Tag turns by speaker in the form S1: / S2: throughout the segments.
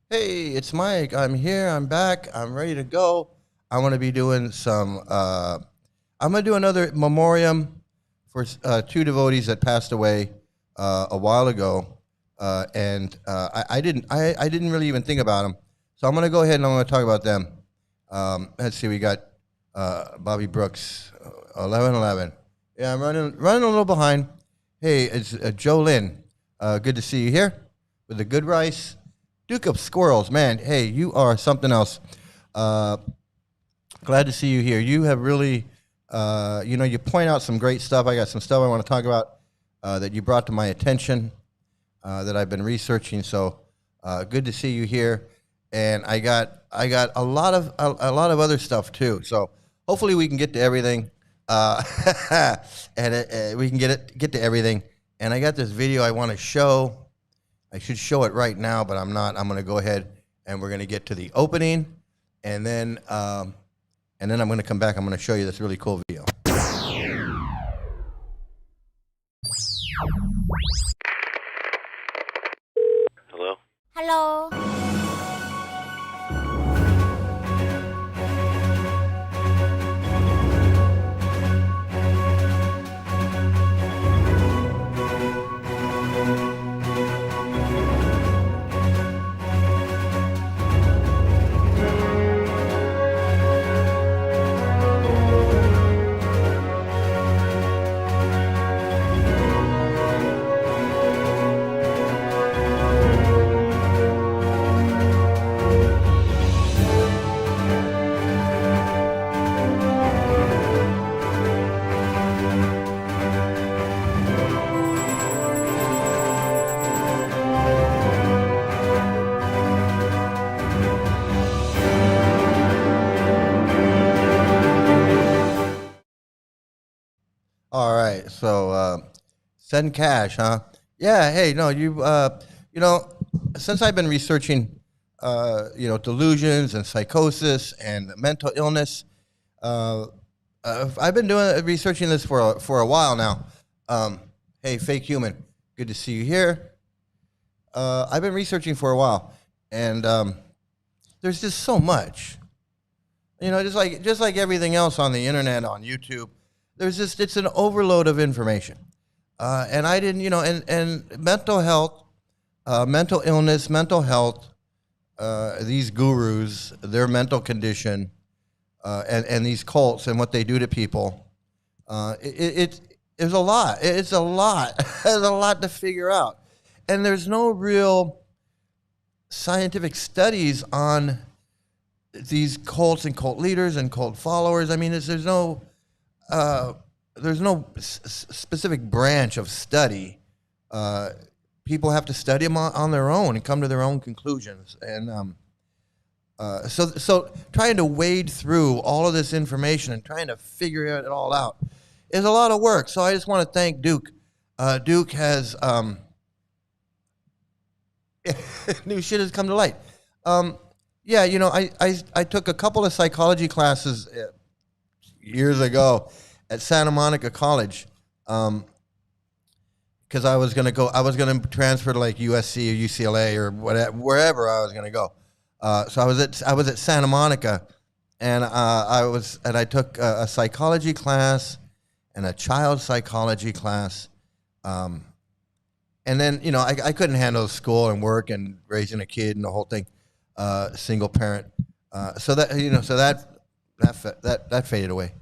S1: Hey, it's Mike. I'm here. I'm back. I'm ready to go. I want to be doing some. I'm gonna do another memoriam for two devotees that passed away a while ago, I didn't really even think about them. So I'm gonna go ahead and I'm gonna talk about them. Let's see. We got Bobby Brooks, 11:11. Yeah, I'm running a little behind. Hey, it's Joe Lynn. Good to see you here with the good rice. Duke of Squirrels, man. Hey, you are something else. Uh, Glad to see you here. You have really, you point out some great stuff. I got some stuff I want to talk about that you brought to my attention that I've been researching. So good to see you here. And I got a lot of other stuff too. So hopefully we can get to everything, and we can get to everything. And I got this video I want to show. I should show it right now, but I'm not. I'm going to go ahead and we're going to get to the opening, and then I'm going to come back. I'm going to show you this really cool video.
S2: Hello?
S3: Hello.
S1: All right, so send cash, huh? Yeah. Hey, no, you know, since I've been researching, delusions and psychosis and mental illness, uh, I've been doing researching this for a while now. Hey, fake human, good to see you here. I've been researching for a while, and there's just so much. Just like everything else on the internet, on YouTube, it's an overload of information. And I didn't, and mental health, mental illness, mental health, these gurus, their mental condition, and these cults and what they do to people, it's a lot. It's a lot. There's a lot to figure out, and there's no real scientific studies on these cults and cult leaders and cult followers. I mean, there's no specific branch of study. People have to study them on their own and come to their own conclusions. And so trying to wade through all of this information and trying to figure it all out is a lot of work. So I just want to thank Duke. Duke has new shit has come to light. Yeah, I took a couple of psychology classes years ago at Santa Monica College, because I was going to transfer to like USC or UCLA or whatever, wherever I was going to go. So I was at Santa Monica, and I took a psychology class and a child psychology class. And then, I couldn't handle school and work and raising a kid and the whole thing, single parent. So that faded away.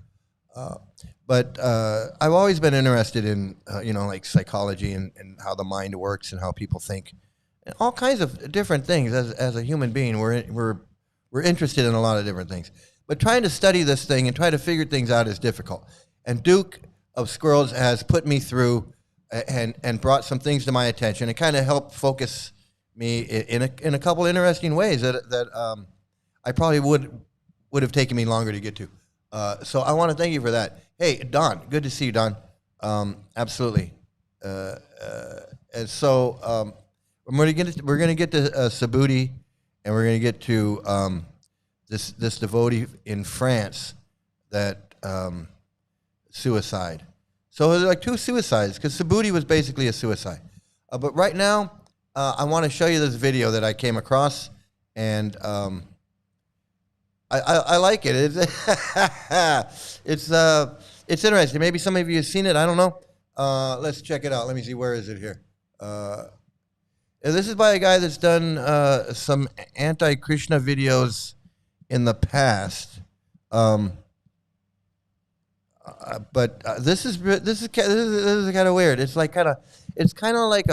S1: But I've always been interested in, like psychology and how the mind works and how people think, and all kinds of different things. As a human being, we're interested in a lot of different things. But trying to study this thing and try to figure things out is difficult. And Duke of Squirrels has put me through and brought some things to my attention and kind of helped focus me in a couple interesting ways that I probably would have taken me longer to get to. So I want to thank you for that. Hey, Don, good to see you, Don. Absolutely. And so we're gonna get to Subuddhi, and we're gonna get to this devotee in France that suicide. So there's like two suicides because Subuddhi was basically a suicide. But right now, I want to show you this video that I came across, and I like it. It's interesting. Maybe some of you have seen it. I don't know. Let's check it out. Let me see. Where is it here? This is by a guy that's done some anti-Krishna videos in the past. But this is kind of weird. It's like kind of like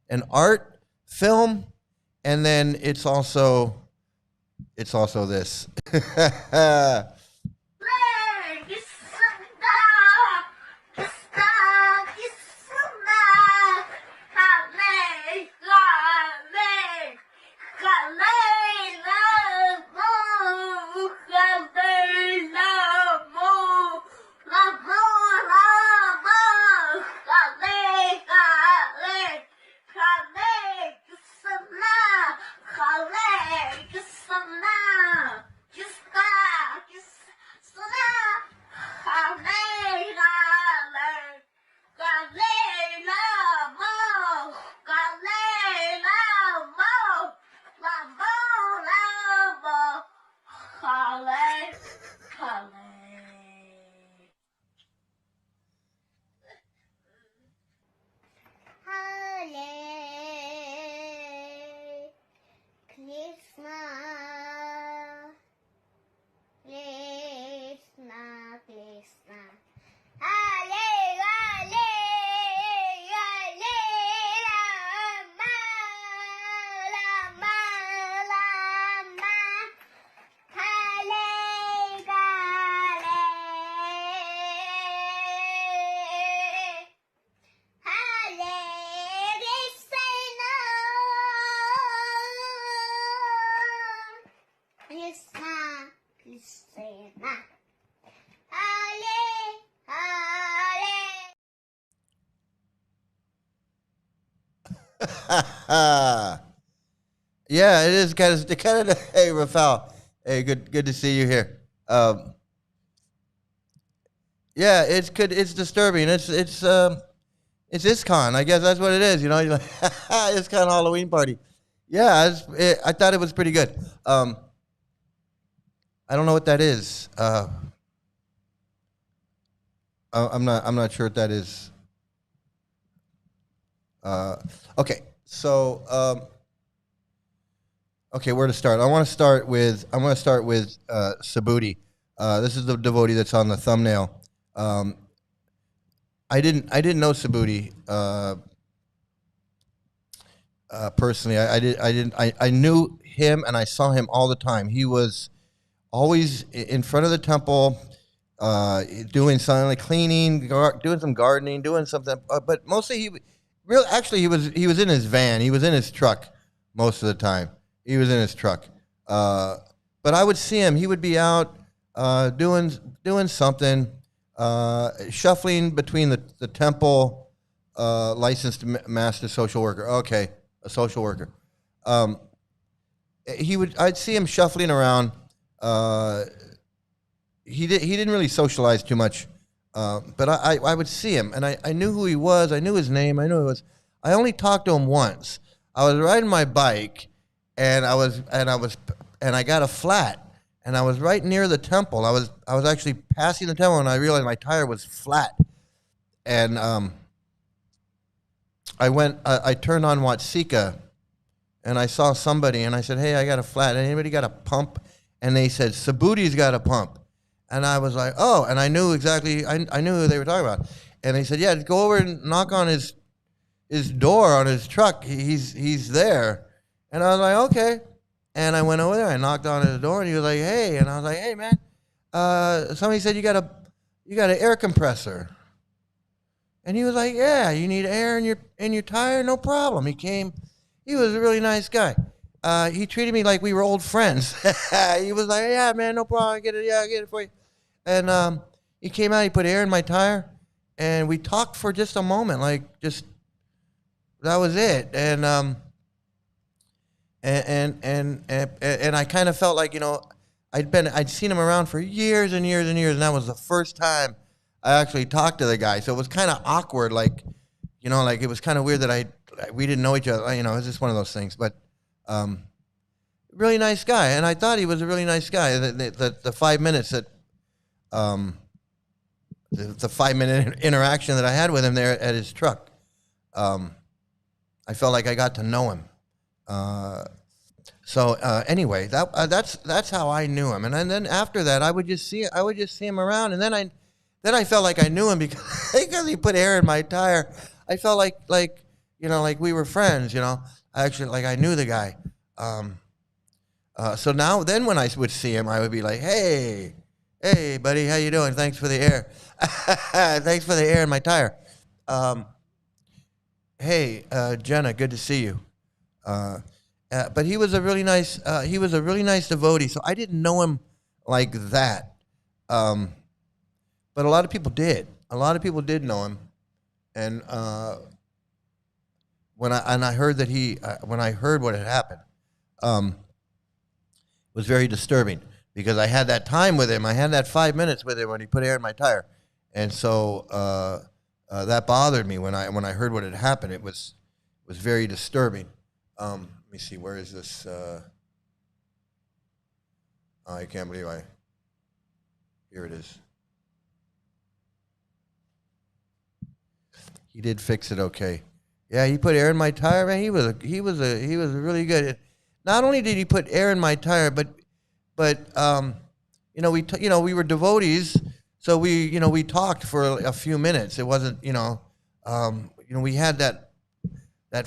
S1: an art film, and then it's also this. Yeah, it is kind of. Hey, Rafal. Hey, good to see you here. Yeah, it's good. It's disturbing. It's ISKCON. I guess that's what it is. You know, you're like ISKCON Halloween party. Yeah, I thought it was pretty good. I don't know what that is. I'm not sure what that is. Okay, so okay, where to start? I want to start with Subuddhi. This is the devotee that's on the thumbnail. I didn't know Subuddhi personally. I knew him and I saw him all the time. He was always in front of the temple, doing something like cleaning, doing some gardening, doing something. But mostly he was in his van. He was in his truck most of the time. He was in his truck. But I would see him. He would be out doing something, shuffling between the temple, licensed master social worker. Okay, a social worker. I'd see him shuffling around. He didn't really socialize too much, but I would see him, and I knew who he was. I knew his name. I knew who he was. I only talked to him once. I was riding my bike, and I got a flat, and I was right near the temple. I was actually passing the temple, and I realized my tire was flat, and I turned on Watsika, and I saw somebody, and I said, "Hey, I got a flat. Anybody got a pump?" And they said, "Subuddhi's got a pump." And I was like, "Oh," and I knew exactly, I knew who they were talking about. And they said, "Yeah, go over and knock on his door on his truck. He's there." And I was like, "Okay." And I went over there. I knocked on his door, and he was like, "Hey." And I was like, "Hey, man, somebody said you got an air compressor." And he was like, "Yeah, you need air in your tire? No problem." He came. He was a really nice guy. He treated me like we were old friends. He was like, "Yeah, man, no problem. I get it. Yeah, I get it for you." And he came out. He put air in my tire, and we talked for just a moment. Like, just that was it. And I kind of felt like, you know, I'd seen him around for years and years and years, and that was the first time I actually talked to the guy. So it was kind of awkward, like, you know, like it was kind of weird that we didn't know each other. You know, it was just one of those things. But really nice guy, and I thought he was a really nice guy. The 5 minutes that the 5 minute interaction that I had with him there at his truck, I felt like I got to know him. So anyway, that's how I knew him, and then after that, I would just see him around, and then I felt like I knew him because he put air in my tire. I felt like like we were friends. I knew the guy. So now then when I would see him, I would be like, hey buddy, how you doing? Thanks for the air. Thanks for the air in my tire. Hey Jenna, good to see you. But he was a really nice devotee. So I didn't know him like that. But a lot of people did. A lot of people did know him. And when I heard that when I heard what had happened, it was very disturbing because I had that time with him. I had that 5 minutes with him when he put air in my tire, and so that bothered me when I heard what had happened. It was very disturbing. Let me see, where is this? I can't believe here it is. He did fix it okay. Yeah, he put air in my tire, man. He was really good. Not only did he put air in my tire, but we were devotees, so we talked for a few minutes. It wasn't we had that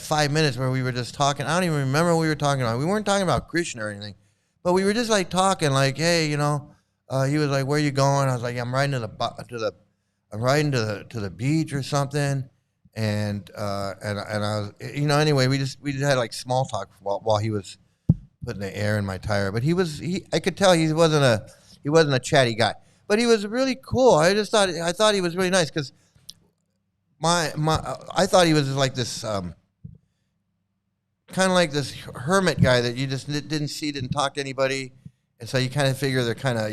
S1: 5 minutes where we were just talking. I don't even remember what we were talking about. We weren't talking about Krishna or anything, but we were just like talking, like, hey, he was like, where you going? I was like, I'm riding to the beach or something. And I was, anyway, we just had like small talk while he was putting the air in my tire. But I could tell he wasn't a chatty guy, but he was really cool. I thought he was really nice because I thought he was like this kind of like this hermit guy that you just didn't talk to anybody, and so you kind of figure they're kind of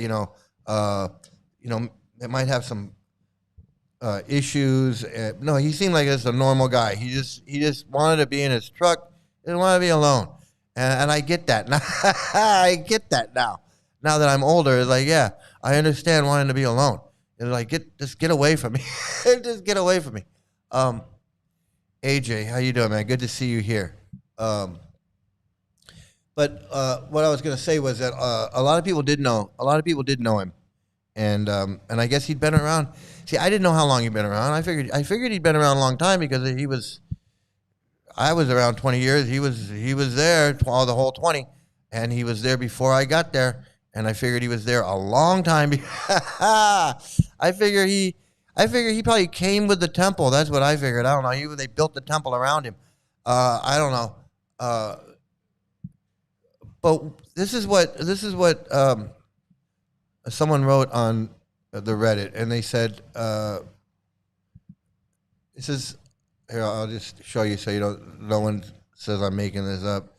S1: they might have some issues. No, he seemed like just a normal guy. He just wanted to be in his truck. He didn't want to be alone, and I get that now. I get that now. Now that I'm older, it's like, yeah, I understand wanting to be alone. It's like, just get away from me. Just get away from me. AJ, how you doing, man? Good to see you here. But what I was going to say was that a lot of people did know him, and I guess he'd been around. See, I didn't know how long he'd been around. I figured he'd been around a long time because I was around 20 years. He was there the whole 20, and he was there before I got there, and I figured he was there a long time. I figure he probably came with the temple. That's what I figured. I don't know. Even they built the temple around him. I don't know. But this is what someone wrote on the Reddit, and they said, this is, here, I'll just show you so no one says I'm making this up.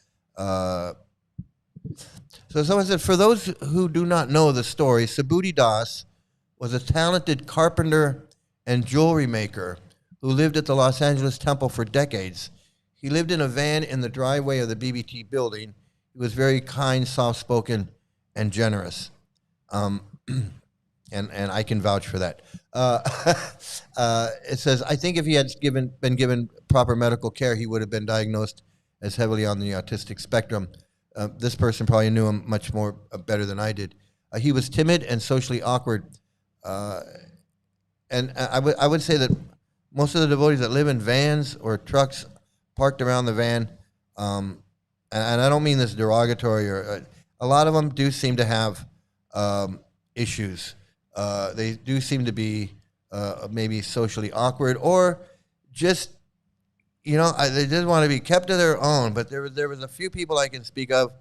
S1: So someone said, for those who do not know the story, Subuddhi Das was a talented carpenter and jewelry maker who lived at the Los Angeles temple for decades. He lived in a van in the driveway of the BBT building. He was very kind, soft-spoken, and generous. And I can vouch for that. It says, I think if he had been given proper medical care, he would have been diagnosed as heavily on the autistic spectrum. This person probably knew him much more better than I did. He was timid and socially awkward. And I would say that most of the devotees that live in vans or trucks parked around the van, and I don't mean this derogatory, or a lot of them do seem to have issues. They do seem to be maybe socially awkward, or just they just want to be kept to their own. But there was a few people I can speak of.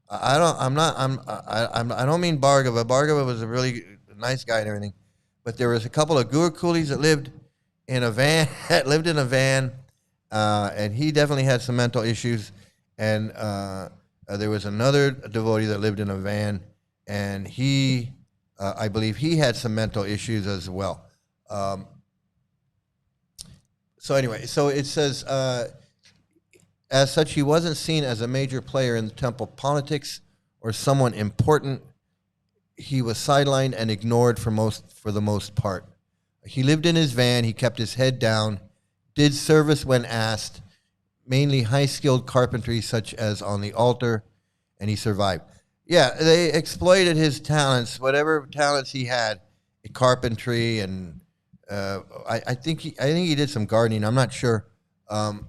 S1: I don't mean Bhargava. Bhargava was a really nice guy and everything, but there was a couple of Guru coolies that lived in a van. And he definitely had some mental issues. And there was another devotee that lived in a van, and I believe he had some mental issues as well. So anyway, so it says, As such, he wasn't seen as a major player in the temple politics or someone important. He was sidelined and ignored for the most part. He lived in his van. He kept his head down, did service when asked, mainly high-skilled carpentry such as on the altar, and he survived. Yeah, they exploited his talents, whatever talents he had, carpentry, and I think he did some gardening. I'm not sure. But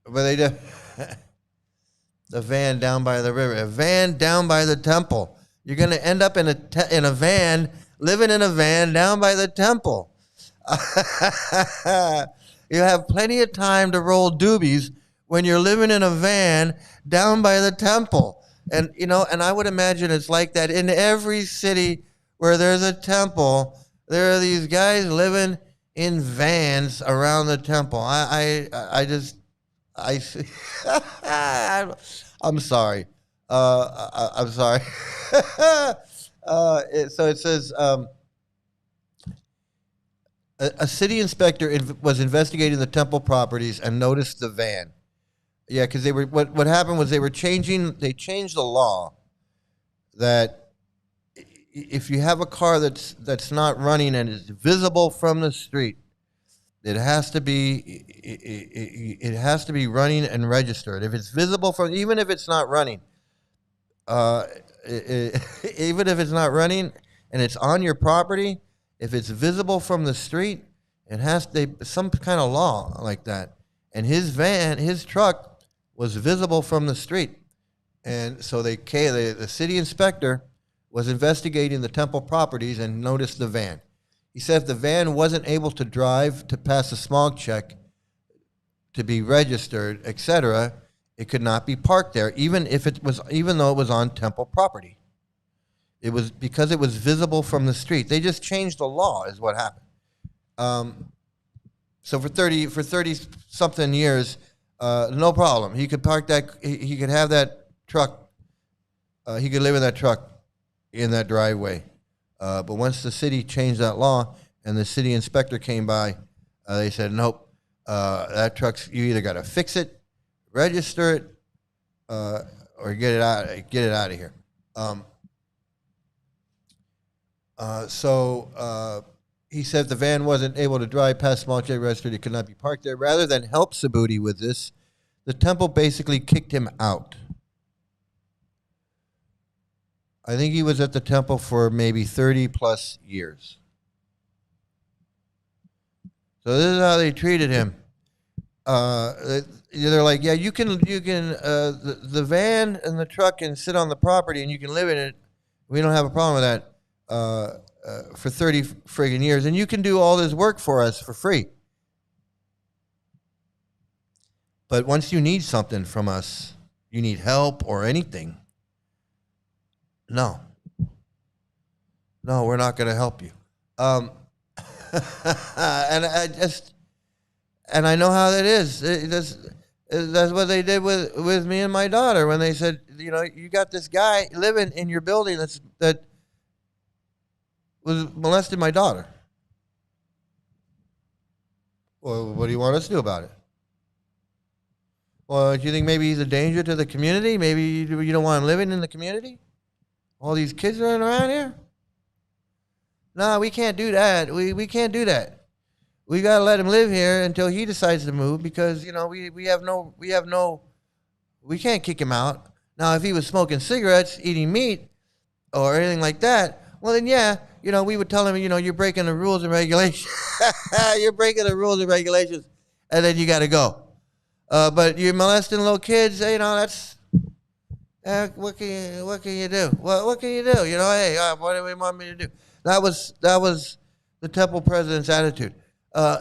S1: they did the van down by the river, a van down by the temple. You're going to end up in a van, living in a van down by the temple. You have plenty of time to roll doobies when you're living in a van down by the temple. And, and I would imagine it's like that in every city where there's a temple. There are these guys living in vans around the temple. I'm sorry. I'm sorry. So it says a city inspector was investigating the temple properties and noticed the van. Yeah, because they were what happened was they changed the law that if you have a car that's not running and is visible from the street, it has to be running and registered. If it's visible from, even if it's not running, even if it's not running and it's on your property, if it's visible from the street, it has some kind of law like that. And his truck was visible from the street, and so the city inspector was investigating the temple properties and noticed the van. He said if the van wasn't able to drive to pass a smog check, to be registered, etc., it could not be parked there, even though it was on temple property. It was because it was visible from the street. They just changed the law, is what happened. So for 30 something years, no problem. He could park that. He could have that truck. He could live in that truck in that driveway. But once the city changed that law and the city inspector came by, they said, nope, that truck's, you either got to fix it, register it, or get it out of here. So he said the van wasn't able to drive past small check registered, it could not be parked there. Rather than help Subuddhi with this, the temple basically kicked him out. I think he was at the temple for maybe 30 plus years. So this is how they treated him. They're like, yeah, you can the van and the truck can sit on the property and you can live in it. We don't have a problem with that for 30 friggin' years. And you can do all this work for us for free. But once you need something from us, you need help or anything, no, we're not going to help you. And I know how that is. That's what they did with me and my daughter when they said, you got this guy living in your building that was molesting my daughter. Well, what do you want us to do about it? Well, do you think maybe he's a danger to the community? Maybe you don't want him living in the community? All these kids running around here? No, we can't do that. We can't do that. We got to let him live here until he decides to move because, we can't kick him out. Now, if he was smoking cigarettes, eating meat, or anything like that, well, then, yeah, we would tell him, you're breaking the rules and regulations. You're breaking the rules and regulations, and then you got to go. But you're molesting little kids, that's, what can you do? What can you do? Hey, what do we want me to do? That was the temple president's attitude.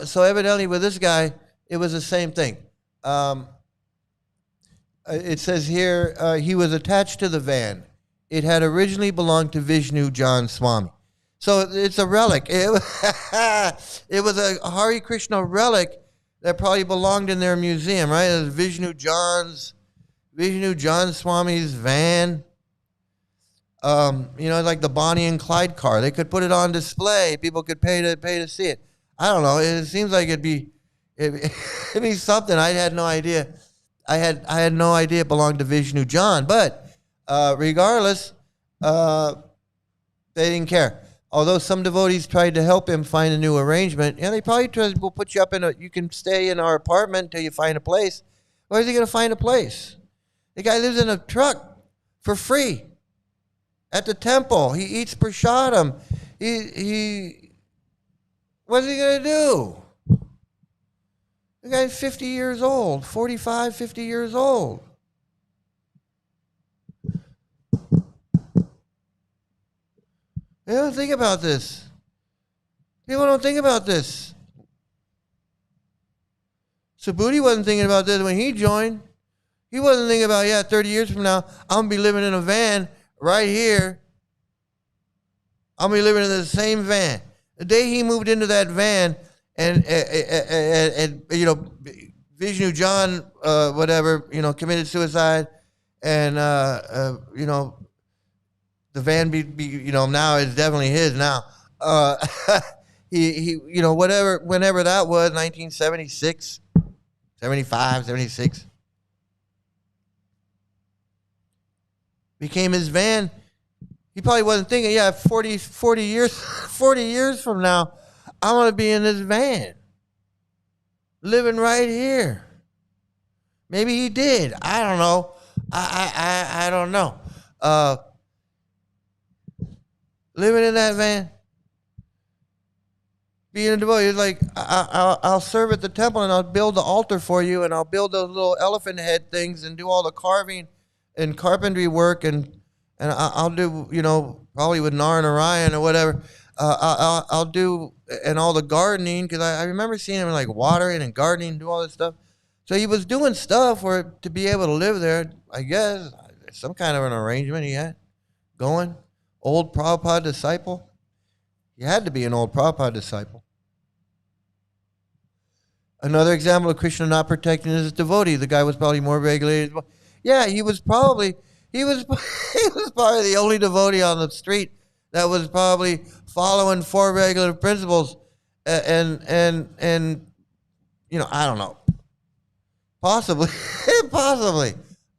S1: So evidently with this guy, it was the same thing. It says here, he was attached to the van. It had originally belonged to Vishnu John Swami. So it's a relic. It was a Hare Krishna relic that probably belonged in their museum, right? It was Vishnu John Swami's van. Like the Bonnie and Clyde car. They could put it on display. People could pay to see it. I don't know. It seems like it'd It'd be something. I had no idea. I had no idea it belonged to Vishnu John. But regardless, they didn't care. Although some devotees tried to help him find a new arrangement, they probably tried, we'll put you up you can stay in our apartment until you find a place. Where's he going to find a place? The guy lives in a truck for free at the temple. He eats prasadam. What's he going to do? The guy's 50 years old, 45, 50 years old. They don't think about this. People don't think about this. Subuddhi wasn't thinking about this when he joined. He wasn't thinking about, 30 years from now, I'm going to be living in a van right here. I'm going to be living in the same van. The day he moved into that van and Vishnu John, committed suicide and, the van now is definitely his now. Whenever that was, 1976, 75, 76. Became his van. He probably wasn't thinking, 40 years from now, I'm going to be in this van. Living right here. Maybe he did. I don't know. I don't know. Living in that van, being a devotee, it's like, I'll serve at the temple and I'll build the altar for you and I'll build those little elephant head things and do all the carving and carpentry work and I'll do, probably with Narayan or whatever, I'll do, and all the gardening, because I remember seeing him like watering and gardening, do all this stuff. So he was doing stuff to be able to live there, I guess, some kind of an arrangement he had going. Old Prabhupada disciple. He had to be an old Prabhupada disciple. Another example of Krishna not protecting his devotee. The guy was probably more regulated. Yeah, he was probably the only devotee on the street that was probably following 4 regular principles. And I don't know. Possibly.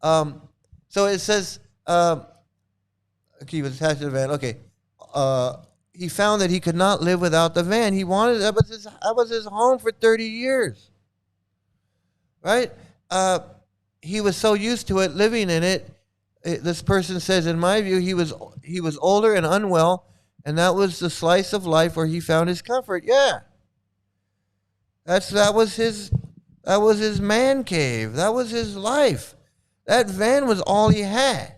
S1: So it says, he was attached to the van. Okay. He found that he could not live without the van. He wanted that was his home for 30 years. Right? He was so used to it, living in it. This person says, in my view, he was older and unwell, and that was the slice of life where he found his comfort. Yeah. That was his man cave. That was his life. That van was all he had.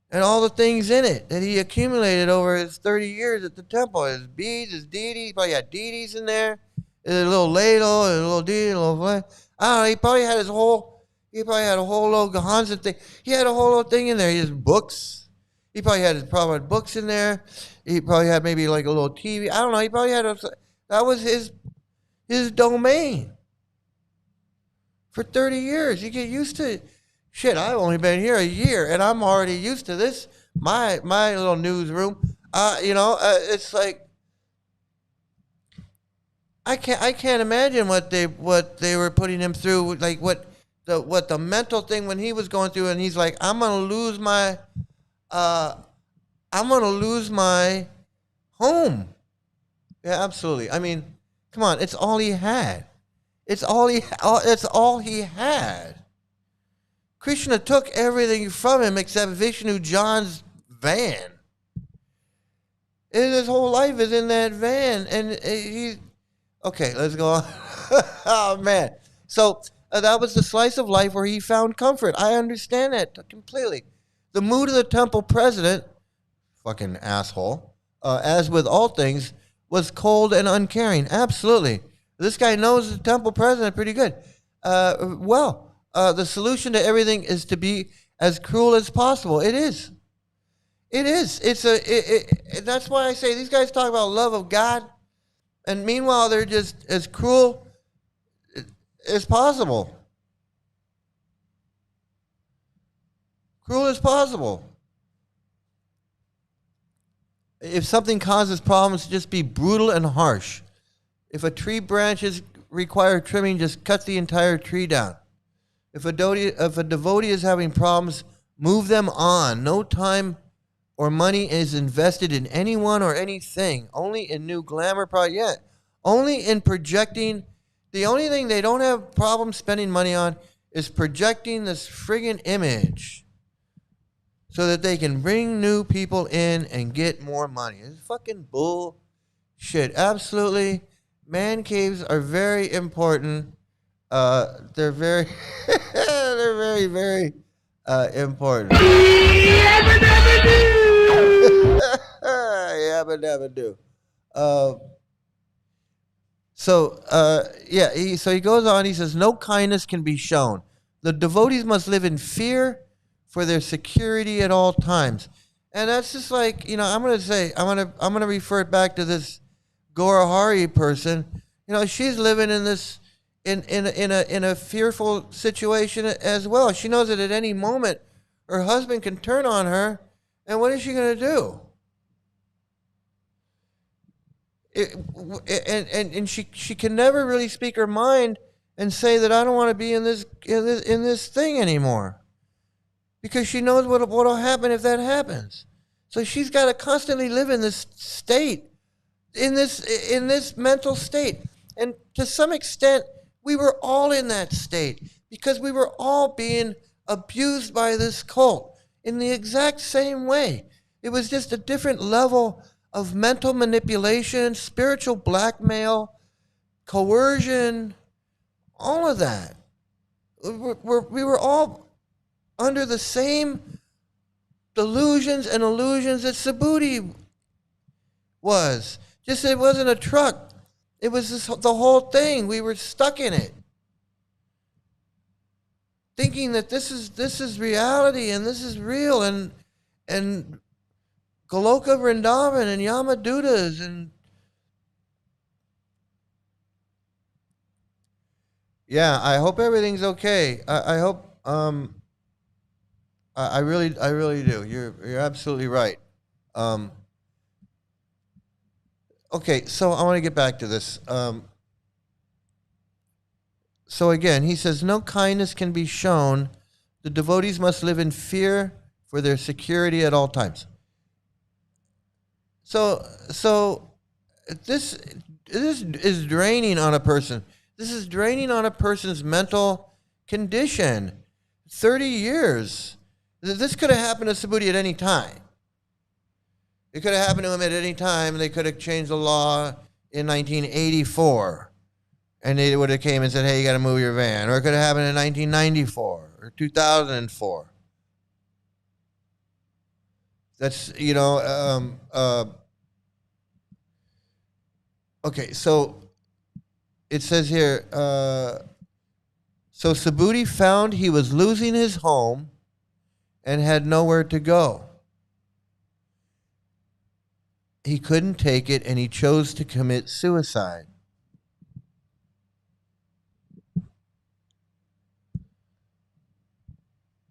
S1: And all the things in it that he accumulated over his 30 years at the temple. His beads, his deity. He probably had deities in there. A little ladle, a little deity, a little... I don't know, he probably had a whole little Gahansa thing. He had a whole little thing in there. He had books. He probably had his private books in there. He probably had maybe like a little TV. I don't know. He probably had that was his domain. For 30 years. You get used to it. Shit, I've only been here a year, and I'm already used to this. My little newsroom. It's like I can't imagine what they were putting him through, like what the mental thing when he was going through, and he's like, I'm gonna lose my home. Yeah, absolutely. I mean, come on, it's all he had. It's all he had. Krishna took everything from him except Vishnu John's van. And his whole life is in that van. And okay, let's go on. Oh, man. So that was the slice of life where he found comfort. I understand that completely. The mood of the temple president, fucking asshole, as with all things, was cold and uncaring. Absolutely. This guy knows the temple president pretty good. The solution to everything is to be as cruel as possible. It is. That's why I say these guys talk about love of God, and meanwhile they're just as cruel as possible. Cruel as possible. If something causes problems, just be brutal and harsh. If a tree branches require trimming, just cut the entire tree down. If a devotee is having problems, move them on. No time or money is invested in anyone or anything. Only in new glamour only in projecting. The only thing they don't have problem spending money on is projecting this friggin' image so that they can bring new people in and get more money. It's fucking bullshit. Absolutely. Man caves are very important. They're very, they're very, very important. Yabba dabba do. Yabba dabba do. So he goes on. He says, "No kindness can be shown. The devotees must live in fear for their security at all times." And that's just like, I'm gonna refer it back to this Gaurahari person. She's living in this in a fearful situation as well. She knows that at any moment her husband can turn on her, and what is she going to do? And she can never really speak her mind and say that I don't want to be in this thing anymore, because she knows what'll happen if that happens. So she's got to constantly live in this state, in this mental state. And to some extent, we were all in that state because we were all being abused by this cult in the exact same way. It was just a different level of mental manipulation, spiritual blackmail, coercion, all of that. We were all under the same delusions and illusions that Subuddhi was. Just it wasn't a truck. It was the whole thing. We were stuck in it, thinking that this is reality and this is real, and Goloka Vrindavan and Yamadutas and I hope everything's okay. I hope I really do. You're absolutely right. Okay, so I want to get back to this. So again, he says, no kindness can be shown. The devotees must live in fear for their security at all times. So this is draining on a person. This is draining on a person's mental condition. 30 years. This could have happened to Subuddhi at any time. It could have happened to him at any time. They could have changed the law in 1984. And they would have came and said, hey, you got to move your van. Or it could have happened in 1994 or 2004. That's, okay, so it says here, so Subuddhi found he was losing his home and had nowhere to go. He couldn't take it, and he chose to commit suicide.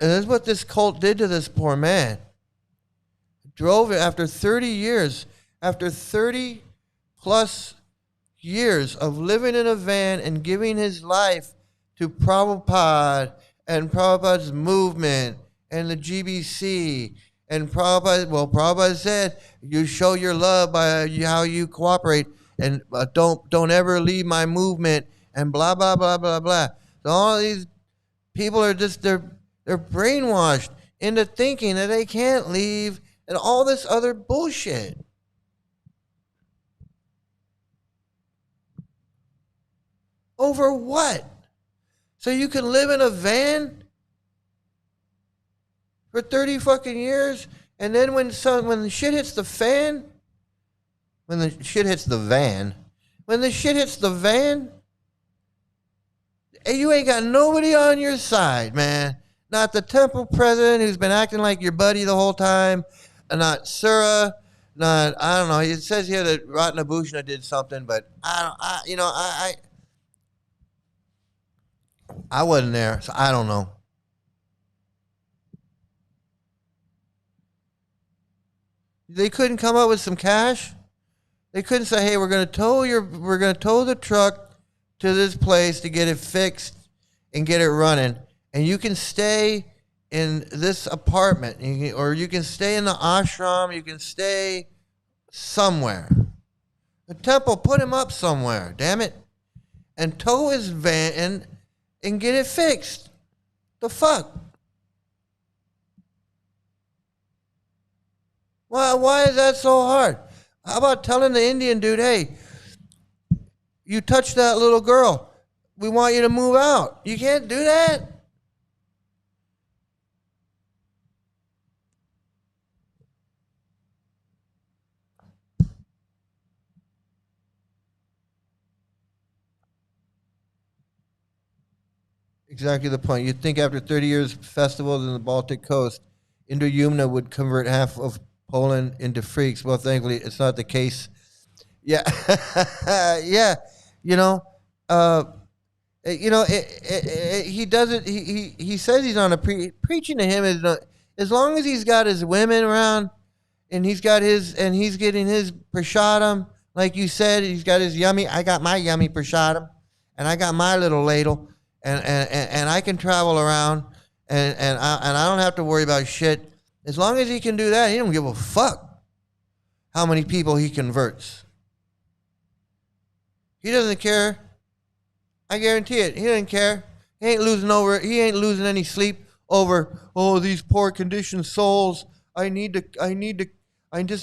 S1: And that's what this cult did to this poor man. Drove it after 30 years, after 30 plus years of living in a van and giving his life to Prabhupada and Prabhupada's movement and the GBC. And Prabhupada said, you show your love by how you cooperate, and don't ever leave my movement, and blah, blah, blah, blah, blah. So all these people are just, they're brainwashed into thinking that they can't leave and all this other bullshit. Over what? So you can live in a van for 30 fucking years, and then when the shit hits the fan, when the shit hits the van, you ain't got nobody on your side, man. Not the temple president who's been acting like your buddy the whole time, not Sura, I don't know. It says here that Ratnabhusha did something, but I wasn't there, so I don't know. They couldn't come up with some cash. They couldn't say, hey, we're going to tow the truck to this place to get it fixed and get it running. And you can stay in this apartment, or you can stay in the ashram, you can stay somewhere. The temple put him up somewhere, damn it. And tow his van and get it fixed. The fuck? Why is that so hard? How about telling the Indian dude, hey, you touched that little girl. We want you to move out. You can't do that. Exactly the point. You'd think after 30 years of festivals in the Baltic coast, Indo-Yumna would convert half of Poland into freaks. Well, thankfully, it's not the case. Yeah. Yeah. You know, he doesn't, he says he's on a preaching to him is as long as he's got his women around and he's getting his prasadam, like you said, he's got his yummy, I got my yummy prasadam and I got my little ladle. And I can travel around, and I don't have to worry about shit. As long as he can do that, he don't give a fuck how many people he converts. He doesn't care. I guarantee it. He doesn't care. He ain't losing any sleep over, oh, these poor conditioned souls. I just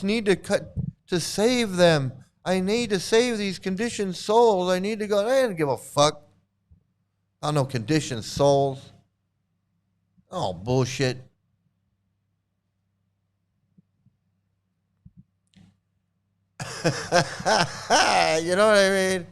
S1: need to save them. I need to save these conditioned souls. I need to go. I don't give a fuck. I don't know, conditioned souls. Oh, bullshit. You know what I mean?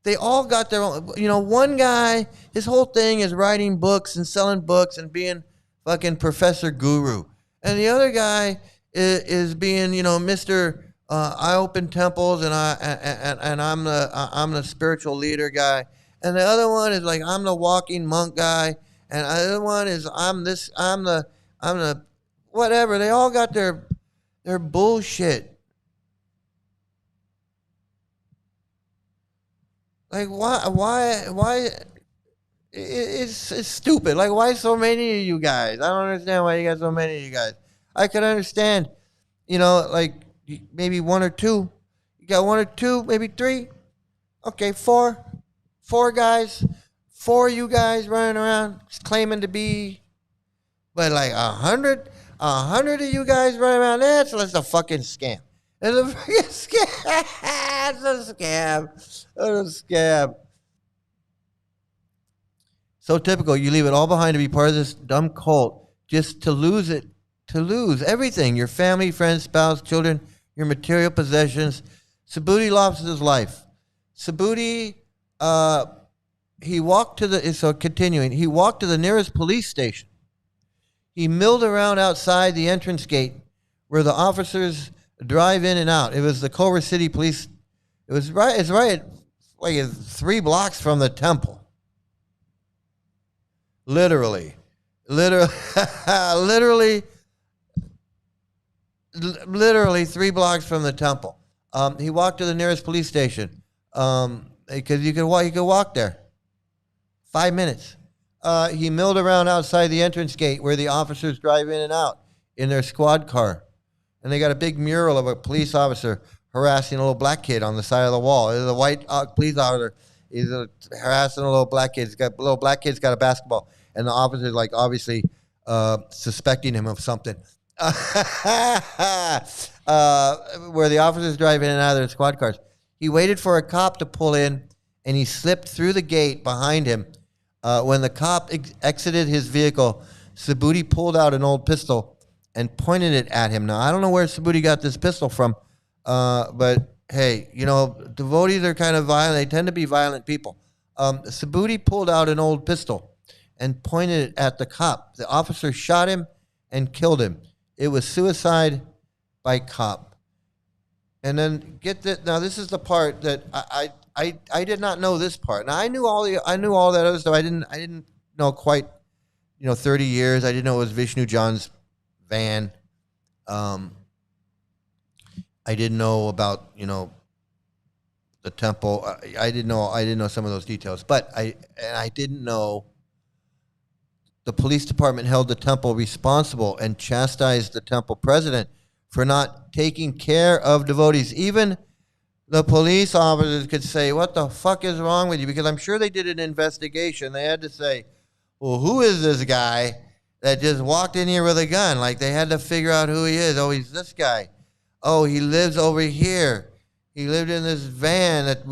S1: They all got their own, one guy, his whole thing is writing books and selling books and being fucking Professor Guru. And the other guy is being, Mr. I open temples and I'm the spiritual leader guy, and the other one is like I'm the walking monk guy, and the other one is I'm the whatever. They all got their bullshit. Like why? It's stupid. Like why so many of you guys? I don't understand why you got so many of you guys. I could understand, like. Maybe one or two. You got one or two, maybe three. Okay, four guys. 4 you guys running around claiming to be, but like 100 of you guys running around. That's a fucking scam. It's a fucking scam. It's a scam. It's a scam. So typical. You leave it all behind to be part of this dumb cult just to lose it. To lose everything. Your family, friends, spouse, children, your material possessions. Subuddhi lost his life. Subuddhi, he walked to the nearest police station. He milled around outside the entrance gate where the officers drive in and out. It was the Culver City Police. It's right like 3 blocks from the temple. Literally 3 blocks from the temple. He walked to the nearest police station because you could walk there. 5 minutes. He milled around outside the entrance gate where the officers drive in and out in their squad car, and they got a big mural of a police officer harassing a little black kid on the side of the wall. The white police officer is harassing a little black kid. Little black kid's got a basketball, and the officer's like obviously suspecting him of something. Where the officers drive in and out of their squad cars. He waited for a cop to pull in, and he slipped through the gate behind him. When the cop exited his vehicle, Subuddhi pulled out an old pistol and pointed it at him. Now, I don't know where Subuddhi got this pistol from, but hey, devotees are kind of violent. They tend to be violent people. Subuddhi pulled out an old pistol and pointed it at the cop. The officer shot him and killed him. It was suicide by cop. And then now this is the part that I did not know this part. Now I knew all that other stuff. I didn't know quite 30 years. I didn't know it was Vishnu John's van. I didn't know about, the temple. I didn't know some of those details, but I didn't know the police department held the temple responsible and chastised the temple president for not taking care of devotees. Even the police officers could say, "What the fuck is wrong with you?" Because I'm sure they did an investigation. They had to say, "Well, who is this guy that just walked in here with a gun?" Like, they had to figure out who he is. Oh, he's this guy. Oh, he lives over here. He lived in this van that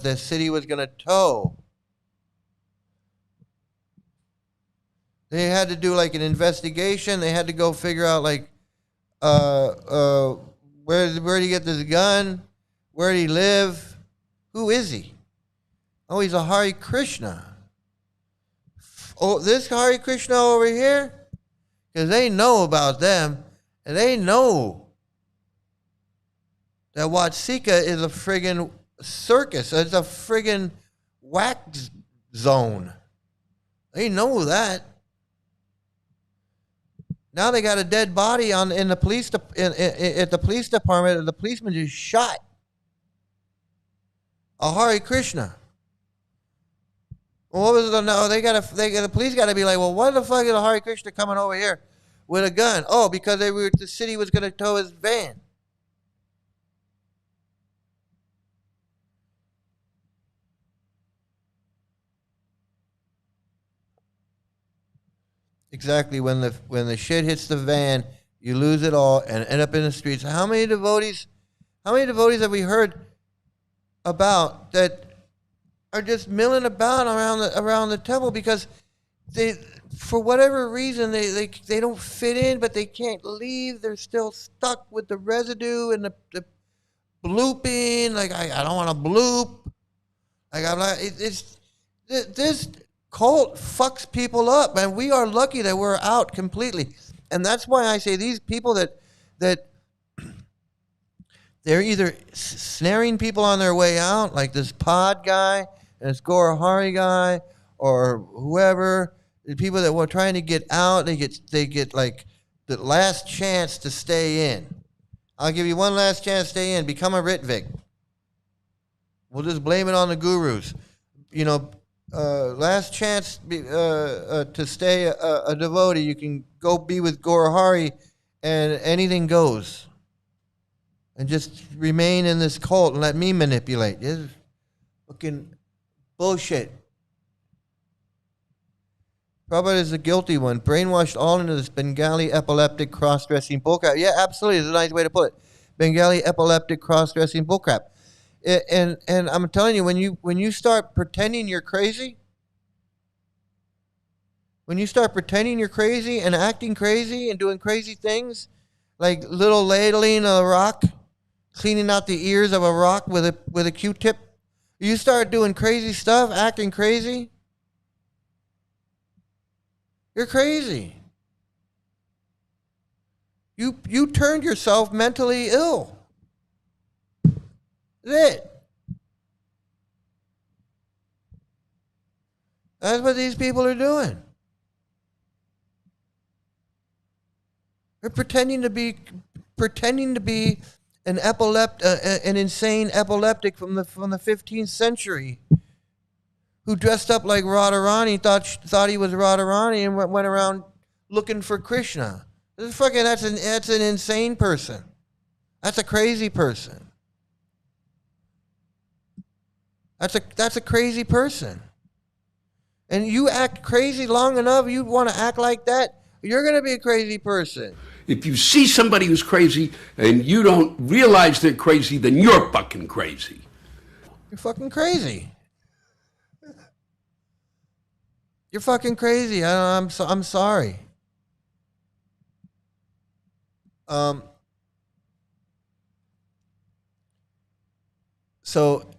S1: the city was gonna tow. They had to do like an investigation. They had to go figure out like, where did he get this gun? Where did he live? Who is he? Oh, he's a Hare Krishna. Oh, this Hare Krishna over here? Because they know about them, and they know that Watsika is a friggin' circus. It's a friggin' wax zone. They know that. Now they got a dead body at the police department, and the policeman just shot a Hare Krishna. Well, what was it? No, the police got to be like, well, why the fuck is a Hare Krishna coming over here with a gun? Oh, because the city was going to tow his van. Exactly. When the shit hits the van, you lose it all and end up in the streets. How many devotees have we heard about that are just milling about around the temple because they, for whatever reason, they don't fit in, but they can't leave. They're still stuck with the residue and the blooping. Like, I don't want to bloop. Like, I'm not. This cult fucks people up, and we are lucky that we're out completely. And that's why I say these people that they're either snaring people on their way out, like this Pod guy and this Gorahari guy, or whoever, the people that were trying to get out, they get like the last chance to stay in. I'll give you one last chance to stay in. Become a Ritvik. We'll just blame it on the gurus. Last chance to stay a devotee. You can go be with Gorahari, and anything goes. And just remain in this cult and let me manipulate. This is fucking bullshit. Prabhupada is the guilty one. Brainwashed all into this Bengali epileptic cross-dressing bullcrap. Yeah, absolutely. It's a nice way to put it. Bengali epileptic cross-dressing bullcrap. And I'm telling you, when you start pretending you're crazy, and acting crazy and doing crazy things, like little ladling a rock, cleaning out the ears of a rock with a Q-tip, you start doing crazy stuff, acting crazy, you're crazy. You turned yourself mentally ill. That's it. That's what these people are doing. They're pretending to be an insane epileptic from the 15th century, who dressed up like Radharani, thought he was Radharani, and went around looking for Krishna. That's an insane person. That's a crazy person. That's a crazy person. And you act crazy long enough, you want to act like that, you're going to be a crazy person.
S2: If you see somebody who's crazy and you don't realize they're crazy, then you're fucking crazy.
S1: You're fucking crazy. You're fucking crazy. I'm sorry. So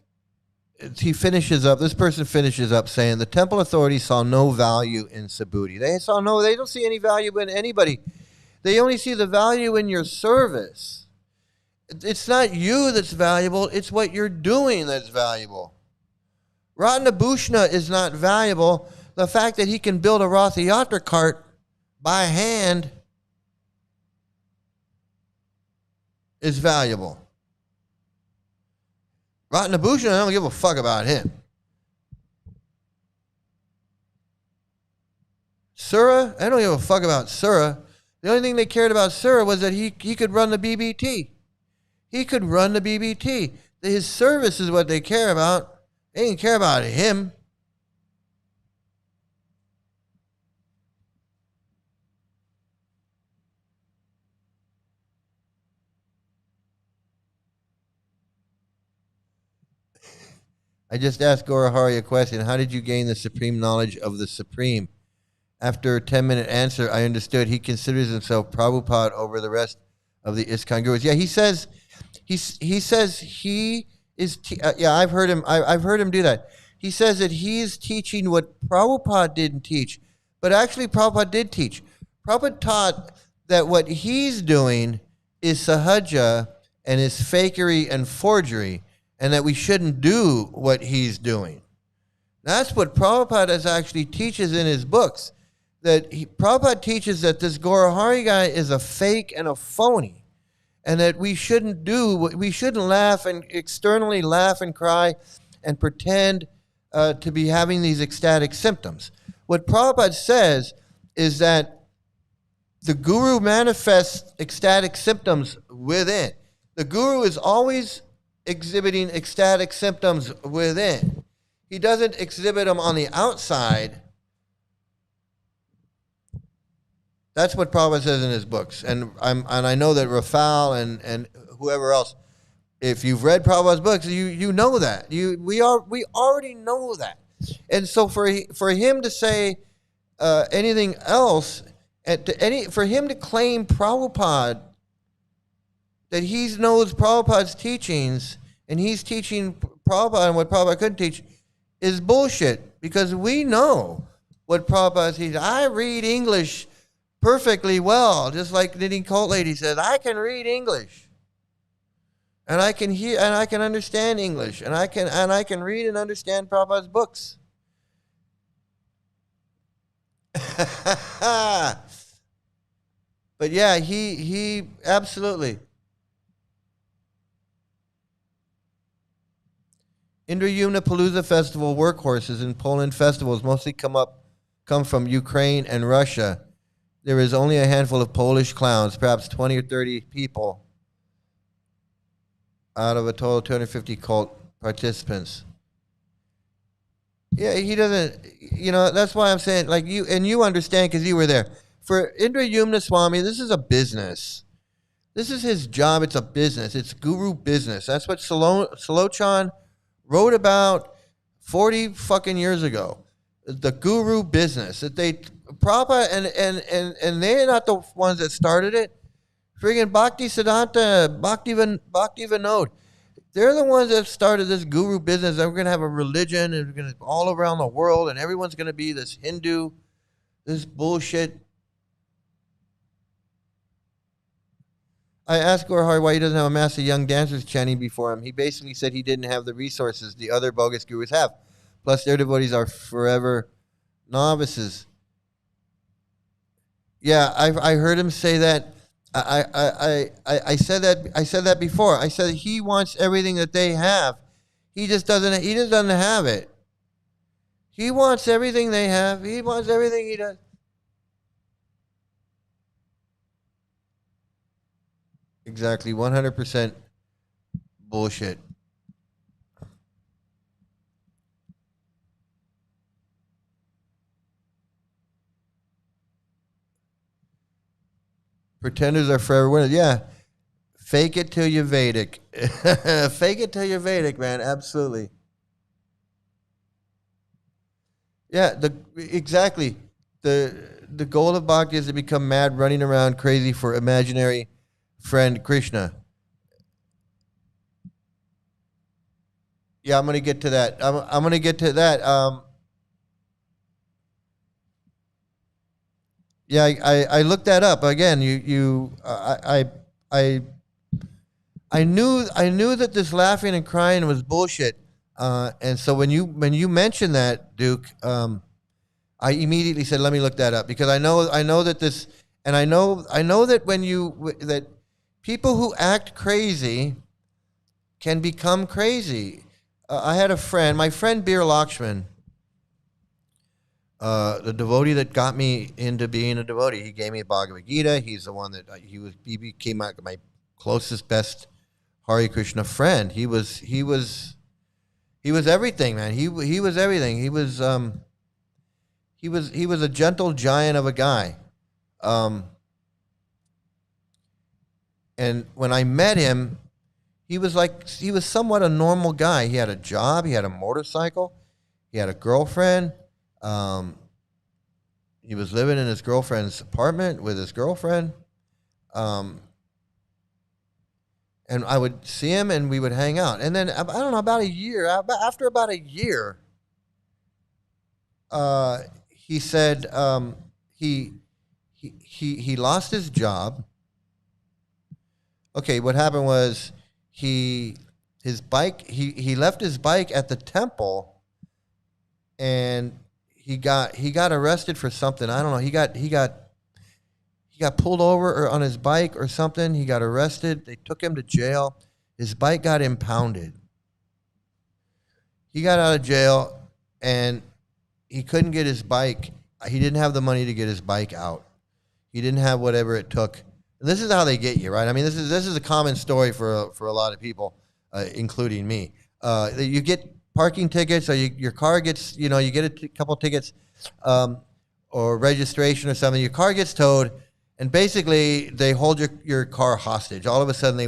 S1: this person finishes up saying the temple authorities saw no value in Subuddhi. They don't see any value in anybody. They only see the value in your service. It's not you that's valuable, it's what you're doing that's valuable. Ratnabhushana is not valuable. The fact that he can build a Ratha Yatra cart by hand is valuable. Ratnabhushan, I don't give a fuck about him. Sura, I don't give a fuck about Sura. The only thing they cared about Sura was that he could run the BBT. He could run the BBT. His service is what they care about. They didn't care about him. I just asked Gaurahari a question. How did you gain the supreme knowledge of the Supreme? After a 10-minute answer, I understood he considers himself Prabhupada over the rest of the ISKCON gurus. Yeah, he says he is. I've heard him. I've heard him do that. He says that he's teaching what Prabhupada didn't teach, but actually Prabhupada did teach. Prabhupada taught that what he's doing is sahaja and is fakery and forgery, and that we shouldn't do what he's doing. That's what Prabhupada actually teaches in his books. Prabhupada teaches that this Gaurahari guy is a fake and a phony, and that we shouldn't laugh and externally laugh and cry and pretend to be having these ecstatic symptoms. What Prabhupada says is that the guru manifests ecstatic symptoms within. The guru is always exhibiting ecstatic symptoms within. He doesn't exhibit them on the outside. That's what Prabhupada says in his books, and I know that Rafal and whoever else, if you've read Prabhupada's books, you know that we already know that, and so for him to say anything else, for him to claim Prabhupada, that he knows Prabhupada's teachings and he's teaching Prabhupada and what Prabhupada couldn't teach, is bullshit, because we know what Prabhupada teaches. I read English perfectly well, just like Knitting Cult Lady says. I can read English, and I can hear, and I can understand English, and I can read and understand Prabhupada's books. But yeah, he absolutely. Indrayumna Palooza Festival workhorses in Poland festivals mostly come from Ukraine and Russia. There is only a handful of Polish clowns, perhaps 20 or 30 people out of a total of 250 cult participants. Yeah, he doesn't, that's why I'm saying, like, you understand because you were there. For Indrayumna Swami, this is a business. This is his job. It's a business. It's guru business. That's what Salochan wrote about 40 fucking years ago. The guru business. That Prabhupada and they're not the ones that started it. Friggin' Bhakti Siddhanta, Bhakti Vinod. They're the ones that started this guru business. That we're gonna have a religion and we're gonna all around the world and everyone's gonna be this Hindu, this bullshit. I asked Gaurahari why he doesn't have a mass of young dancers chanting before him. He basically said he didn't have the resources the other bogus gurus have. Plus, their devotees are forever novices. Yeah, I heard him say that. I said that before. I said he wants everything that they have. He just doesn't have it. He wants everything they have. He wants everything he does. Exactly, 100% bullshit. Pretenders are forever winners. Yeah, fake it till you're Vedic. Fake it till you're Vedic, man. Absolutely. Yeah, exactly. The goal of bhakti is to become mad, running around crazy for imaginary friend Krishna. Yeah, I'm gonna get to that. I'm gonna get to that. Yeah, I looked that up again. I knew that this laughing and crying was bullshit. And so when you mentioned that, Duke, I immediately said, let me look that up, because I know that this, and I know that when that people who act crazy can become crazy. I had a friend, my friend Bir Lakshman, the devotee that got me into being a devotee. He gave me Bhagavad Gita. He's the one that he became my closest, best Hare Krishna friend. He was everything, man. He was everything. He was a gentle giant of a guy. And when I met him, he was somewhat a normal guy. He had a job. He had a motorcycle. He had a girlfriend. He was living in his girlfriend's apartment with his girlfriend. And I would see him and we would hang out. And then, I don't know, after about a year, he said he lost his job. Okay, what happened was he left his bike at the temple, and he got arrested for something. I don't know. He got pulled over on his bike or something. He got arrested. They took him to jail. His bike got impounded. He got out of jail and he couldn't get his bike. He didn't have the money to get his bike out. He didn't have whatever it took. And this is how they get you, right? I mean, this is a common story for a lot of people, including me. You get parking tickets, or your car gets, you get a couple tickets, or registration or something. Your car gets towed, and basically they hold your car hostage. All of a sudden they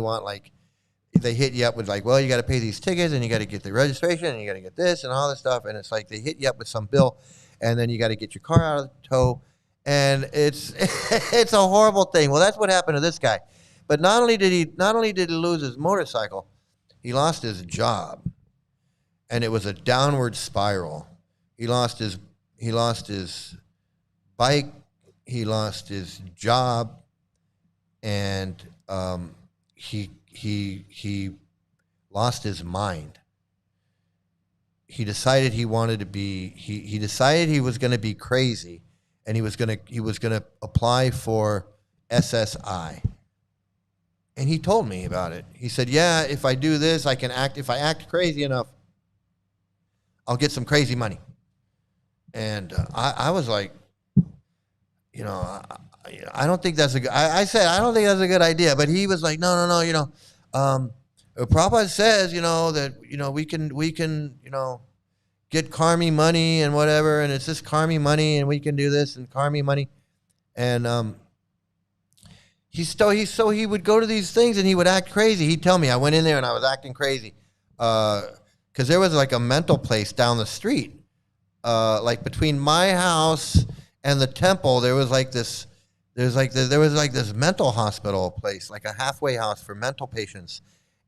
S1: hit you up with well, you got to pay these tickets, and you got to get the registration, and you got to get this and all this stuff, and it's like they hit you up with some bill, and then you got to get your car out of the tow, and it's it's a horrible thing. Well, that's what happened to this guy. But not only did he lose his motorcycle, he lost his job. And it was a downward spiral. He lost his bike, he lost his job, and he lost his mind. He decided he wanted to be. He decided he was going to be crazy, and he was going to apply for SSI. And he told me about it. He said, "Yeah, if I do this, I can act. If I act crazy enough, I'll get some crazy money." And I was like, I don't think that's a good. I said I don't think that's a good idea. But he was like, no. Prabhupada says, that we can get karmi money and whatever, and it's just karmi money, and we can do this and karmi money, and he would go to these things and he would act crazy. He'd tell me I went in there and I was acting crazy. Because there was a mental place down the street, between my house and the temple. There was this mental hospital place, like a halfway house for mental patients,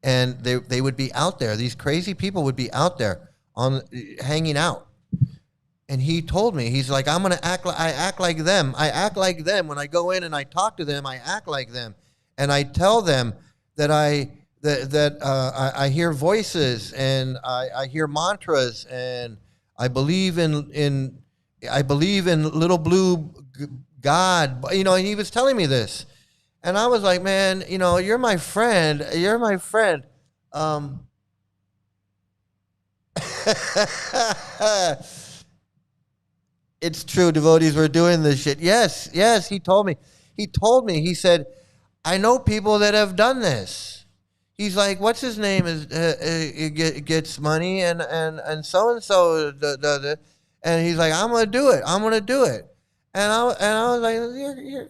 S1: and they would be out there. These crazy people would be out there hanging out. And he told me, he's like, I act like them. I act like them when I go in and I talk to them. I act like them, and I tell them that I hear voices and I hear mantras, and I believe in little blue God, and he was telling me this, and I was like, man, you're my friend. It's true, devotees were doing this shit. Yes, he told me. He said, I know people that have done this. He's like, what's his name gets money, and so does it, and he's like, I'm gonna do it, and I was like,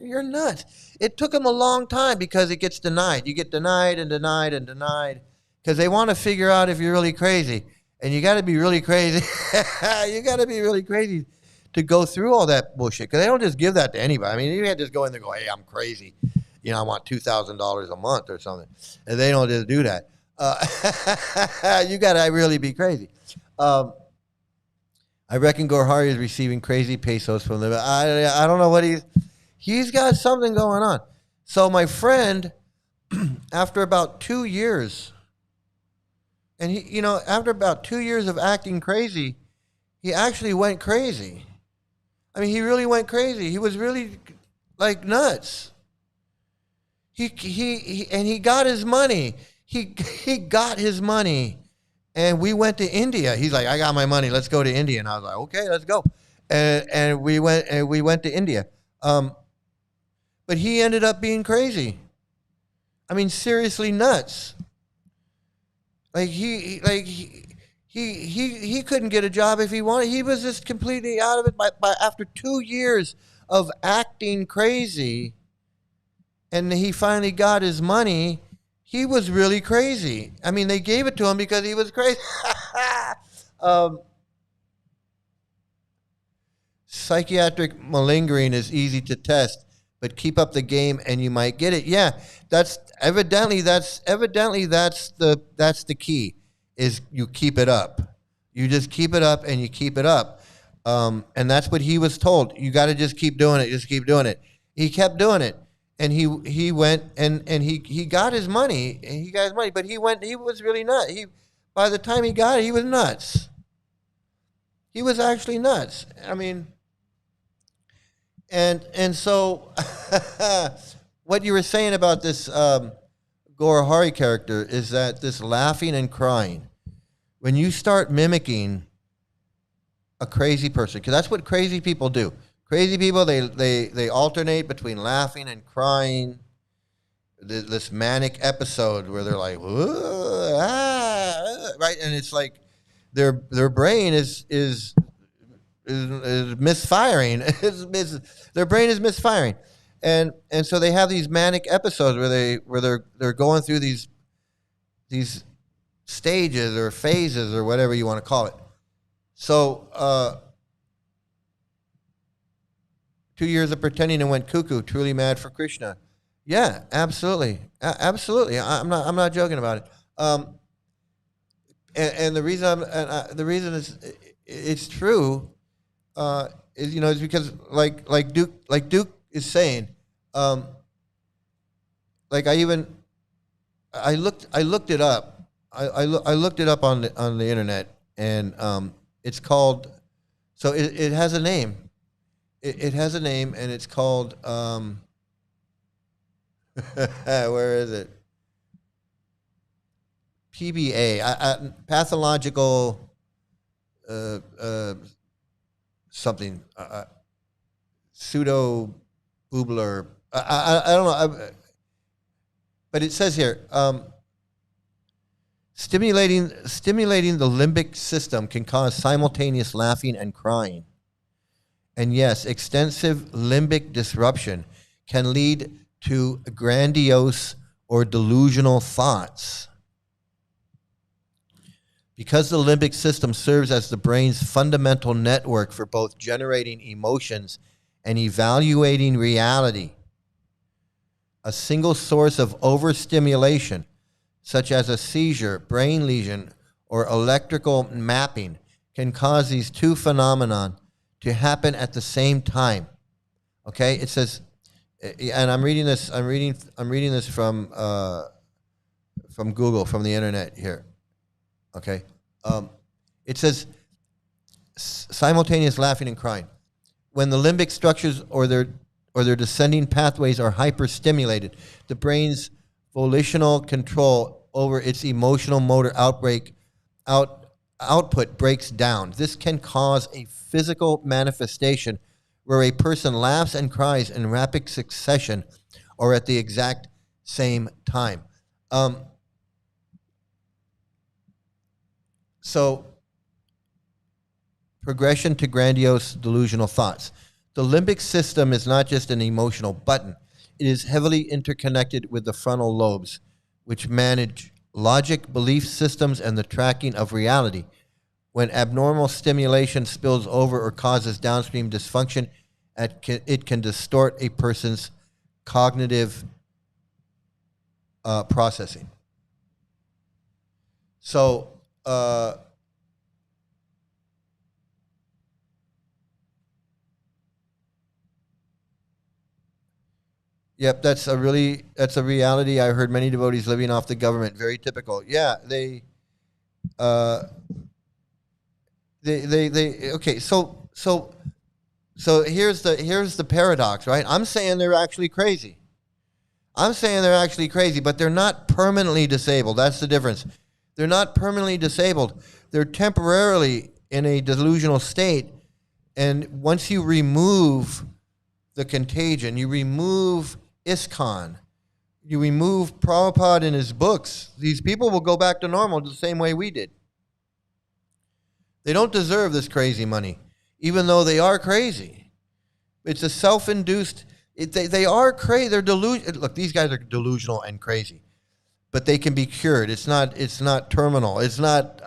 S1: you're nuts. It took him a long time because it gets denied. You get denied and denied and denied because they want to figure out if you're really crazy, and you got to be really crazy. You got to be really crazy to go through all that bullshit, because they don't just give that to anybody. I mean, you can't just go in there and go, hey, I'm crazy. I want $2,000 a month or something. And they don't just do that. You got to really be crazy. I reckon Gorhari is receiving crazy pesos from them. I don't know what he's got something going on. So my friend, after about 2 years, and after about 2 years of acting crazy, he actually went crazy. I mean, he really went crazy. He was really nuts. he got his money. He got his money, and we went to India. He's like, I got my money. Let's go to India. And I was like, okay, let's go. And we went to India. But he ended up being crazy. I mean, seriously nuts. Like he couldn't get a job if he wanted. He was just completely out of it. By after 2 years of acting crazy, and he finally got his money, he was really crazy. I mean, they gave it to him because he was crazy. Psychiatric malingering is easy to test, but keep up the game and you might get it. Yeah, that's the key, is you keep it up. You just keep it up and you keep it up. And that's what he was told. You got to just keep doing it. Just keep doing it. He kept doing it. And he went and he got his money. He got his money, but he was really nuts. By the time he got it, he was nuts. He was actually nuts. I mean, and so what you were saying about this Gaurahari character is that this laughing and crying, when you start mimicking a crazy person, because that's what crazy people do. Crazy people, they alternate between laughing and crying. This manic episode where they're like, right, and it's like their brain is misfiring. Their brain is misfiring, and so they have these manic episodes where they're going through these stages or phases or whatever you want to call it. So 2 years of pretending and went cuckoo, truly mad for Krishna. Yeah, absolutely, absolutely. I'm not joking about it. And the reason it's true is is because like Duke is saying, I looked it up. I looked it up on the internet, and it's called. So it has a name. It has a name, and it's called. Where is it? PBA, pathological something, pseudo Bubler. I don't know, but it says here, stimulating the limbic system can cause simultaneous laughing and crying. And yes, extensive limbic disruption can lead to grandiose or delusional thoughts. Because the limbic system serves as the brain's fundamental network for both generating emotions and evaluating reality, a single source of overstimulation, such as a seizure, brain lesion, or electrical mapping, can cause these two phenomena to happen at the same time. Okay, it says, and I'm reading this from Google, from the internet here. Okay, it says simultaneous laughing and crying. When the limbic structures or their descending pathways are hyperstimulated, the brain's volitional control over its emotional motor output breaks down. This can cause a physical manifestation where a person laughs and cries in rapid succession or at the exact same time. So, progression to grandiose delusional thoughts. The limbic system is not just an emotional button. It is heavily interconnected with the frontal lobes, which manage logic, belief systems, and the tracking of reality. When abnormal stimulation spills over or causes downstream dysfunction, it can distort a person's cognitive processing. So, yep, that's a reality. I heard many devotees living off the government. Very typical. Yeah, they okay. So here's the paradox, right? I'm saying they're actually crazy. I'm saying they're actually crazy, but they're not permanently disabled. That's the difference. They're not permanently disabled. They're temporarily in a delusional state. And once you remove the contagion, you remove ISKCON, you remove Prabhupada in his books, these people will go back to normal the same way we did. They don't deserve this crazy money, even though they are crazy. It's a self-induced, they are crazy, they're delusional. Look, these guys are delusional and crazy, but they can be cured. It's not terminal. It's not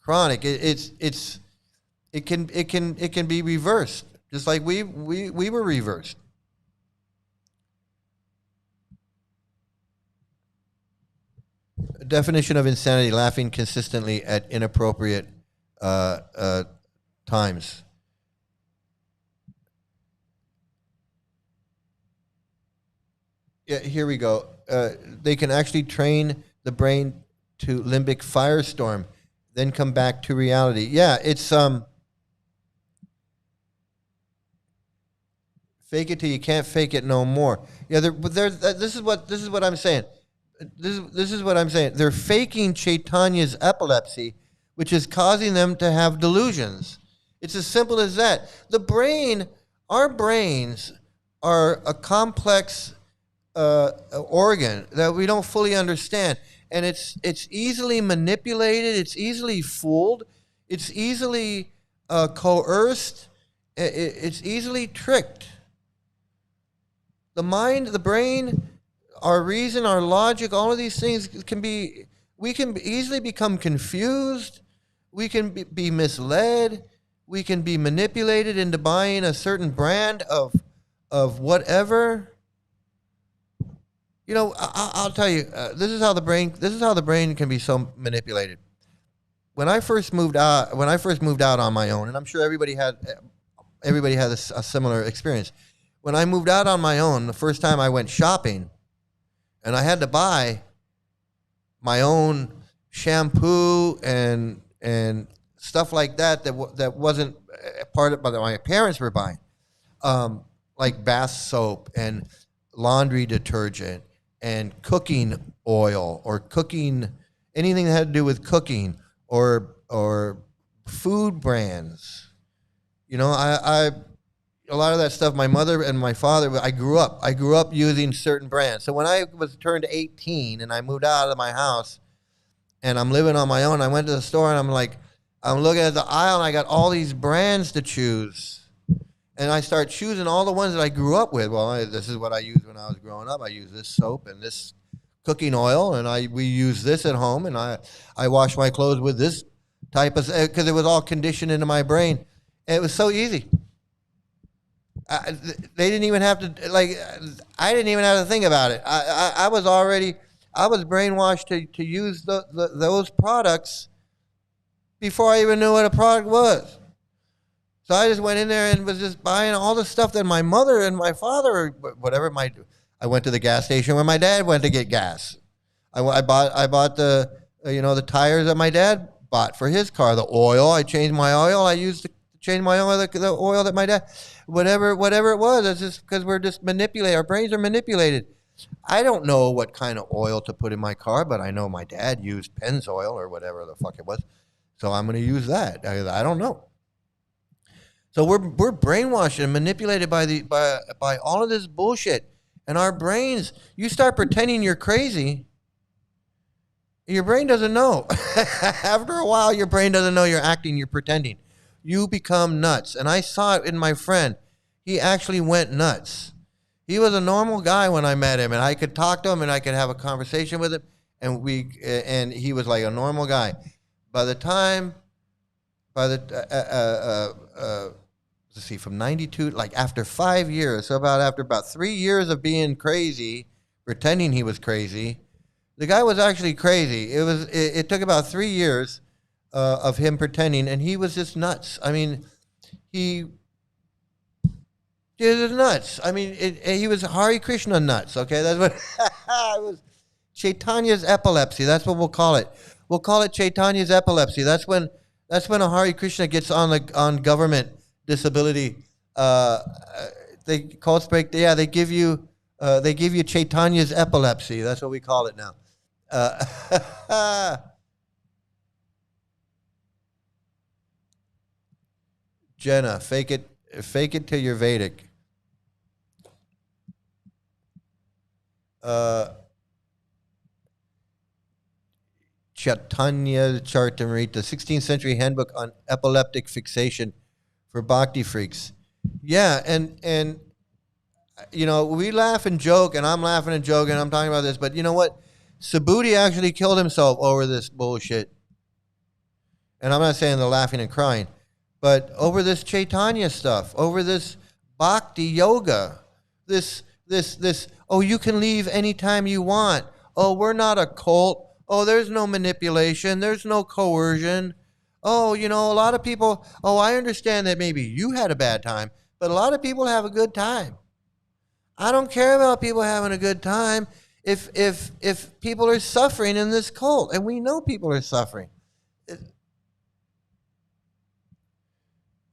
S1: chronic. It can be reversed, just like we were reversed. Definition of insanity: laughing consistently at inappropriate times. Yeah, here we go. They can actually train the brain to limbic firestorm, then come back to reality. Yeah, it's fake it till you can't fake it no more. Yeah, this is what I'm saying. This is what I'm saying. They're faking Chaitanya's epilepsy, which is causing them to have delusions. It's as simple as that. The brain, our brains are a complex organ that we don't fully understand, and it's easily manipulated, it's easily fooled, it's easily coerced, it's easily tricked. The mind, the brain, our reason, our logic, all of these things we can easily become confused, we can be misled, we can be manipulated into buying a certain brand of whatever. You know, I'll tell you, this is how the brain can be so manipulated. When I first moved out on my own, and I'm sure everybody had a similar experience. When I moved out on my own, the first time I went shopping, and I had to buy my own shampoo and stuff like that wasn't part of what my parents were buying, like bath soap and laundry detergent and cooking oil or cooking, anything that had to do with cooking or food brands. You know, I a lot of that stuff, my mother and my father, I grew up using certain brands. So when I was turned 18 and I moved out of my house and I'm living on my own, I went to the store and I'm looking at the aisle and I got all these brands to choose. And I start choosing all the ones that I grew up with. Well, this is what I used when I was growing up. I use this soap and this cooking oil, and we use this at home, and I wash my clothes with this type of, because it was all conditioned into my brain. And it was so easy. They didn't even have to, I didn't even have to think about it. I was brainwashed to use those products before I even knew what a product was. So I just went in there and was just buying all the stuff that my mother and my father, or whatever, I went to the gas station where my dad went to get gas. I bought the the tires that my dad bought for his car, the oil. I changed my oil. I used to change my oil, the oil that my dad, whatever it was. It's just because we're just manipulated. Our brains are manipulated. I don't know what kind of oil to put in my car, but I know my dad used Pennzoil or whatever the fuck it was. So I'm going to use that. I don't know. So we're brainwashed and manipulated by all of this bullshit. And our brains, you start pretending you're crazy, your brain doesn't know. After a while, your brain doesn't know you're acting, you're pretending. You become nuts. And I saw it in my friend. He actually went nuts. He was a normal guy when I met him, and I could talk to him and I could have a conversation with him, and he was like a normal guy. Let's see, from 92, after 5 years, so after about 3 years of being crazy, pretending he was crazy, the guy was actually crazy. It took about 3 years of him pretending, and he was just nuts. I mean, he was nuts. I mean, he was Hare Krishna nuts, okay? That's what it was. Chaitanya's epilepsy, that's what we'll call it. We'll call it Chaitanya's epilepsy. That's when a Hare Krishna gets on government disability. They give you They give you Chaitanya's epilepsy. That's what we call it now. Jenna, fake it till you're Vedic. Chaitanya Charitamrita, 16th century handbook on epileptic fixation for bhakti freaks. Yeah, and you know, we laugh and joke, and I'm laughing and joking, and I'm talking about this, but you know what? Subuddhi actually killed himself over this bullshit. And I'm not saying they're laughing and crying, but over this Chaitanya stuff, over this bhakti yoga, this, oh, you can leave anytime you want. Oh, we're not a cult. Oh, there's no manipulation. There's no coercion. Oh, you know, a lot of people, oh, I understand that maybe you had a bad time, but a lot of people have a good time. I don't care about people having a good time if people are suffering in this cult, and we know people are suffering.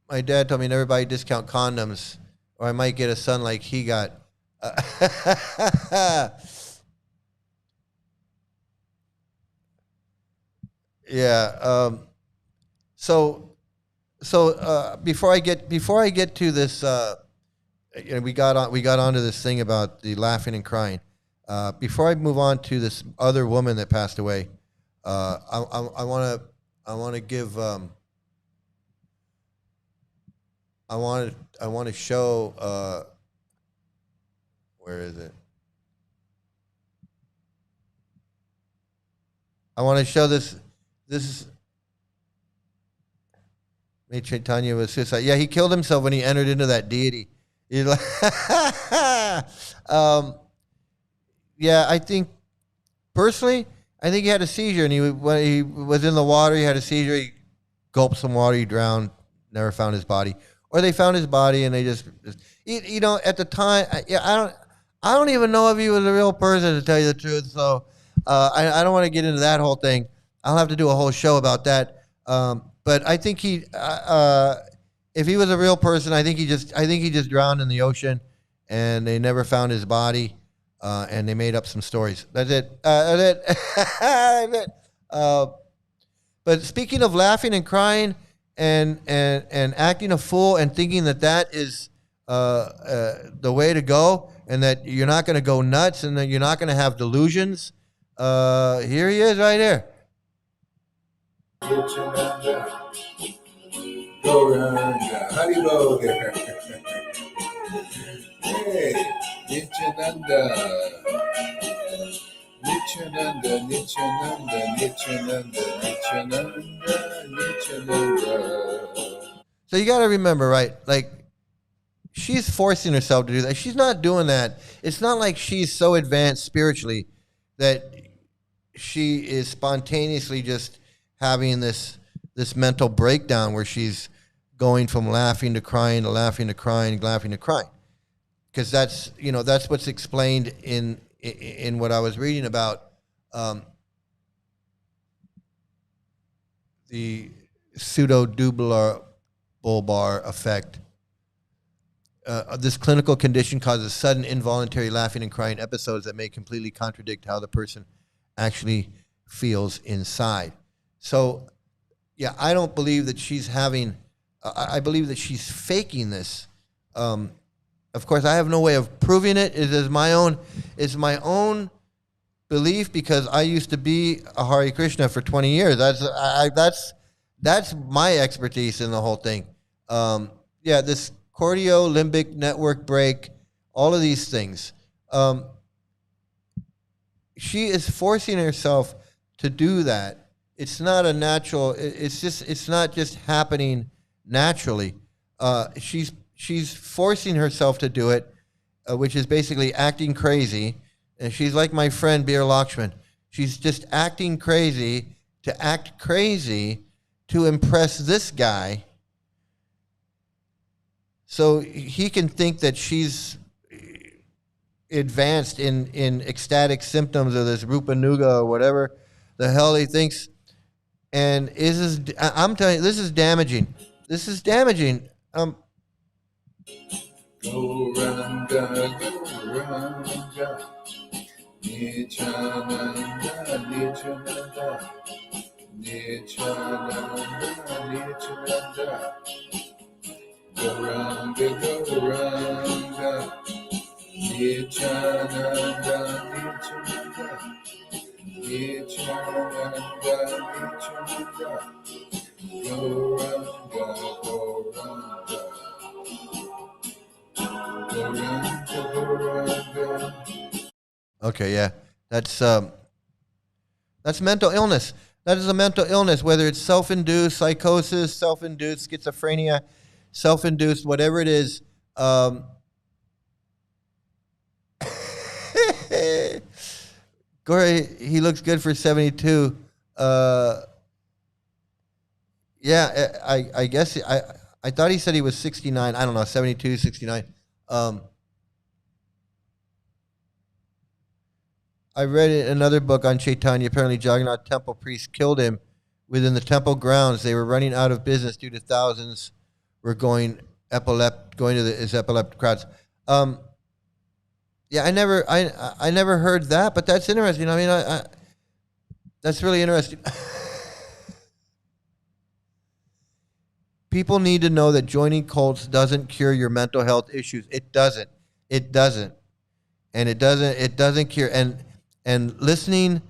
S1: My dad told me never buy discount condoms, or I might get a son like he got. Yeah. So before I get to this, you know, we got onto this thing about the laughing and crying. Before I move on to this other woman that passed away, I want to give. I want to show. Where is it? I want to show this. This is. Made Chaitanya was suicide. Yeah, he killed himself when he entered into that deity. He's like, yeah, I think personally, I think he had a seizure, and when he was in the water, he had a seizure. He gulped some water, he drowned, never found his body, or they found his body and they just you know, at the time, I don't even know if he was a real person, to tell you the truth. So I don't want to get into that whole thing. I'll have to do a whole show about that. But I think if he was a real person, I think he just drowned in the ocean, and they never found his body, and they made up some stories. That's it. That's it. That's it. But speaking of laughing and crying and acting a fool and thinking that is the way to go, and that you're not going to go nuts, and that you're not going to have delusions, here he is right here.
S3: Haribo there. Hey, Nityananda. Nityananda, Nityananda, Nityananda, Nityananda, Nityananda.
S1: So you got to remember, right? Like, she's forcing herself to do that. She's not doing that. It's not like she's so advanced spiritually that she is spontaneously just having this mental breakdown where she's going from laughing to crying to laughing to crying, laughing to crying. Because that's what's explained in what I was reading about the pseudo-dubular bulbar effect. This clinical condition causes sudden involuntary laughing and crying episodes that may completely contradict how the person actually feels inside. So, yeah, I don't believe that she's having. I believe that she's faking this. Of course, I have no way of proving it. It is my own belief, because I used to be a Hare Krishna for 20 years. That's my expertise in the whole thing. Yeah, this cortio-limbic network break, all of these things. She is forcing herself to do that. It's not a natural. It's not just happening naturally. She's forcing herself to do it, which is basically acting crazy. And she's like my friend Beer Lakshman. She's just acting crazy to act crazy to impress this guy, so he can think that she's advanced in ecstatic symptoms of this Rupa Nuga or whatever the hell he thinks. And I'm telling you, this is damaging. This is damaging.
S3: Gauranga, Gauranga, Nityananda, Nityananda, Nityananda, Nityananda, Gauranga, Gauranga, Nityananda, Nityananda, Nityananda, Nityananda, Gauranga, Gauranga, Gauranga, Gauranga.
S1: Okay, yeah, that's mental illness. That is a mental illness, whether it's self-induced psychosis, self-induced schizophrenia, self-induced whatever it is. Corey, he looks good for 72. Yeah, I guess I thought he said he was 69. I don't know, 72, 69. I read another book on Chaitanya. Apparently, Jagannath temple priests killed him within the temple grounds. They were running out of business due to thousands were going to his epileptic crowds. Yeah, I never heard that, but that's interesting. I mean, that's really interesting. People need to know that joining cults doesn't cure your mental health issues. It doesn't. It doesn't. And it doesn't cure. And listening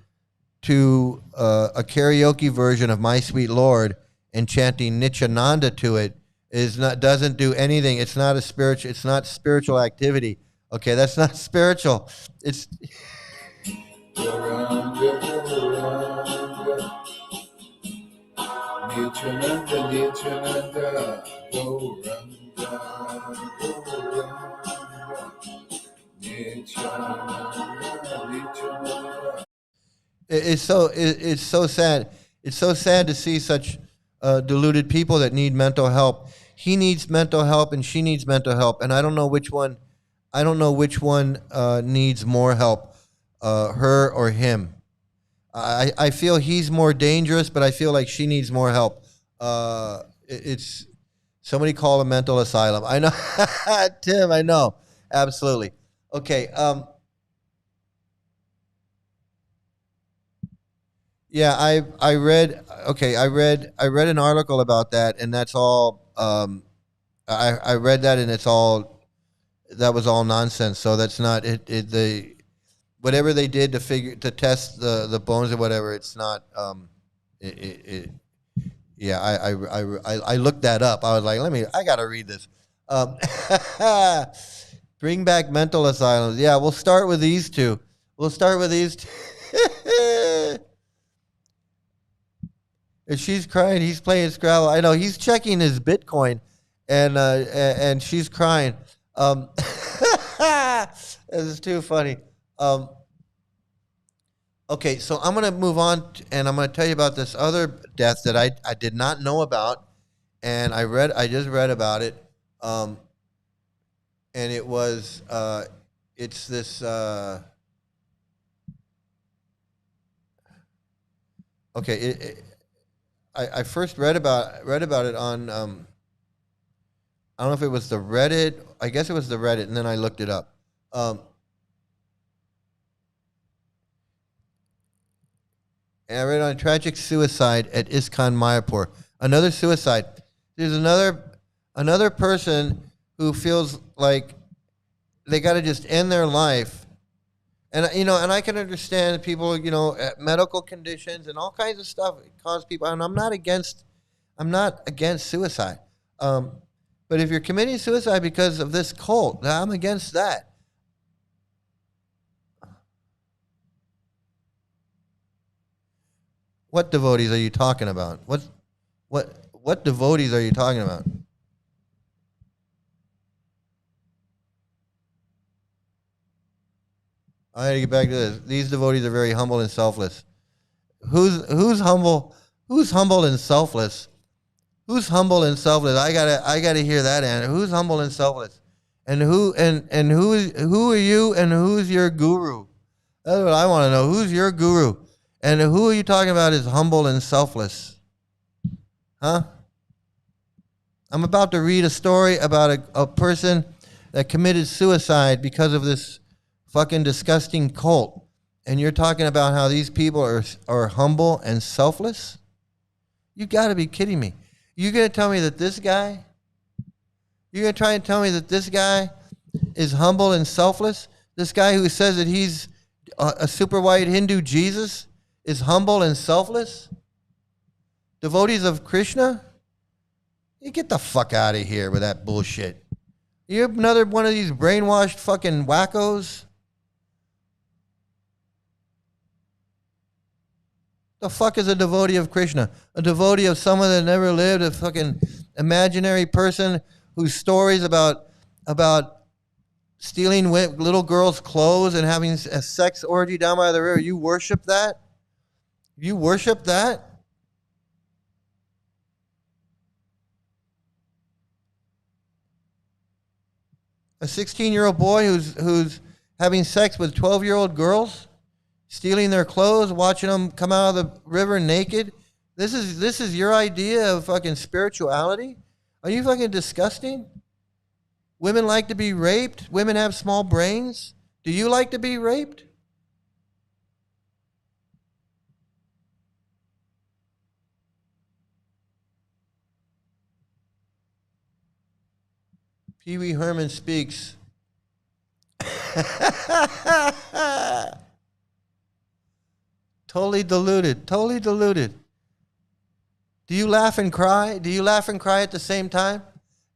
S1: to a karaoke version of My Sweet Lord and chanting Nityananda to it doesn't do anything. It's not spiritual activity. Okay, that's not spiritual. It's
S3: Gauranga, Gauranga, Nityananda, Nityananda, Gauranga, Gauranga, Nityananda, Nityananda.
S1: it's so sad. It's so sad to see such deluded people that need mental help. He needs mental help and she needs mental help, and I don't know which one. Needs more help, her or him. I feel he's more dangerous, but I feel like she needs more help. It's somebody call a mental asylum. I know, Tim. I know, absolutely. Okay. Yeah, I read. Okay, I read an article about that, and that's all. I read that, and it's all. That was all nonsense. So that's not it. The whatever they did to test the bones or whatever. It's not. Yeah, I looked that up. I was like, I gotta read this. Bring back mental asylums. Yeah, we'll start with these two. If she's crying, he's playing Scrabble. I know he's checking his Bitcoin, and she's crying. This is too funny. Okay, so I'm going to move on, and I'm going to tell you about this other death that I did not know about, and I just read about it, and it was it's this. Okay, I first read about it on. I don't know if it was the Reddit. I guess it was the Reddit, and then I looked it up. And I read on tragic suicide at ISKCON Mayapur. Another suicide. There's another person who feels like they got to just end their life. And and I can understand people, medical conditions and all kinds of stuff cause people. And I'm not against suicide. But if you're committing suicide because of this cult, I'm against that. What devotees are you talking about? What devotees are you talking about? I had to get back to this. These devotees are very humble and selfless. Who's humble? Who's humble and selfless? Who's humble and selfless? I gotta hear that answer. Who's humble and selfless? And who are you and who's your guru? That's what I want to know. Who's your guru? And who are you talking about is humble and selfless? Huh? I'm about to read a story about a person that committed suicide because of this fucking disgusting cult. And you're talking about how these people are humble and selfless? You got to be kidding me. You're going to tell me that this guy, you're going to try and tell me that this guy is humble and selfless? This guy who says that he's a super white Hindu Jesus is humble and selfless? Devotees of Krishna? You get the fuck out of here with that bullshit. You're another one of these brainwashed fucking wackos? The fuck is a devotee of Krishna? A devotee of someone that never lived, a fucking imaginary person whose stories about stealing little girls' clothes and having a sex orgy down by the river. You worship that? You worship that? A 16-year-old boy who's having sex with 12-year-old girls, stealing their clothes, watching them come out of the river naked. This is your idea of fucking spirituality? Are you fucking disgusting? Women like to be raped. Women have small brains. Do you like to be raped? Pee Wee Herman speaks. Totally deluded. Totally deluded. Do you laugh and cry? Do you laugh and cry at the same time?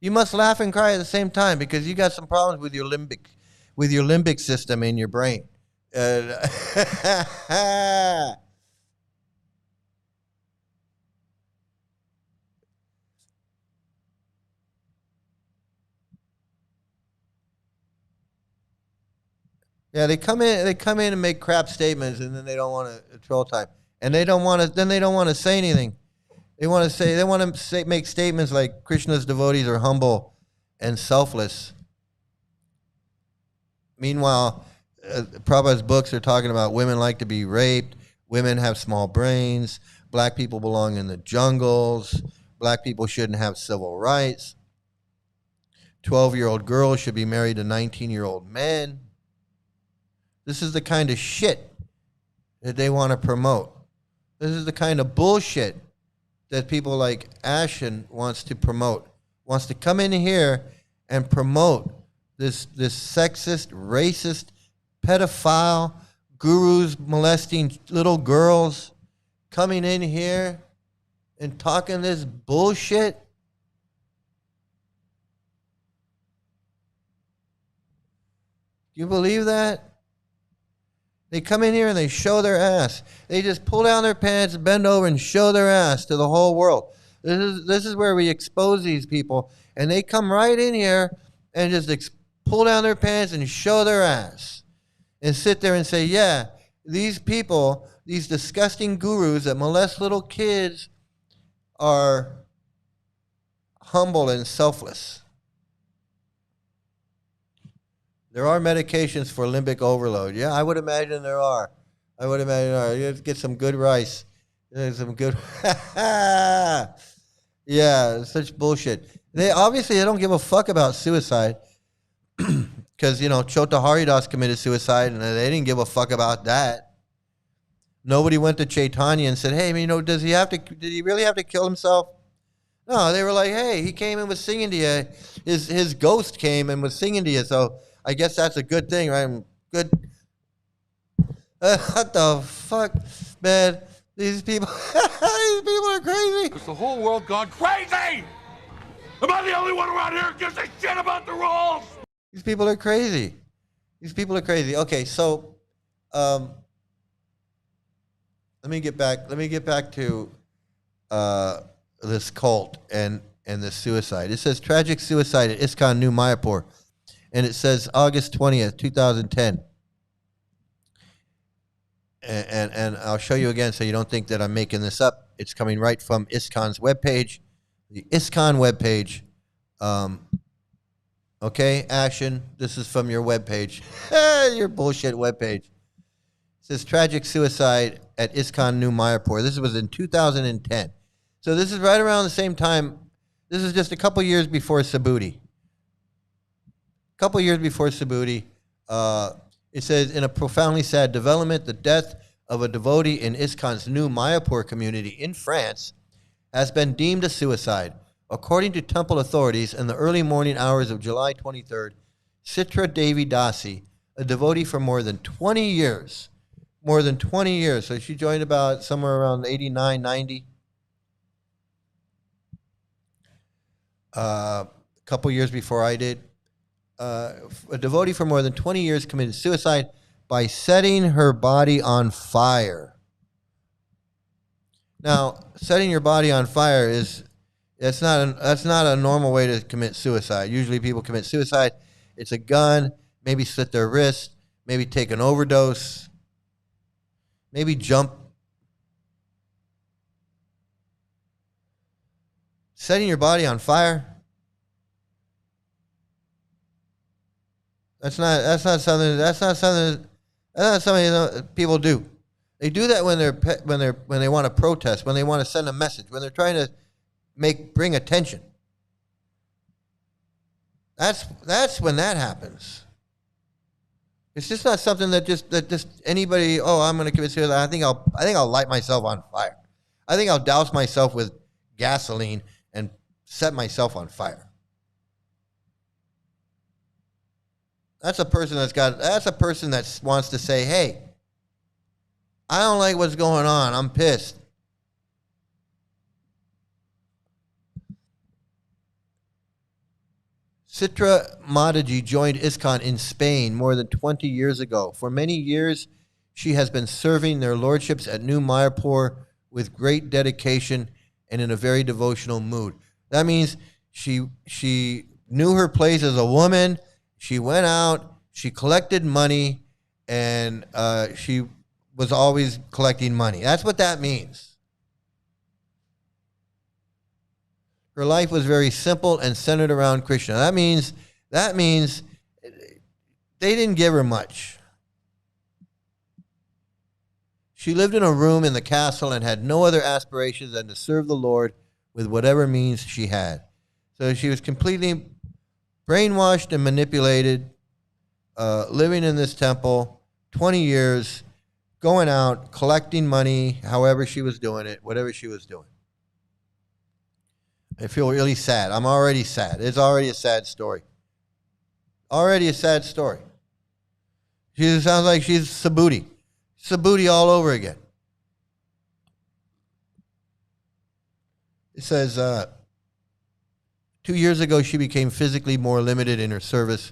S1: You must laugh and cry at the same time because you got some problems with your limbic system in your brain. Yeah, they come in and make crap statements, and then they don't want to troll time, and they don't want to say anything. They want to make statements like Krishna's devotees are humble and selfless. Meanwhile, Prabhupada's books are talking about women like to be raped, women have small brains, black people belong in the jungles, black people shouldn't have civil rights, 12-year-old girls should be married to 19-year-old men. This is the kind of shit that they want to promote. This is the kind of bullshit that people like Ashen wants to promote. Wants to come in here and promote this sexist, racist, pedophile, gurus molesting little girls, coming in here and talking this bullshit. Do you believe that? They come in here and they show their ass. They just pull down their pants, bend over, and show their ass to the whole world. This is where we expose these people, and they come right in here and just pull down their pants and show their ass, and sit there and say, "Yeah, these people, these disgusting gurus that molest little kids, are humble and selfless." There are medications for limbic overload. Yeah, I would imagine there are. You get some good rice. Some good. Yeah, such bullshit. They don't give a fuck about suicide because Chota Haridas committed suicide and they didn't give a fuck about that. Nobody went to Chaitanya and said, "Hey, did he really have to kill himself?" No, they were like, "Hey, he came and was singing to you. His ghost came and was singing to you, so I guess that's a good thing, right?" Good. What the fuck, man? These people are crazy.
S2: Because the whole world gone crazy! Am I the only one around here who gives a shit about the rules?
S1: These people are crazy. Okay, so let me get back to this cult and the suicide. It says tragic suicide at ISKCON New Mayapur. And it says August 20th, 2010. And I'll show you again so you don't think that I'm making this up. It's coming right from ISKCON's webpage, the ISKCON webpage. Okay, Ashen, this is from your webpage, your bullshit webpage. It says tragic suicide at ISKCON New Mayapur. This was in 2010. So this is right around the same time. This is just a couple years before Subuddhi. couple years before Subuddhi, it says, in a profoundly sad development, the death of a devotee in ISKCON's new Mayapur community in France has been deemed a suicide. According to temple authorities, in the early morning hours of July 23rd, Citradevi Dasi, a devotee for more than 20 years, so she joined about somewhere around 89, 90, a couple years before I did, a devotee for more than 20 years committed suicide by setting her body on fire. Now, setting your body on fire that's not a normal way to commit suicide. Usually people commit suicide. It's a gun, maybe slit their wrist, maybe take an overdose, maybe jump. Setting your body on fire, that's not something that people do. They do that when they want to protest, when they want to send a message, when they're trying to bring attention. That's when that happens. It's just not something that just anybody. Oh, I'm going to commit suicide. I think I'll light myself on fire. I think I'll douse myself with gasoline and set myself on fire. That's a person that wants to say, hey, I don't like what's going on. I'm pissed. Citra Mataji joined ISKCON in Spain more than 20 years ago. For many years, she has been serving their lordships at New Mayapur with great dedication and in a very devotional mood. That means she knew her place as a woman. She went out, she collected money, and she was always collecting money. That's what that means. Her life was very simple and centered around Krishna. That means they didn't give her much. She lived in a room in the castle and had no other aspirations than to serve the Lord with whatever means she had. So she was completely brainwashed and manipulated, living in this temple, 20 years, going out, collecting money, however she was doing it, whatever she was doing. I feel really sad. I'm already sad. It's already a sad story. Already a sad story. She sounds like she's Subuddhi. Subuddhi all over again. It says, 2 years ago, she became physically more limited in her service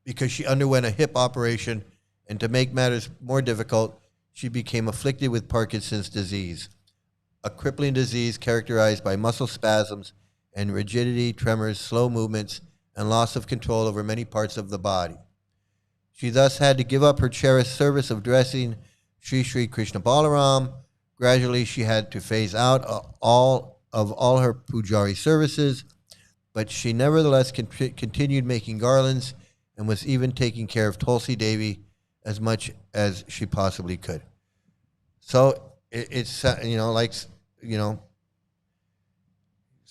S1: because she underwent a hip operation, and to make matters more difficult, she became afflicted with Parkinson's disease, a crippling disease characterized by muscle spasms and rigidity, tremors, slow movements, and loss of control over many parts of the body. She thus had to give up her cherished service of dressing Sri Sri Krishna Balaram. Gradually, she had to phase out all her pujari services, but she nevertheless continued making garlands and was even taking care of Tulsi Devi as much as she possibly could. So it's she's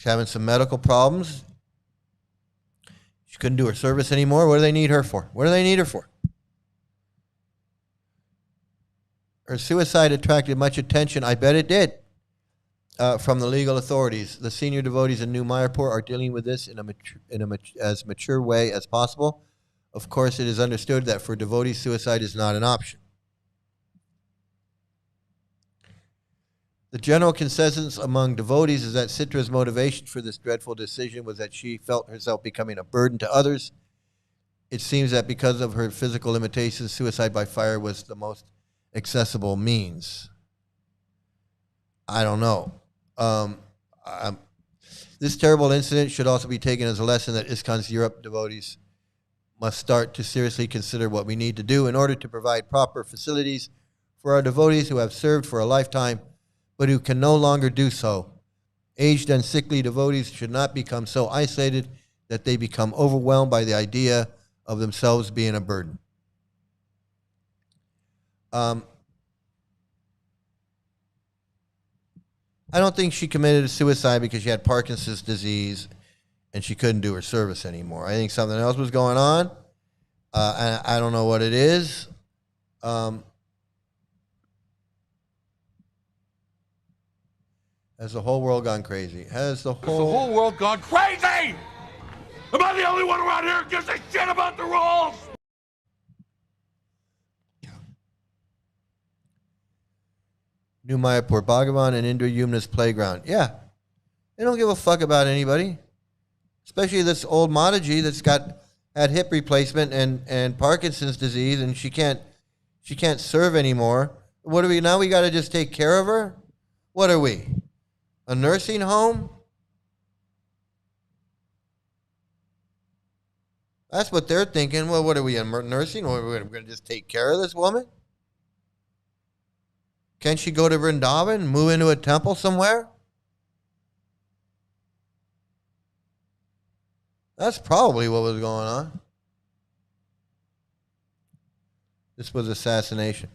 S1: having some medical problems. She couldn't do her service anymore. What do they need her for? Her suicide attracted much attention. I bet it did. From the legal authorities. The senior devotees in New Mayapur are dealing with this in as mature way as possible. Of course, it is understood that for devotees, suicide is not an option. The general consensus among devotees is that Citra's motivation for this dreadful decision was that she felt herself becoming a burden to others. It seems that because of her physical limitations, suicide by fire was the most accessible means. I don't know. This terrible incident should also be taken as a lesson that ISKCON's Europe devotees must start to seriously consider what we need to do in order to provide proper facilities for our devotees who have served for a lifetime but who can no longer do so. Aged and sickly devotees should not become so isolated that they become overwhelmed by the idea of themselves being a burden. I don't think she committed suicide because she had Parkinson's disease and she couldn't do her service anymore. I think something else was going on. And I don't know what it is. Has the whole world gone crazy? Has the whole
S2: world gone crazy? Am I the only one around here who gives a shit about the rules?
S1: New Mayapur, Bhagavan, and Indra Yumna's playground. Yeah. They don't give a fuck about anybody. Especially this old Mataji that's had hip replacement and Parkinson's disease, and she can't serve anymore. What are we now? We got to just take care of her? What are we? A nursing home? That's what they're thinking. Well, what are we, a nursing home? We're going to just take care of this woman? Can't she go to Vrindavan and move into a temple somewhere? That's probably what was going on. This was assassination.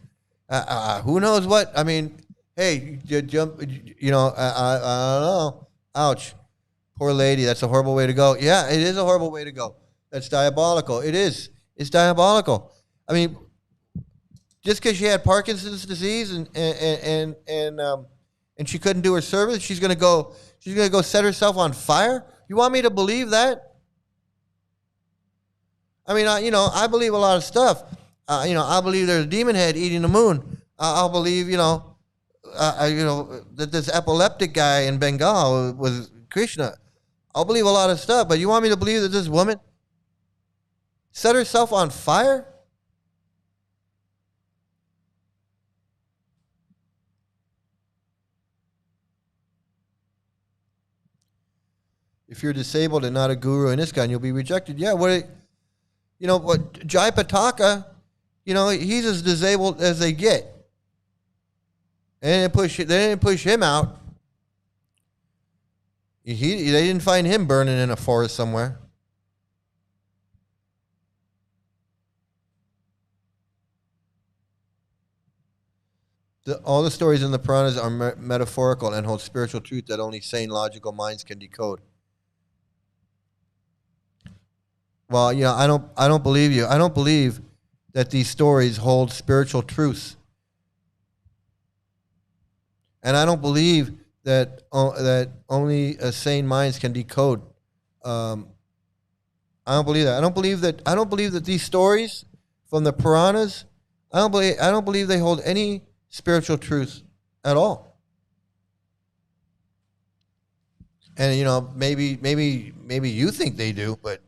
S1: Who knows what? I mean, hey, you jump, I don't know. Ouch. Poor lady. That's a horrible way to go. Yeah, it is a horrible way to go. That's diabolical. It is. It's diabolical. I mean, just because she had Parkinson's disease and she couldn't do her service, she's gonna go set herself on fire? You want me to believe that? I mean, I believe a lot of stuff. I believe there's a demon head eating the moon. I'll believe, that this epileptic guy in Bengal was Krishna. I'll believe a lot of stuff, but you want me to believe that this woman set herself on fire? If you're disabled and not a guru in ISKCON, you'll be rejected. Yeah, Jai Pataka, he's as disabled as they get. They didn't push him out. They didn't find him burning in a forest somewhere. All the stories in the Puranas are metaphorical and hold spiritual truth that only sane, logical minds can decode. Well, I don't believe you. I don't believe that these stories hold spiritual truths. And I don't believe that only sane minds can decode. I don't believe that. I don't believe that these stories from the Puranas, I don't believe they hold any spiritual truths at all. And maybe you think they do, but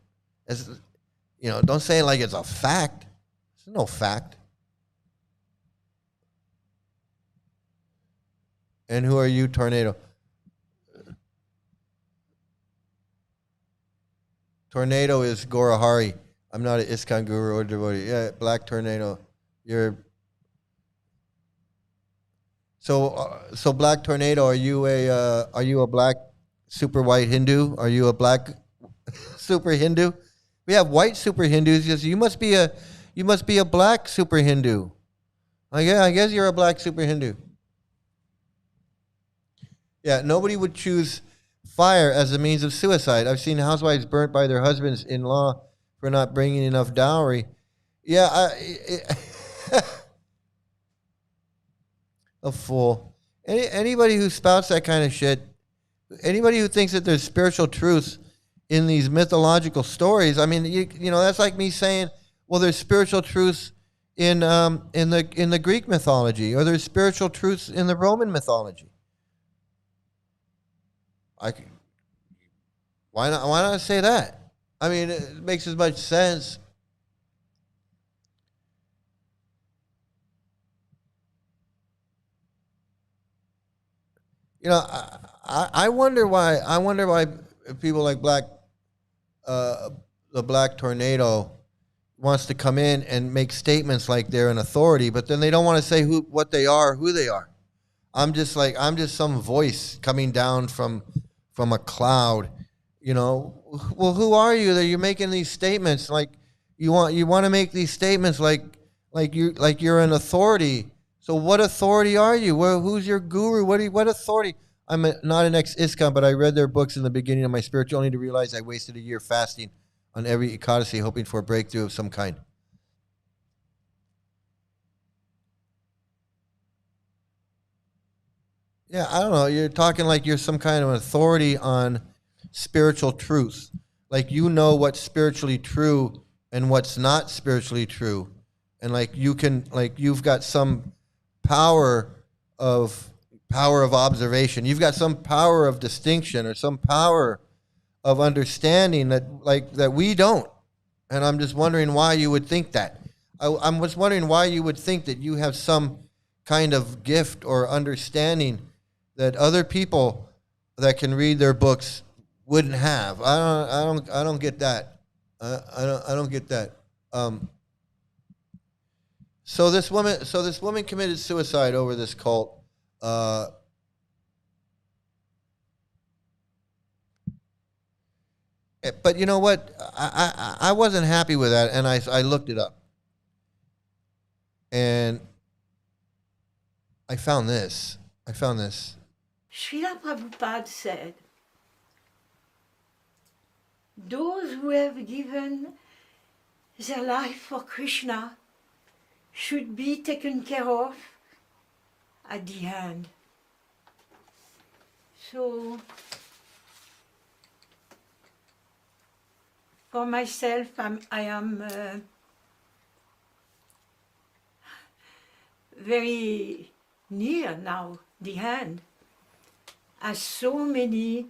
S1: don't say it like it's a fact. It's no fact. And who are you, Tornado? Tornado is Gorahari. I'm not an ISKCON guru or devotee. Yeah, Black Tornado. So Black Tornado, are you a black super white Hindu? Are you a black super Hindu? We have white super Hindus. You must be a black super Hindu. I guess you're a black super Hindu. Yeah, nobody would choose fire as a means of suicide. I've seen housewives burnt by their husbands-in-law for not bringing enough dowry. Yeah, a fool. Anybody who spouts that kind of shit, anybody who thinks that there's spiritual truths in these mythological stories, I mean, that's like me saying, well, there's spiritual truths in the Greek mythology, or there's spiritual truths in the Roman mythology. Why not say that? I mean, it makes as much sense. I wonder why people like the Black Tornado wants to come in and make statements like they're an authority, but then they don't want to say what they are, who they are. I'm just some voice coming down from a cloud, Well, who are you that you're making these statements? Like you want to make these statements like you're an authority. So what authority are you? Who's your guru? What authority? not an ex-ISKCON, but I read their books in the beginning of my spiritual only to realize I wasted a year fasting on every Ekadasi hoping for a breakthrough of some kind. Yeah, I don't know. You're talking like you're some kind of authority on spiritual truth. Like you know what's spiritually true and what's not spiritually true. And like you can like you've got some power of observation. You've got some power of distinction or some power of understanding that we don't. And I'm just wondering why you would think that. I'm just wondering why you would think that you have some kind of gift or understanding that other people that can read their books wouldn't have. I don't get that. I don't get that. So this woman committed suicide over this cult. But you know what? I wasn't happy with that, and I looked it up, and I found this.
S4: Srila Prabhupada said, those who have given their life for Krishna should be taken care of at the end. So, for myself, I am very near now the end, as so many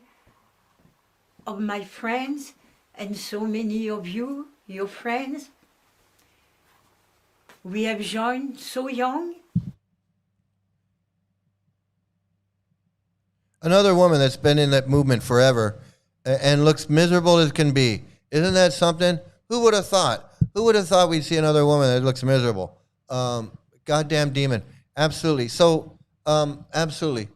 S4: of my friends and so many of you, your friends, we have joined so young.
S1: Another woman that's been in that movement forever and looks miserable as can be. Isn't that something? Who would have thought? Who would have thought we'd see another woman that looks miserable? Goddamn demon. Absolutely. So, absolutely.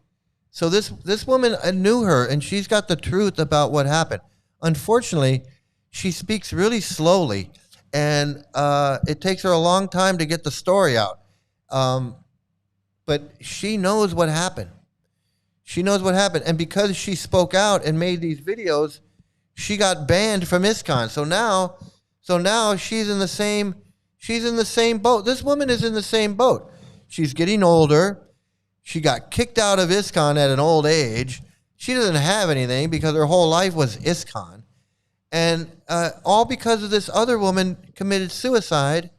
S1: So this woman, I knew her, and she's got the truth about what happened. Unfortunately, she speaks really slowly, and it takes her a long time to get the story out. But she knows what happened. She knows what happened, and because she spoke out and made these videos, she got banned from ISKCON. So now she's in the same boat. This woman is in the same boat. She's getting older. She got kicked out of ISKCON at an old age. She doesn't have anything because her whole life was ISKCON. And all because of this other woman committed suicide.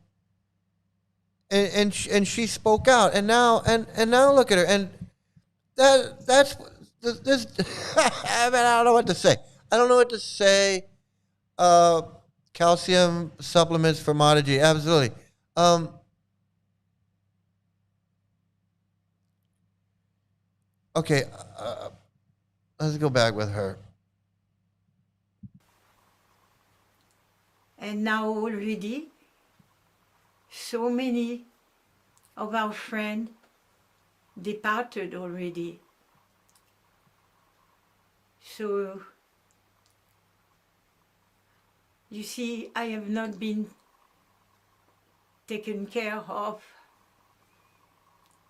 S1: And she spoke out. And now look at her. And that's this. I mean, I don't know what to say. I don't know what to say. Calcium supplements for Mataji. Absolutely. Okay, let's go back with her.
S4: And now already, so many of our friends departed already. So, you see, I have not been taken care of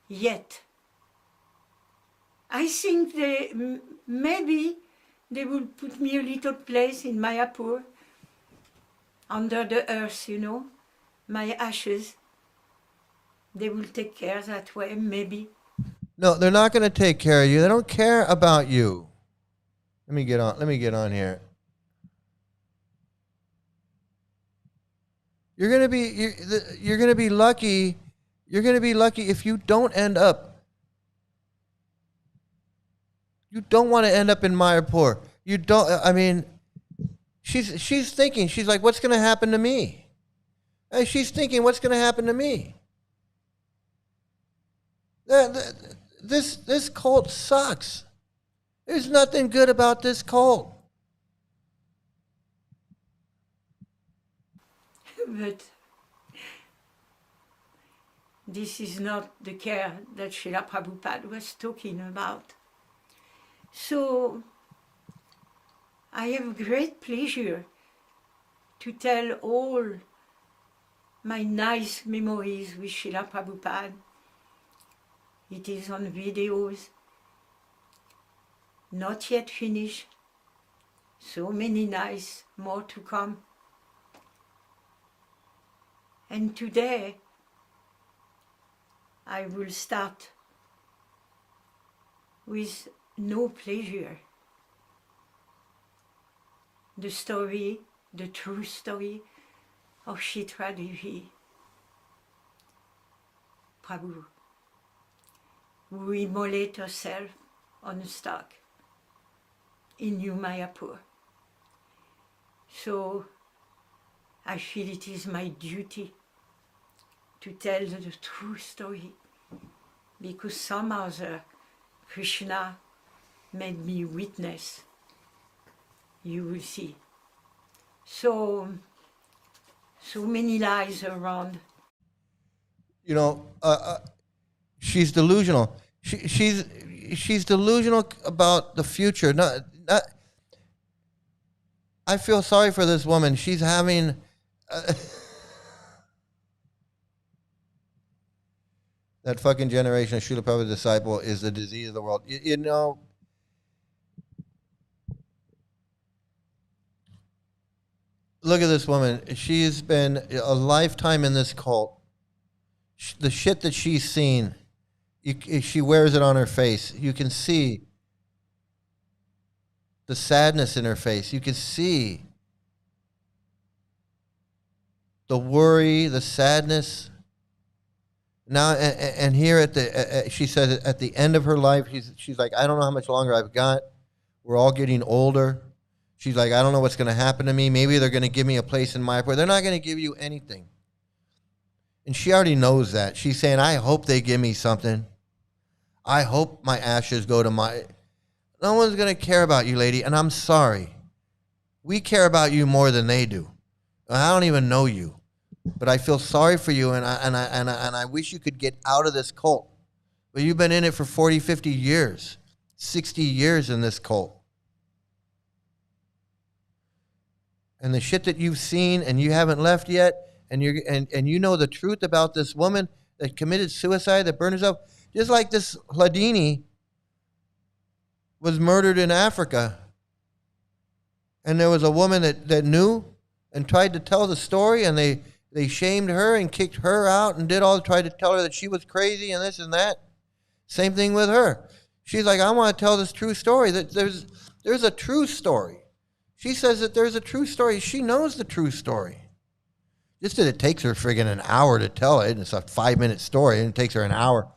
S4: yet. I think maybe they will put me a little place in Mayapur, under the earth, you know, my ashes. They will take care that way, maybe.
S1: No, they're not going to take care of you. They don't care about you. Let me get on here. You're going to be lucky. You're going to be lucky if you don't end up. You don't want to end up in Mayapur. You don't. I mean, she's thinking. She's like, what's going to happen to me? She's thinking, what's going to happen to me? This cult sucks. There's nothing good about this cult.
S4: But this is not the care that Srila Prabhupada was talking about. So I have great pleasure to tell all my nice memories with Srila Prabhupada. It is on videos. not yet finished. So many nights more to come. And today I will start with no pleasure. The story, the true story of Citradevi Prabhu, who immolated herself on a stalk in New Mayapur. So I feel it is my duty to tell the true story, because somehow Krishna made me witness. You will see. So many lies around.
S1: You know, she's delusional. She's delusional about the future. Not. I feel sorry for this woman. She's having. That fucking generation of Srila Prabhupada's disciple is the disease of the world. You know. Look at this woman. She's been a lifetime in this cult. The shit that she's seen, she wears it on her face. You can see the sadness in her face. You can see the worry, the sadness. Now, and here at the, she says at the end of her life, she's like, I don't know how much longer I've got. We're all getting older. She's like, I don't know what's going to happen to me. Maybe they're going to give me a place in Mayapur. They're not going to give you anything. And she already knows that. She's saying, I hope they give me something. I hope my ashes go to my... No one's going to care about you, lady, and I'm sorry. We care about you more than they do. I don't even know you. But I feel sorry for you, and I wish you could get out of this cult. But you've been in it for 40, 50 years. 60 years in this cult. And the shit that you've seen and you haven't left yet, and you know the truth about this woman that committed suicide, that burned herself, just like this Hladini was murdered in Africa. And there was a woman that knew and tried to tell the story, and they shamed her and kicked her out and tried to tell her that she was crazy and this and that. Same thing with her. She's like, I want to tell this true story, that there's a true story. She says that there's a true story. She knows the true story. Just that it takes her friggin' an hour to tell it. And it's a 5-minute story, and it takes her an hour.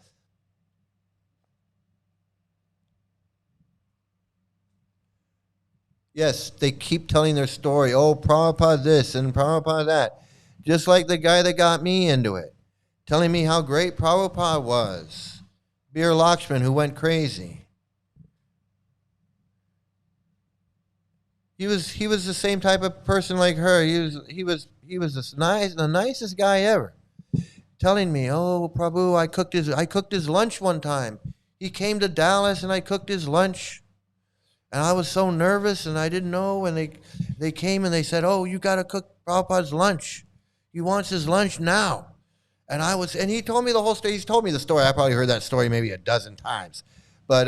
S1: Yes, they keep telling their story. Oh, Prabhupada this and Prabhupada that. Just like the guy that got me into it. Telling me how great Prabhupada was. Bir Lakshman, who went crazy. He was the same type of person like her. He was the nicest guy ever. Telling me, oh, Prabhu, I cooked his lunch one time. He came to Dallas and I cooked his lunch. And I was so nervous and I didn't know. And they came and they said, oh, you got to cook Prabhupada's lunch. He wants his lunch now. And he told me the whole story. He's told me the story. I probably heard that story maybe a dozen times. But,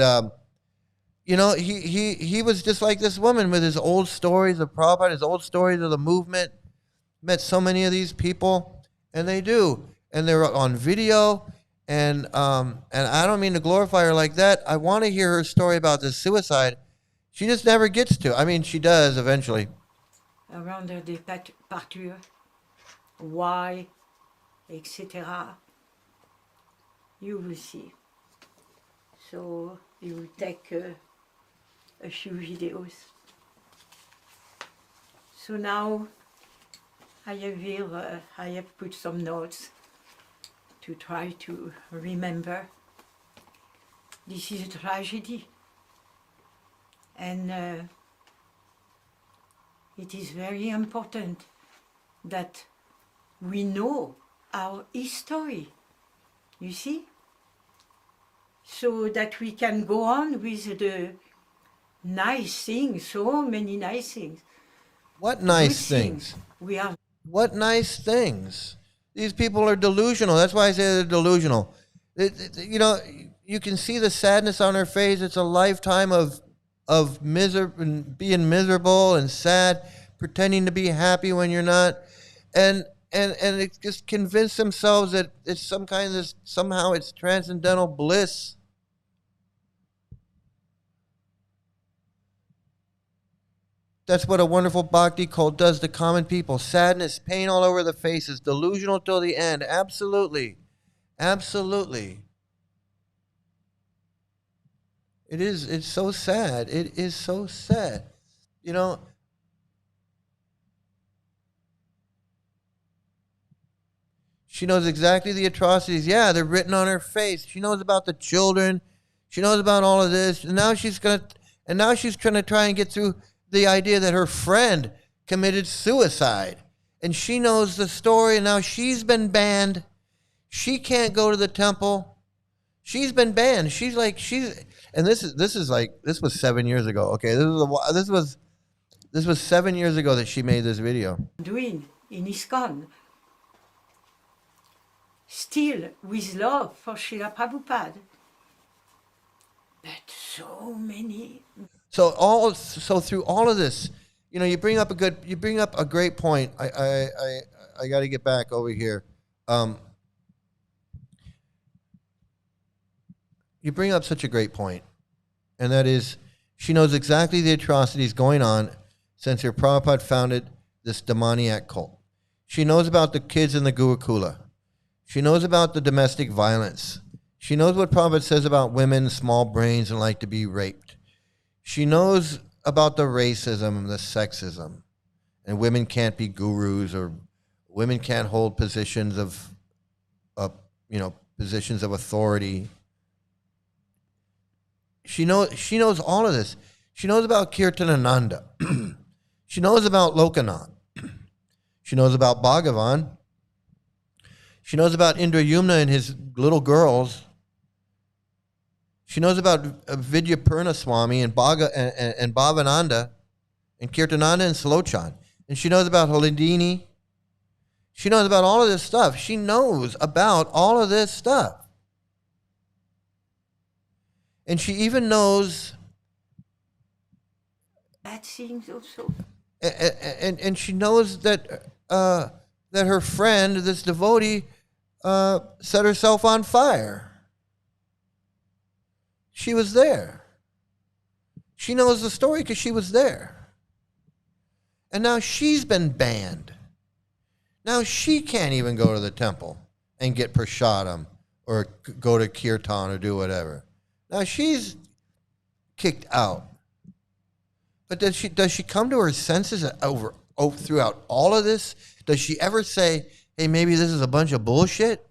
S1: you know, he was just like this woman with his old stories of Prabhupada, his old stories of the movement. Met so many of these people, and they do. And they're on video, and I don't mean to glorify her like that. I want to hear her story about this suicide. She just never gets to. I mean, she does eventually.
S4: Around the departure, why, etc. You will see. So you will take a few videos. So now I have put some notes to try to remember. This is a tragedy, and it is very important that we know our history, you see? So that we can go on with the nice things, so many nice things.
S1: What nice things? What nice things? These people are delusional. That's why I say they're delusional. You know, you can see the sadness on her face. It's a lifetime of being miserable and sad, pretending to be happy when you're not, and it just convince themselves that it's some kind of this, somehow it's transcendental bliss. That's what a wonderful bhakti cult does to common people. Sadness, pain all over the faces, delusional till the end. Absolutely. Absolutely. It's so sad. It is so sad. You know, she knows exactly the atrocities. Yeah, they're written on her face. She knows about the children. She knows about all of this. And now she's trying to try and get through the idea that her friend committed suicide. And she knows the story, and now she's been banned. She can't go to the temple. She's been banned. And this was 7 years ago. Okay, this was 7 years ago that she made this video.
S4: Doing in ISKCON, still with love for Srila Prabhupada. But so many.
S1: So through all of this, you know, you bring up a great point. I got to get back over here. You bring up such a great point, and that is, she knows exactly the atrocities going on since her Prabhupada founded this demoniac cult. She knows about the kids in the Gurukula. She knows about the domestic violence. She knows what Prabhupada says about women, small brains, and like to be raped. She knows about the racism and the sexism, and women can't be gurus, or women can't hold positions of authority. She knows all of this. She knows about Kirtanananda. She knows about Lokanath. She knows about Bhagavan. She knows about Indrayumna and his little girls. She knows about Vidyapurna Swami and Bhavananda and Kirtananda and Salochan. And she knows about Halindini. She knows about all of this stuff. She knows about all of this stuff. And she even knows...
S4: Bad things also.
S1: And she knows that her friend, this devotee, set herself on fire. She was there. She knows the story because she was there. And now she's been banned. Now she can't even go to the temple and get prasadam or go to kirtan or do whatever. Now she's kicked out. But does she come to her senses throughout all of this? Does she ever say, hey, maybe this is a bunch of bullshit?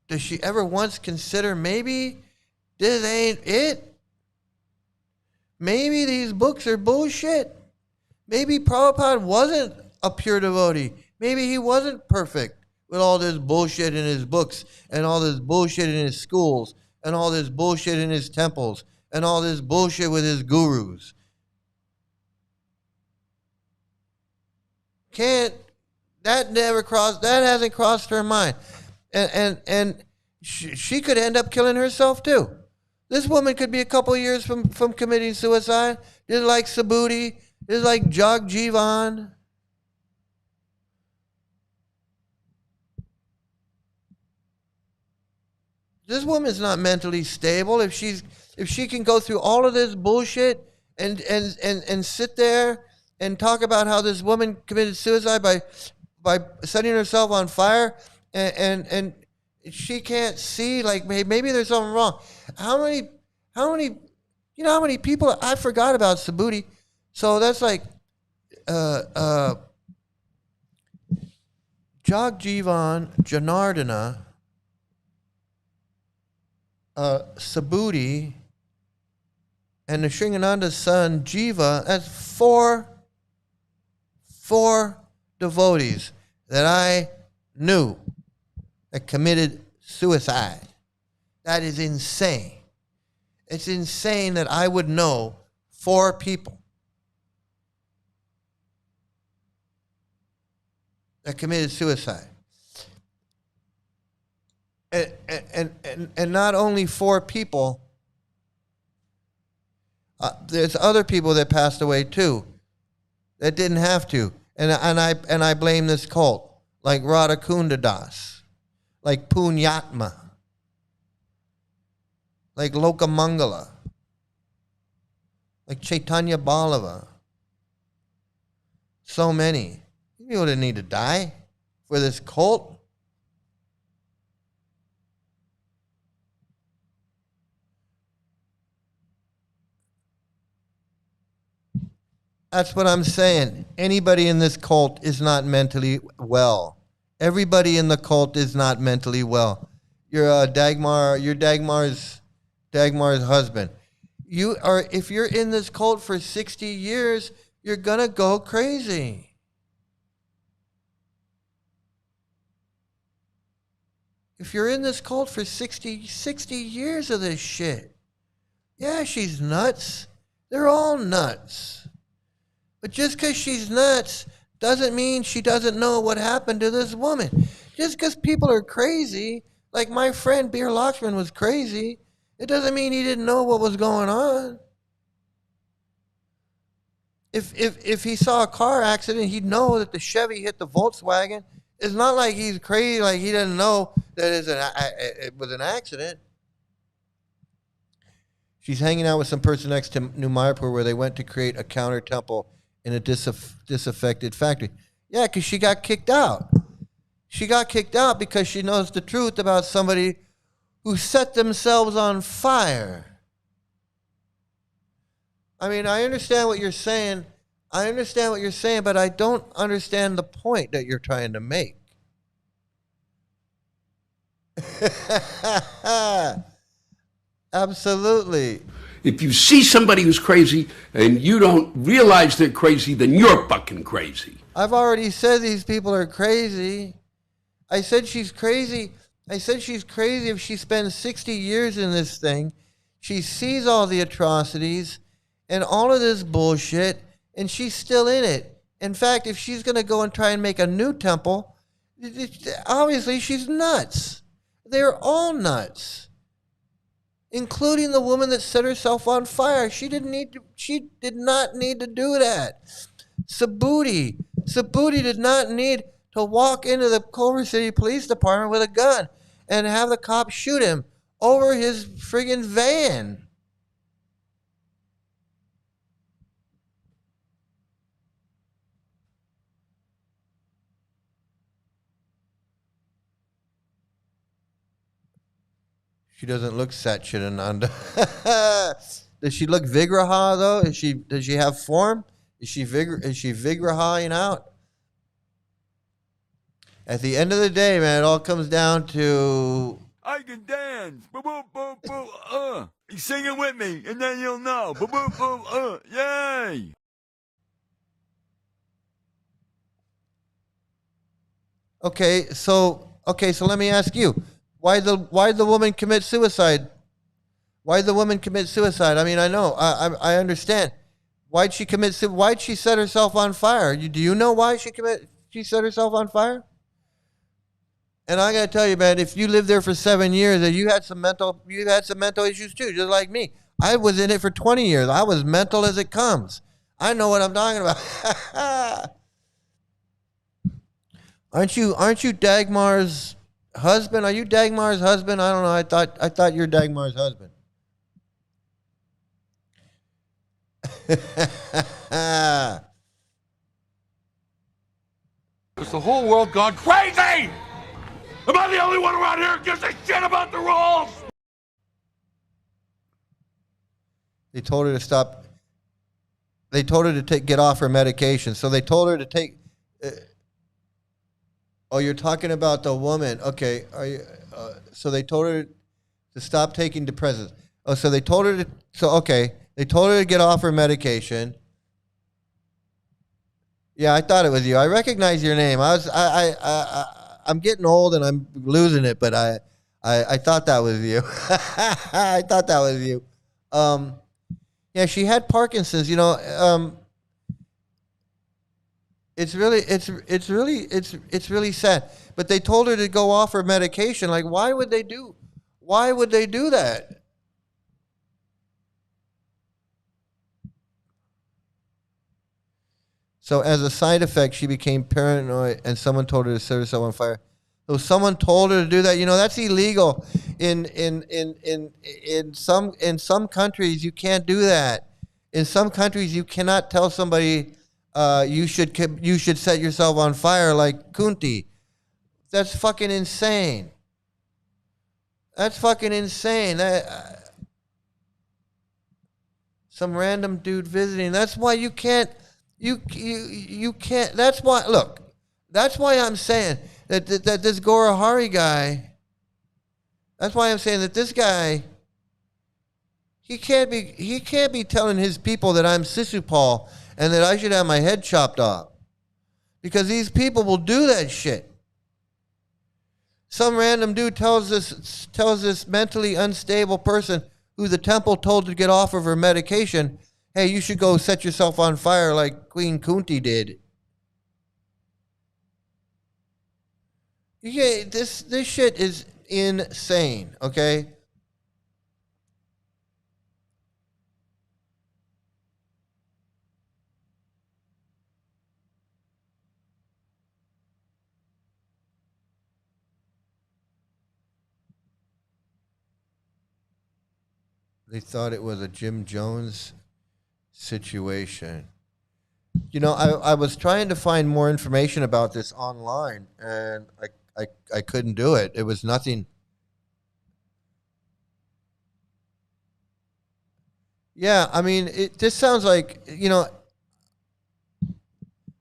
S1: Does she ever once consider maybe this ain't it? Maybe these books are bullshit. Maybe Prabhupada wasn't a pure devotee. Maybe he wasn't perfect with all this bullshit in his books and all this bullshit in his schools and all this bullshit in his temples and all this bullshit with his gurus. That hasn't crossed her mind. And she could end up killing herself too. This woman could be a couple years from committing suicide. Just like Subuddhi, just like Jagjivan. This woman's not mentally stable. If she can go through all of this bullshit and sit there and talk about how this woman committed suicide by setting herself on fire and she can't see, like, maybe there's something wrong. How many people, I forgot about Subuddhi. So that's like Jagjivan, Janardana, Subuddhi, and the Shringananda's son Jiva. That's four devotees that I knew that committed suicide. That is insane. It's insane that I would know 4 people that committed suicide. And not only 4 people, There's other people that passed away too that didn't have to. And I blame this cult, like Radhakunda Das, like Punyatma, like Lokamangala, like Chaitanya Ballava. So many. You didn't need to die for this cult. That's what I'm saying. Anybody in this cult is not mentally well. Everybody in the cult is not mentally well. You're Dagmar's husband. If you're in this cult for 60 years, you're gonna go crazy. If you're in this cult for 60 years of this shit, yeah, she's nuts. They're all nuts. But just because she's nuts doesn't mean she doesn't know what happened to this woman. Just because people are crazy, like my friend Beer Lakshman was crazy, it doesn't mean he didn't know what was going on. If he saw a car accident, he'd know that the Chevy hit the Volkswagen. It's not like he's crazy, like he didn't know that it was an accident. She's hanging out with some person next to New Mayapur where they went to create a counter temple in a disaffected factory. Yeah, because she got kicked out. She got kicked out because she knows the truth about somebody who set themselves on fire. I mean, I understand what you're saying. But I don't understand the point that you're trying to make. Absolutely.
S2: If you see somebody who's crazy and you don't realize they're crazy, then you're fucking crazy.
S1: I've already said these people are crazy. I said she's crazy if she spends 60 years in this thing. She sees all the atrocities and all of this bullshit, and she's still in it. In fact, if she's going to go and try and make a new temple, obviously she's nuts. They're all nuts, including the woman that set herself on fire. She did not need to do that. Subuddhi did not need to walk into the Culver City Police Department with a gun and have the cops shoot him over his friggin' van. She doesn't look Satchidananda. Does she look Vigraha though? Does she have form? Is she Vigrahaing out? At the end of the day, man, it all comes down to
S5: I can dance. Boo boo boo boo. You sing it with me, and then you'll know. Boo boo boo. Yay!
S1: Okay, so let me ask you. Why'd the woman commit suicide? Why'd the woman commit suicide? I mean, I know, I understand. Why'd she set herself on fire? Do you know why she set herself on fire? And I gotta tell you, man, if you lived there for 7 years, you had some mental issues too, just like me. I was in it for 20 years. I was mental as it comes. I know what I'm talking about. Aren't you Dagmar's husband? Are you Dagmar's husband? I don't know. I thought you're Dagmar's husband.
S5: Has the whole world gone crazy? Am I the only one around here who gives a shit about the rules?
S1: They told her to stop. They told her to get off her medication. So they told her to take. Oh, you're talking about the woman. Okay. Are you? So they told her to stop taking depressants. Oh, so they told her to. So okay, they told her to get off her medication. Yeah, I thought it was you. I recognize your name. I'm getting old and I'm losing it, but I thought that was you. I thought that was you. Yeah, she had Parkinson's. You know, it's really sad. But they told her to go off her medication. Like, why would they do that? So as a side effect, she became paranoid, and someone told her to set herself on fire. So someone told her to do that. You know, that's illegal. In some countries, you can't do that. In some countries, you cannot tell somebody you should set yourself on fire like Kunti. That's fucking insane. That's fucking insane. Some random dude visiting. That's why you can't. You can't. That's why. Look. That's why I'm saying that this Gorahari guy. That's why I'm saying that this guy. He can't be telling his people that I'm Sisupal and that I should have my head chopped off, because these people will do that shit. Some random dude tells this mentally unstable person who the temple told to get off of her medication, hey, you should go set yourself on fire like Queen Kunti did. Yeah, this shit is insane, okay? They thought it was a Jim Jones situation. You know, I was trying to find more information about this online, and I couldn't do it. It was nothing. Yeah, I mean, this sounds like, you know,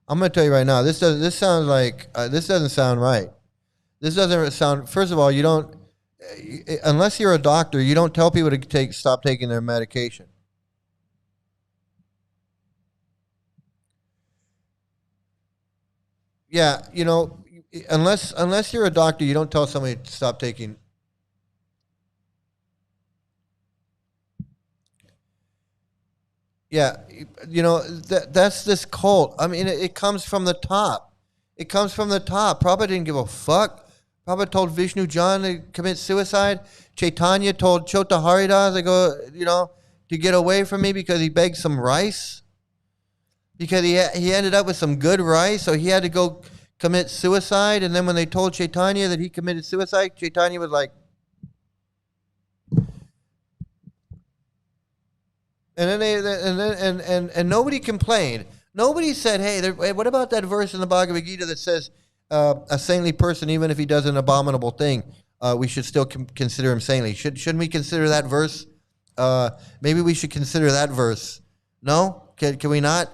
S1: I'm going to tell you right now, this doesn't sound right. This doesn't sound, first of all, you don't, unless you're a doctor, you don't tell people to stop taking their medication. Yeah, you know, unless you're a doctor, you don't tell somebody to stop taking. Yeah, you know, that's this cult. I mean, it comes from the top. It comes from the top. Prabhupada didn't give a fuck. Prabhupada told Vishnu John to commit suicide. Chaitanya told Chota Haridas to get away from me because he begged some rice. Because he ended up with some good rice, so he had to go commit suicide. And then when they told Chaitanya that he committed suicide, Chaitanya was like, and then nobody complained. Nobody said, hey, what about that verse in the Bhagavad Gita that says a saintly person, even if he does an abominable thing, we should still consider him saintly? Shouldn't we consider that verse? Maybe we should consider that verse. No? Can we not?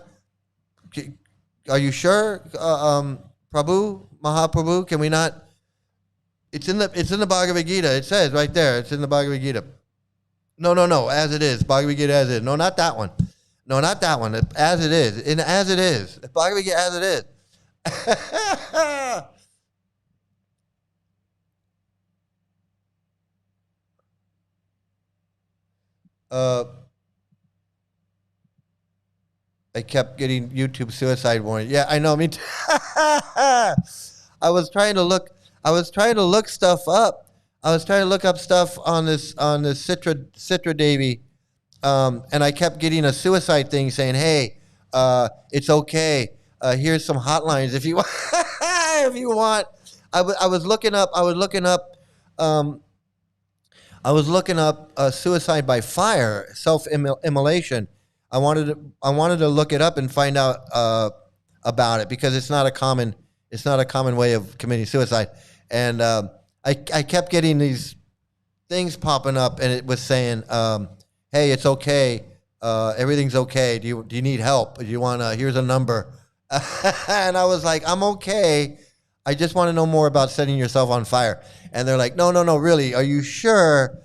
S1: Are you sure, Prabhu, Mahaprabhu? Can we not? It's in the Bhagavad Gita. It says right there. It's in the Bhagavad Gita. No. As it is. Bhagavad Gita as it is. No, not that one. No, not that one. As it is. As it is. Bhagavad Gita as it is. I kept getting YouTube suicide warning. Yeah, I know. Me too. I was trying to look stuff up. I was trying to look up stuff on this Citradevi, and I kept getting a suicide thing saying, "Hey, it's okay. Here's some hotlines if you want." If you want. I was looking up suicide by fire, self-immolation. I wanted to look it up and find out about it, because it's not a common way of committing suicide. And I kept getting these things popping up, and it was saying, "Hey, it's okay. Everything's okay. Do you need help? Do you want here's a number?" And I was like, "I'm okay. I just want to know more about setting yourself on fire." And they're like, "No, really? Are you sure?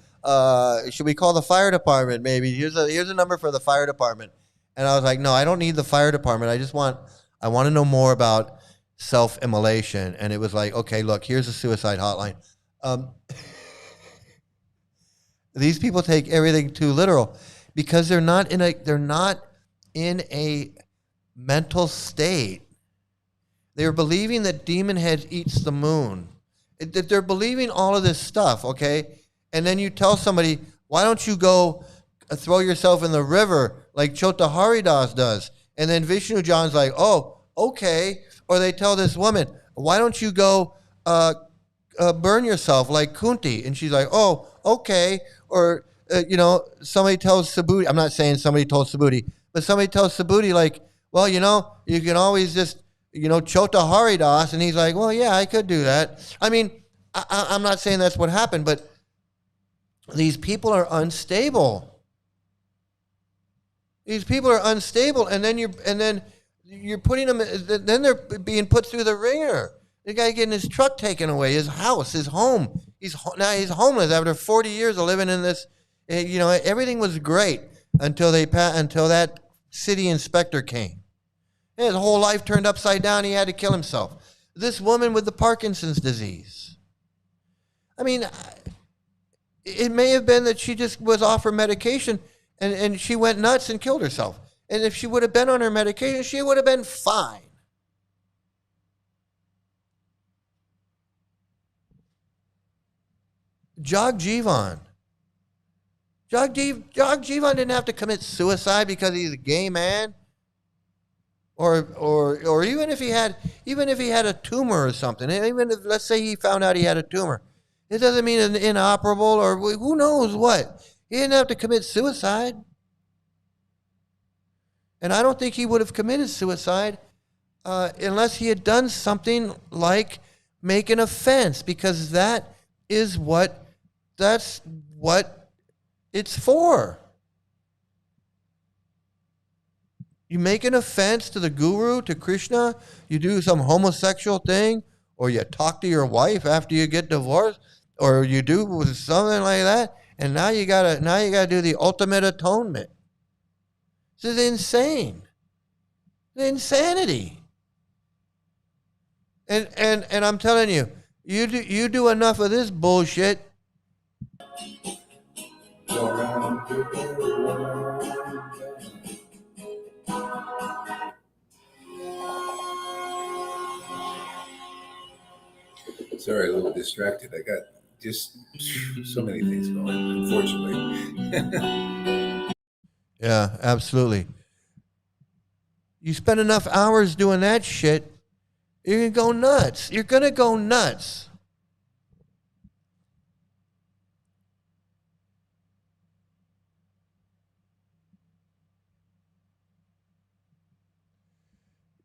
S1: Should we call the fire department? Maybe here's a number for the fire department." And I was like, "No, I don't need the fire department. I want to know more about self-immolation." And it was like, "Okay, look, here's a suicide hotline." These people take everything too literal, because they're not in a mental state. They're believing that demon head eats the moon. They're believing all of this stuff, okay? And then you tell somebody, "Why don't you go throw yourself in the river like Chota Haridas does?" And then Vishnu John's like, "Oh, okay. Or they tell this woman, why don't you go burn yourself like Kunti? And she's like, oh, okay. Or, somebody tells Subuddhi, I'm not saying somebody told Subuddhi, but somebody tells Subuddhi, like, well, you can always just, Chota Haridas. And he's like, well, yeah, I could do that. I mean, I'm not saying that's what happened, but these people are unstable. These people are unstable, and then you're putting them. Then they're being put through the ringer. The guy getting his truck taken away, his house, his home. Now he's homeless after 40 years of living in this. Everything was great until that city inspector came. And his whole life turned upside down. He had to kill himself. This woman with the Parkinson's disease. I mean, it may have been that she just was off her medication and she went nuts and killed herself. And if she would have been on her medication, she would have been fine. Jagjivan. Jagjivan didn't have to commit suicide because he's a gay man. Or even if he had a tumor or something. Even if, let's say he found out he had a tumor. It doesn't mean it's inoperable or who knows what. He didn't have to commit suicide. And I don't think he would have committed suicide unless he had done something like make an offense, because that's what it's for. You make an offense to the guru, to Krishna, you do some homosexual thing, or you talk to your wife after you get divorced, or you do something like that, and now you gotta do the ultimate atonement. This is insane. It's insanity. And I'm telling you, you do enough of this bullshit.
S3: Sorry, a little distracted. I got just so many things going, unfortunately.
S1: Yeah, absolutely. You spend enough hours doing that shit, you're going to go nuts. You're going to go nuts.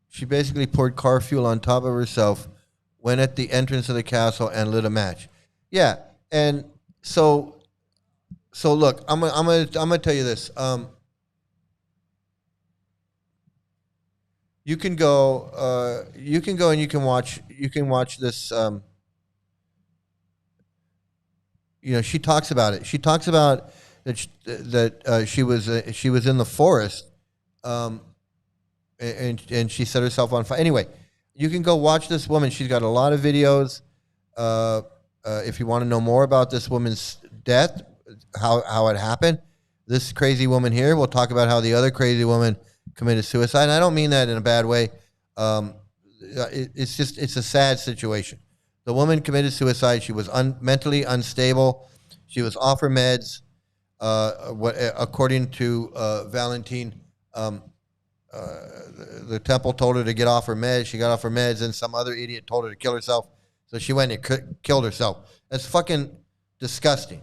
S1: She basically poured car fuel on top of herself, went at the entrance of the castle, and lit a match. Yeah, and so look, I'm gonna tell you this. You can go and you can watch this. She talks about it. She talks about that she was in the forest, and she set herself on fire. Anyway, you can go watch this woman. She's got a lot of videos. If you want to know more about this woman's death, how it happened, this crazy woman here, we'll talk about how the other crazy woman committed suicide. And I don't mean that in a bad way. It's a sad situation. The woman committed suicide. She was mentally unstable. She was off her meds. According to Valentine, the temple told her to get off her meds. She got off her meds, and some other idiot told her to kill herself. So she went and killed herself. That's fucking disgusting.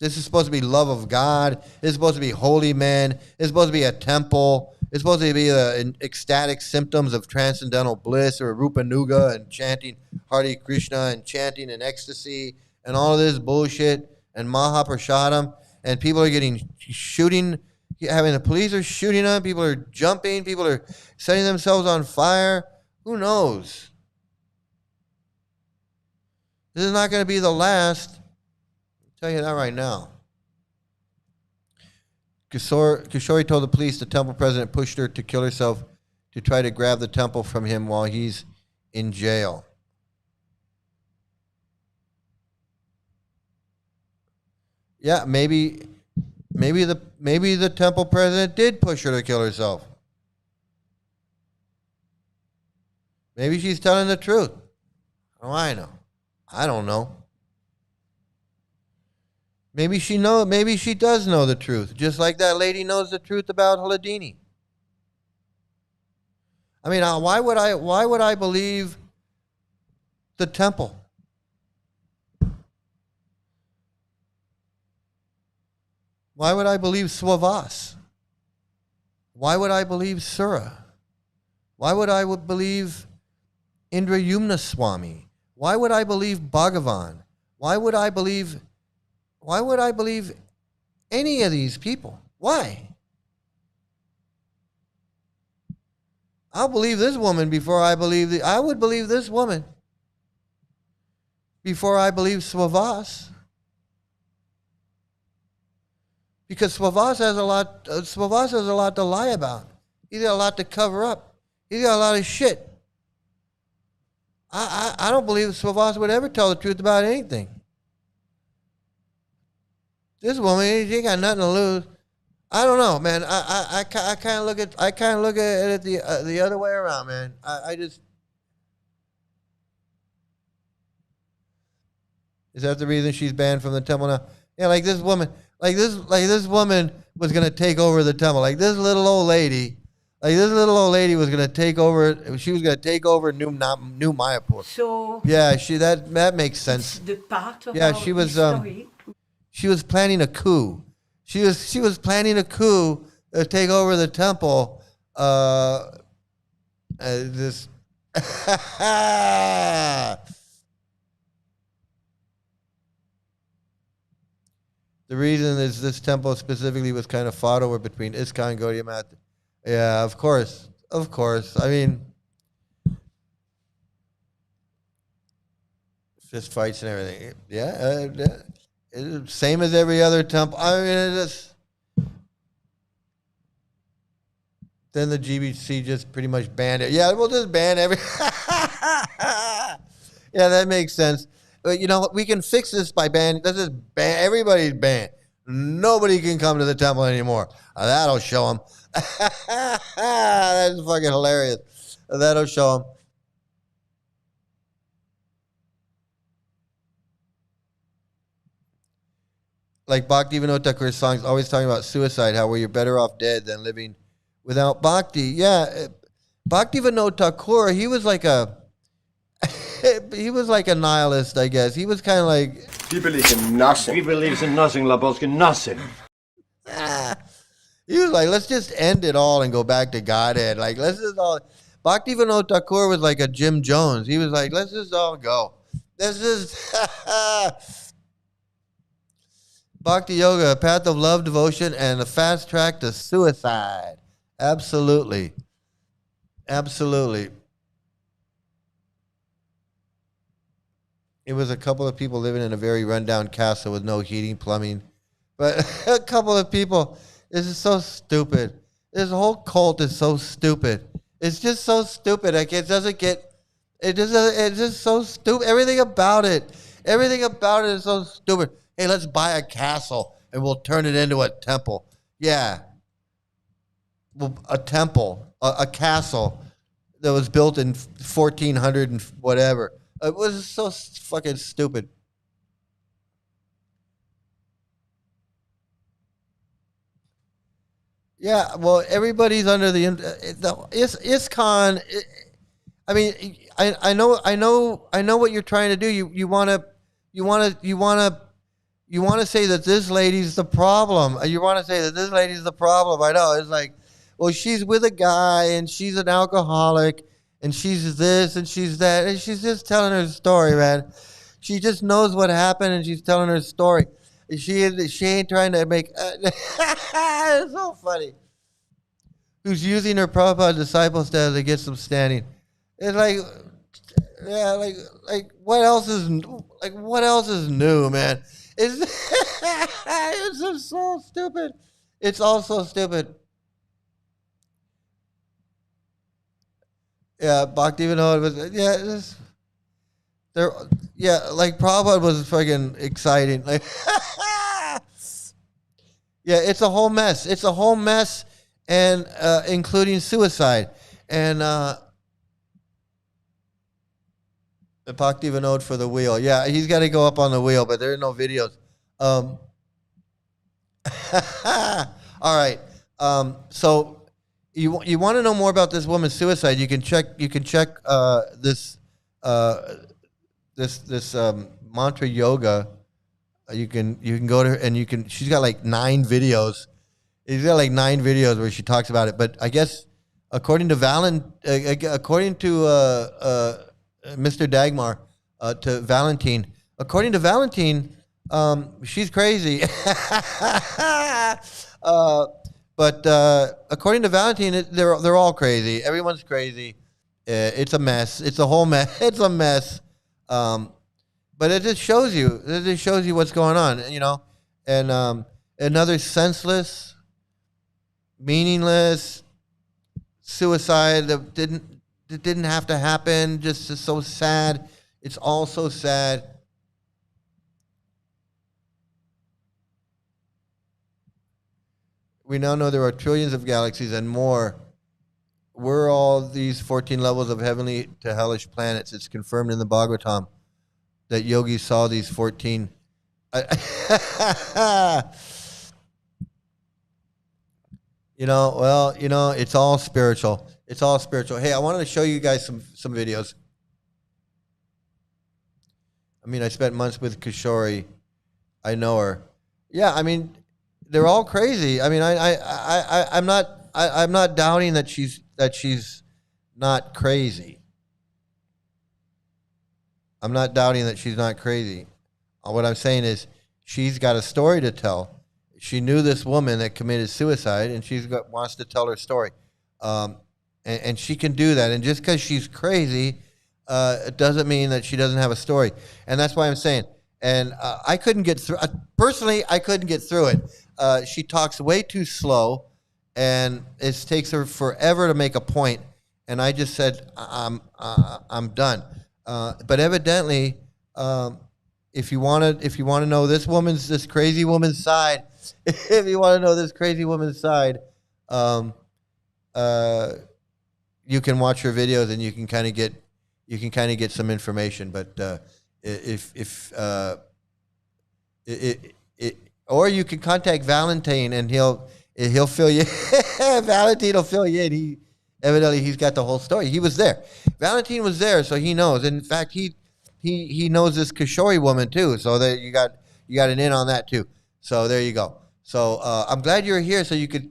S1: This is supposed to be love of God. It's supposed to be holy men. It's supposed to be a temple. It's supposed to be the ecstatic symptoms of transcendental bliss or Rupa Nuga and chanting Hare Krishna and chanting in ecstasy and all of this bullshit and Mahaprasadam. And people are getting shooting. The police are shooting them. People are jumping. People are setting themselves on fire. Who knows? This is not going to be the last. I'll tell you that right now. Kishori told the police the temple president pushed her to kill herself to try to grab the temple from him while he's in jail. Yeah, maybe the temple president did push her to kill herself. Maybe she's telling the truth. Oh, I know. I don't know. Maybe she does know the truth, just like that lady knows the truth about Haladini. I mean, why would I believe the temple? Why would I believe Swavas? Why would I believe Sura? Why would I believe Indrayumna Swami? Why would I believe Bhagavan? Why would I believe any of these people? Why? I'll believe this woman before I believe I would believe this woman before I believe Swavas. Because Swavas has a lot to lie about. He's got a lot to cover up. He's got a lot of shit. I don't believe Swavas would ever tell the truth about anything. This woman, she ain't got nothing to lose. I don't know, man. I kind of look at it the other way around, man. I just, is that the reason she's banned from the temple now? Yeah, like this woman was gonna take over the temple. Like this little old lady was gonna take over. She was gonna take over New Mayapur.
S4: So
S1: Yeah, that makes sense.
S4: the part of
S1: Yeah,
S4: our
S1: she was
S4: history.
S1: She was planning a coup. She was planning a coup to take over the temple. This. The reason is this temple specifically was kind of fought over between ISKCON and Gaudiya Math. Yeah, of course. I mean, fist fights and everything. Yeah, same as every other temple. I mean, then the GBC just pretty much banned it. Yeah, we'll just ban every. Yeah, that makes sense. But you know what? We can fix this by banning. Let's just ban. Everybody's banned. Nobody can come to the temple anymore. That'll show them. That's fucking hilarious. That'll show them. Like Bhaktivinoda Thakur's songs, always talking about suicide, how you're better off dead than living without bhakti. Yeah, Bhaktivinoda Thakur, he was like a nihilist, I guess. He was kind of like,
S6: He believes in nothing. He believes in nothing, Labolsky, nothing.
S1: he was like, let's just end it all and go back to Godhead. Like, let's just all. Bhaktivinoda Thakur was like a Jim Jones. He was like, let's just all go. Let's just. Bhakti Yoga, a path of love, devotion, and a fast track to suicide. Absolutely. Absolutely. It was a couple of people living in a very rundown castle with no heating, plumbing. But a couple of people, this is so stupid. This whole cult is so stupid. It's just so stupid. Like it's just so stupid. Everything about it is so stupid. Hey, let's buy a castle and we'll turn it into a temple. Yeah. Well, a temple, a castle that was built in 1400 and whatever. It was so fucking stupid. Yeah, well, everybody's under the ISKCON. I mean, I know what you're trying to do. You want to say that this lady's the problem. You want to say that this lady's the problem. I know. It's like, well, she's with a guy and she's an alcoholic and she's this and she's that. And she's just telling her story, man. She just knows what happened and she's telling her story. She ain't trying to make... it's so funny. Who's using her Prabhupada disciple status to get some standing. It's like... Yeah, like what else is new, man? It's just so stupid. It's all so stupid. Yeah, Bhaktivinoda was like Prabhupada was fucking exciting. Like yeah, it's a whole mess. It's a whole mess, and including suicide. And the Bhaktivinoda for the wheel. Yeah, he's got to go up on the wheel, but there are no videos. All right. So you want to know more about this woman's suicide? You can check this mantra yoga. You can go to her and she's got like 9 videos. She's got like 9 videos where she talks about it. But I guess according to Mr. Dagmar, to Valentine, according to Valentine, she's crazy. But according to Valentine, they're all crazy. Everyone's crazy. It's a mess. It's a whole mess. It's a mess. But it just shows you. It just shows you what's going on. And another senseless, meaningless suicide that didn't have to happen. Just is so sad. It's all so sad. We now know there are trillions of galaxies and more. Were all these 14 levels of heavenly to hellish planets? It's confirmed in the Bhagavatam that yogis saw these 14. It's all spiritual. It's all spiritual. Hey, I wanted to show you guys some videos. I mean, I spent months with Kishori. I know her. Yeah, I mean, they're all crazy. I mean, I'm not doubting that she's not crazy. I'm not doubting that she's not crazy. What I'm saying is she's got a story to tell. She knew this woman that committed suicide, and wants to tell her story. And she can do that. And just because she's crazy, it doesn't mean that she doesn't have a story. And that's why I'm saying. And I couldn't get through. Personally, I couldn't get through it. She talks way too slow, and it takes her forever to make a point. And I just said, I'm done. But evidently, if you want to know this crazy woman's side, if you want to know this crazy woman's side, you can watch her videos and you can kind of get some information. But or you can contact Valentine and he'll fill you. Valentine will fill you in. Evidently he's got the whole story. He was there. Valentine was there, so he knows. In fact, he knows this Kishori woman too. So there you got an in on that too. So there you go. So I'm glad you're here, so you could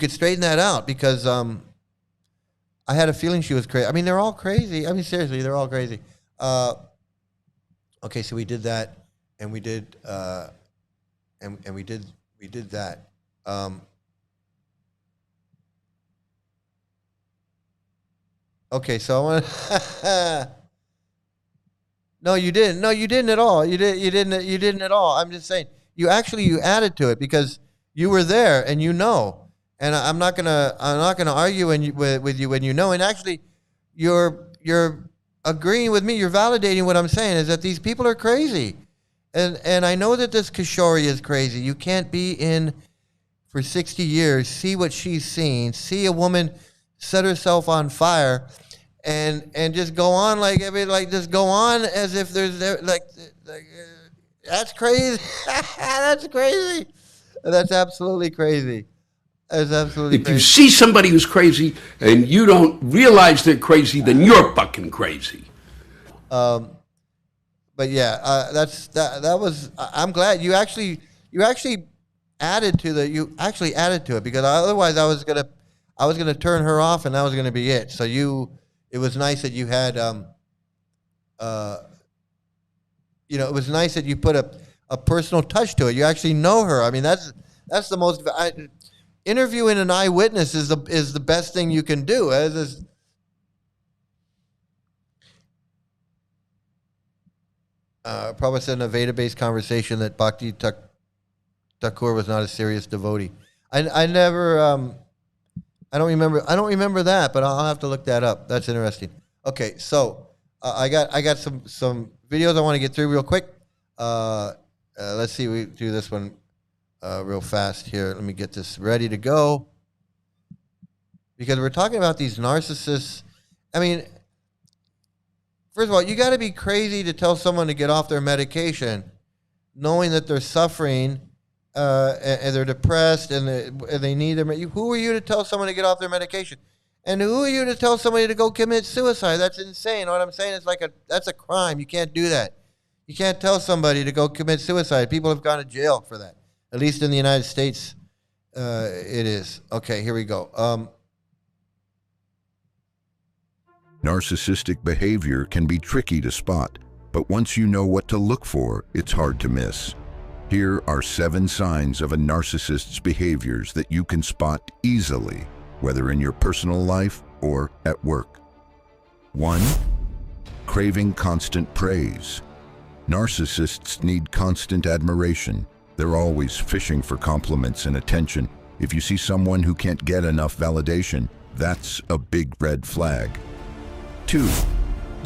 S1: straighten that out, because I had a feeling she was crazy. I mean, they're all crazy. I mean, seriously, they're all crazy. Okay, so we did that, and we did and we did that. Okay, so I want. No, you didn't. No, you didn't at all. You didn't at all. I'm just saying you added to it because you were there and you know. And I'm not gonna argue with you when you know. And actually, you're agreeing with me. You're validating what I'm saying is that these people are crazy. And I know that this Kishori is crazy. You can't be in for 60 years, see what she's seen, see a woman set herself on fire, and just go on just go on as if there's that's crazy. That's crazy. That's absolutely crazy. That's absolutely
S2: If
S1: crazy.
S2: you see somebody who's crazy and you don't realize they're crazy, then you're fucking crazy.
S1: But yeah, that was. I'm glad you actually added to it, because otherwise I was gonna turn her off and that was gonna be it. So it was nice that you had it was nice that you put a personal touch to it. You actually know her. I mean, that's the most. Interviewing an eyewitness is the best thing you can do. Prabhupada said in a Veda-based conversation that Bhakti Thakur was not a serious devotee. I never. I don't remember that, but I'll have to look that up. That's interesting. Okay, so I got some videos I want to get through real quick. Let's see, we do this one real fast here. Let me get this ready to go, because we're talking about these narcissists. I mean, first of all, you got to be crazy to tell someone to get off their medication, knowing that they're suffering and they're depressed and they need their. Who are you to tell someone to get off their medication? And who are you to tell somebody to go commit suicide? That's insane. You know what I'm saying? It's like that's a crime. You can't do that. You can't tell somebody to go commit suicide. People have gone to jail for that. At least in the United States, it is. Okay, here we go.
S7: Narcissistic behavior can be tricky to spot, but once you know what to look for, it's hard to miss. Here are 7 signs of a narcissist's behaviors that you can spot easily, whether in your personal life or at work. 1. Craving constant praise. Narcissists need constant admiration. They're always fishing for compliments and attention. If you see someone who can't get enough validation, that's a big red flag. 2.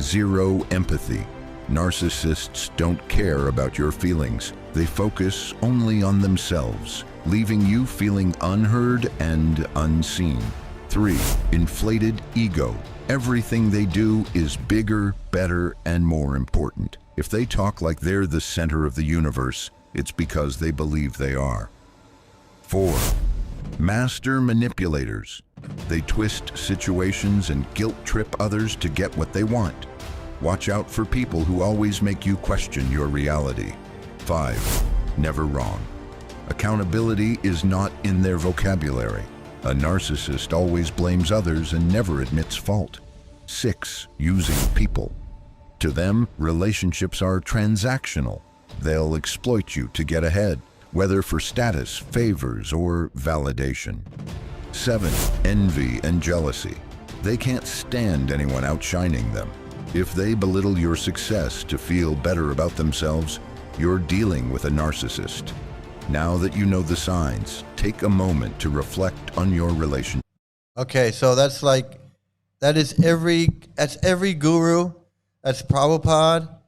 S7: Zero empathy. Narcissists don't care about your feelings. They focus only on themselves, leaving you feeling unheard and unseen. 3. Inflated ego. Everything they do is bigger, better, and more important. If they talk like they're the center of the universe, it's because they believe they are. 4. Master manipulators. They twist situations and guilt trip others to get what they want. Watch out for people who always make you question your reality. 5. Never wrong. Accountability is not in their vocabulary. A narcissist always blames others and never admits fault. 6. Using people. To them, relationships are transactional. They'll exploit you to get ahead, whether for status, favors, or validation. 7. Envy and jealousy. They can't stand anyone outshining them. If they belittle your success to feel better about themselves, you're dealing with a narcissist. Now that you know the signs, take a moment to reflect on your relationship.
S1: Okay, so that's every guru, that's Prabhupada,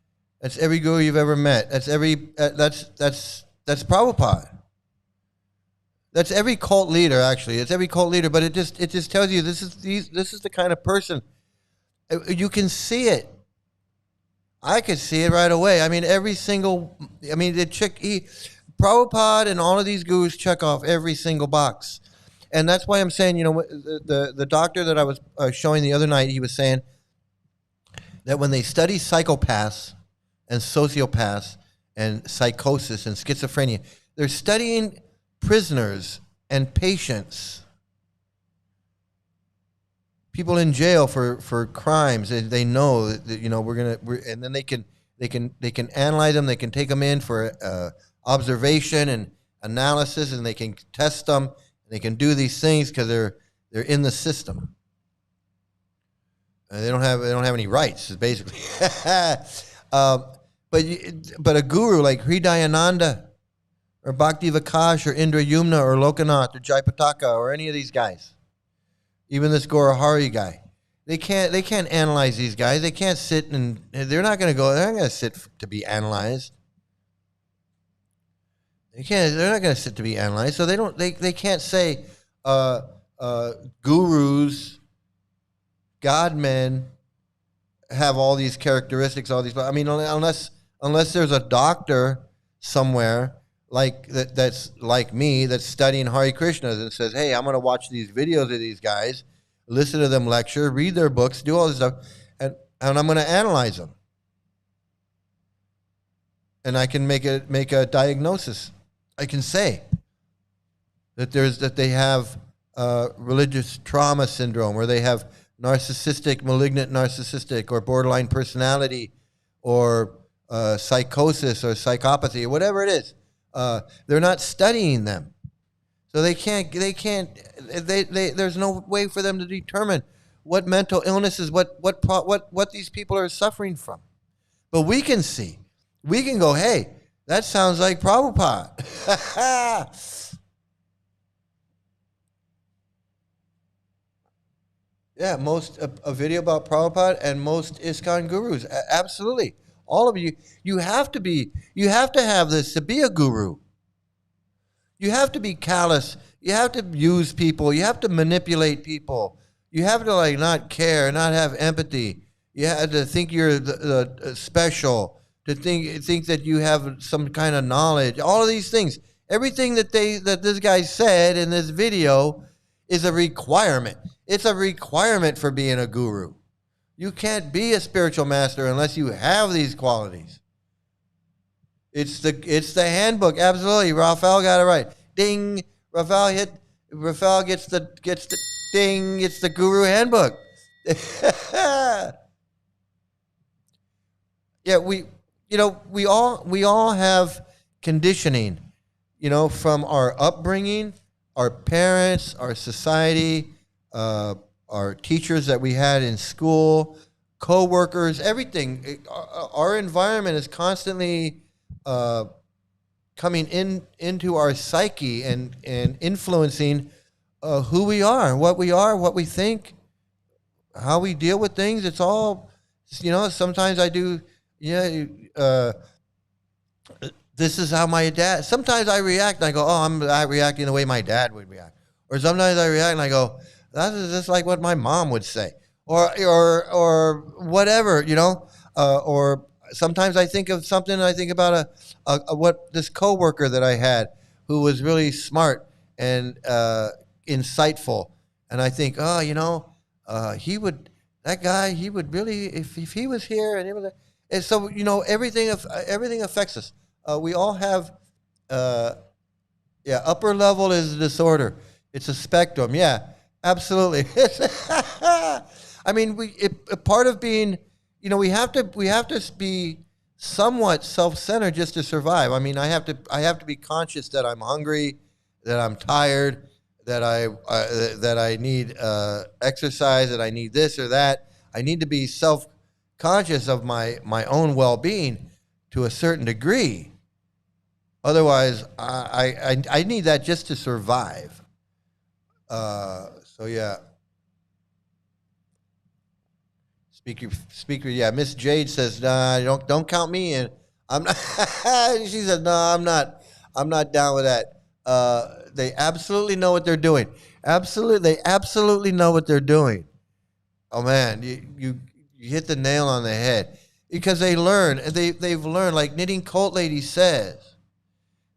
S1: that's every guru you've ever met. That's Prabhupada. That's every cult leader, actually. It's every cult leader, but it just tells you this is the kind of person. You can see it. I could see it right away. I mean, Prabhupada and all of these gurus check off every single box. And that's why I'm saying, the doctor that I was showing the other night, he was saying that when they study psychopaths and sociopaths and psychosis and schizophrenia, they're studying prisoners and patients, people in jail for crimes. They know that and then they can analyze them. They can take them in for observation and analysis, and they can test them. And they can do these things because they're in the system. They don't have any rights, basically. But a guru like Hridayananda or Bhakti Vikash or Indra Yumna or Lokanath or Jayapataka or any of these guys, even this Gaurahari guy, they can't analyze these guys. They can't sit and they're not going to sit to be analyzed. They're not going to sit to be analyzed. So they can't say gurus, God men have all these characteristics, all these. I mean, unless there's a doctor somewhere that's like me that's studying Hare Krishnas and says, hey, I'm going to watch these videos of these guys, listen to them lecture, read their books, do all this stuff, and I'm going to analyze them, and I can make a diagnosis. I can say that they have religious trauma syndrome, or they have malignant narcissistic, or borderline personality, or psychosis, or psychopathy, or whatever it is. They're not studying them, so they can't. There's no way for them to determine what mental illnesses, what these people are suffering from. But we can see. We can go, hey, that sounds like Prabhupada. Yeah, a video about Prabhupada and most ISKCON gurus. Absolutely. All of you have to have this to be a guru. You have to be callous. You have to use people. You have to manipulate people. You have to not care, not have empathy. You have to think you're the special, to think that you have some kind of knowledge. All of these things. Everything that this guy said in this video is a requirement. It's a requirement for being a guru. You can't be a spiritual master unless you have these qualities. It's the handbook. Absolutely. Raphael got it right. Ding. Raphael gets the ding. It's the guru handbook. Yeah, we all have conditioning, from our upbringing, our parents, our society, our teachers that we had in school, co-workers, everything. Our environment is constantly coming into our psyche and influencing who we are, what we think, how we deal with things. It's all, sometimes I do, this is how my dad, sometimes I react and I go, oh, I'm not reacting the way my dad would react. Or sometimes I react and I go, that is just like what my mom would say. Or whatever, or sometimes I think of something and I think about what this coworker that I had who was really smart and insightful. And I think, he would really, if he was here and it was, and so, everything affects us. We all have, upper level is a disorder. It's a spectrum. Yeah, absolutely. I mean, part of being, we have to be somewhat self-centered just to survive. I mean, I have to be conscious that I'm hungry, that I'm tired, that I need exercise, that I need this or that. I need to be self-conscious of my own well-being to a certain degree. Otherwise, I need that just to survive. So yeah. Speaker. Yeah. Miss Jade says, "Nah, don't count me in." I'm not. She said, "No, I'm not. I'm not down with that." They absolutely know what they're doing. They absolutely know what they're doing. Oh man, you hit the nail on the head because they learn. They've learned, like Knitting Cult Lady says.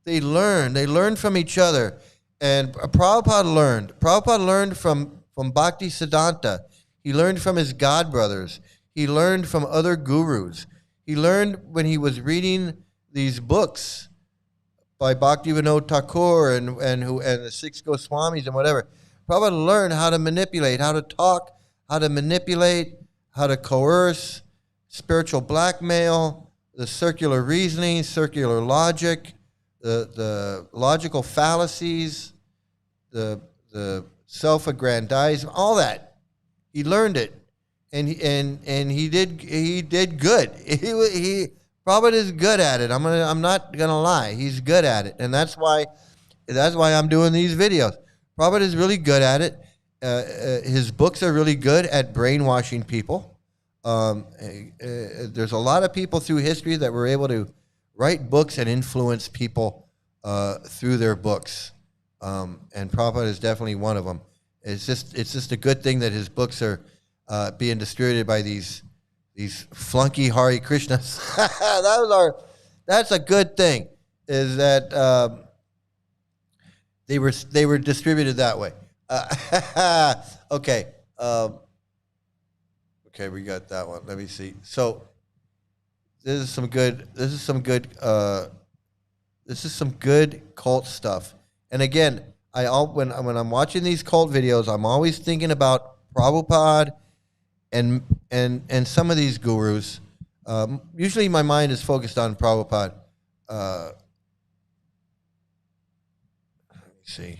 S1: They learn from each other, and Prabhupada learned from Bhakti Siddhanta. He learned from his godbrothers. He learned from other gurus. He learned when he was reading these books by Bhaktivinoda Thakur and the six Goswamis and whatever. Prabhupada learned how to manipulate, how to talk, how to manipulate, how to coerce, spiritual blackmail, the circular reasoning, circular logic, the logical fallacies, the self-aggrandizement, all that. He learned it, and he did good. He Prabhupada is good at it. I'm not gonna lie. He's good at it, and that's why I'm doing these videos. Prabhupada is really good at it. His books are really good at brainwashing people. There's a lot of people through history that were able to write books and influence people through their books, and Prabhupada is definitely one of them. It's just a good thing that his books are being distributed by these flunky Hare Krishnas. That's a good thing. Is that they were distributed that way. Okay. Okay, we got that one. Let me see. So this is some good cult stuff. And again, when I'm watching these cult videos, I'm always thinking about Prabhupada and some of these gurus. Usually my mind is focused on Prabhupada. Let me see.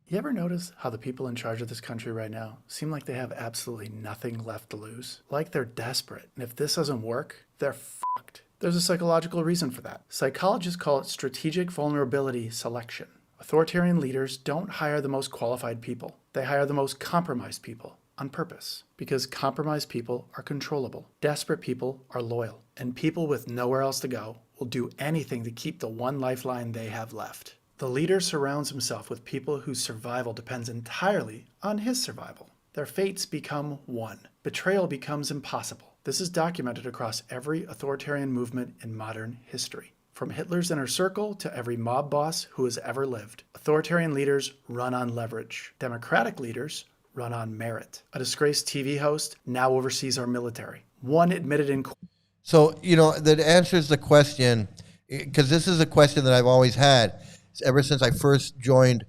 S8: You ever notice how the people in charge of this country right now seem like they have absolutely nothing left to lose? Like they're desperate, and if this doesn't work, they're fucked. There's a psychological reason for that. Psychologists call it strategic vulnerability selection. Authoritarian leaders don't hire the most qualified people. They hire the most compromised people on purpose, because compromised people are controllable. Desperate people are loyal, and people with nowhere else to go will do anything to keep the one lifeline they have left. The leader surrounds himself with people whose survival depends entirely on his survival. Their fates become one. Betrayal becomes impossible. This is documented across every authoritarian movement in modern history. from Hitler's inner circle to every mob boss who has ever lived. Authoritarian leaders run on leverage. Democratic leaders run on merit. A disgraced TV host now oversees our military. One admitted in court.
S1: So, you know, that answers the question, because this is a question that I've always had ever since I first joined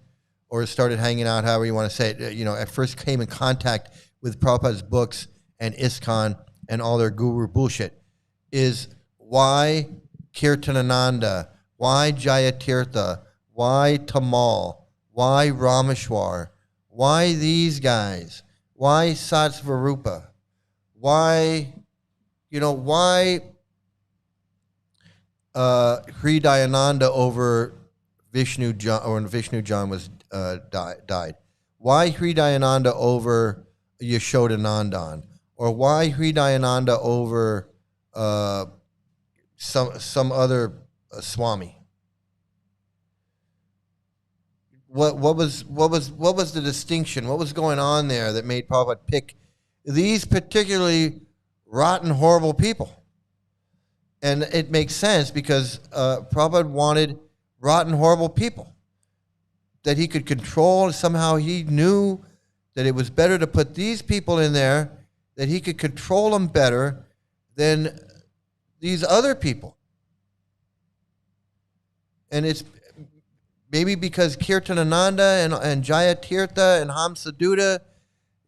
S1: or started hanging out, however you want to say it. You know, I first came in contact with Prabhupada's books and ISKCON and all their guru bullshit, is why Kirtanananda, why Jayatirtha, why Tamal, why Rameshwar, why these guys, why Satsvarupa, why, you know, why Hridayananda over Vishnu John, or when Vishnu John was died? Why Hridayananda over Yashodanandan? Or why Hridayananda over some other Swami? What was the distinction? What was going on there that made Prabhupada pick these particularly rotten, horrible people? And it makes sense because Prabhupada wanted rotten, horrible people that he could control. Somehow he knew that it was better to put these people in there, that he could control them better than these other people. And it's maybe because Kirtanananda and Jayatirtha and Hamsaduta,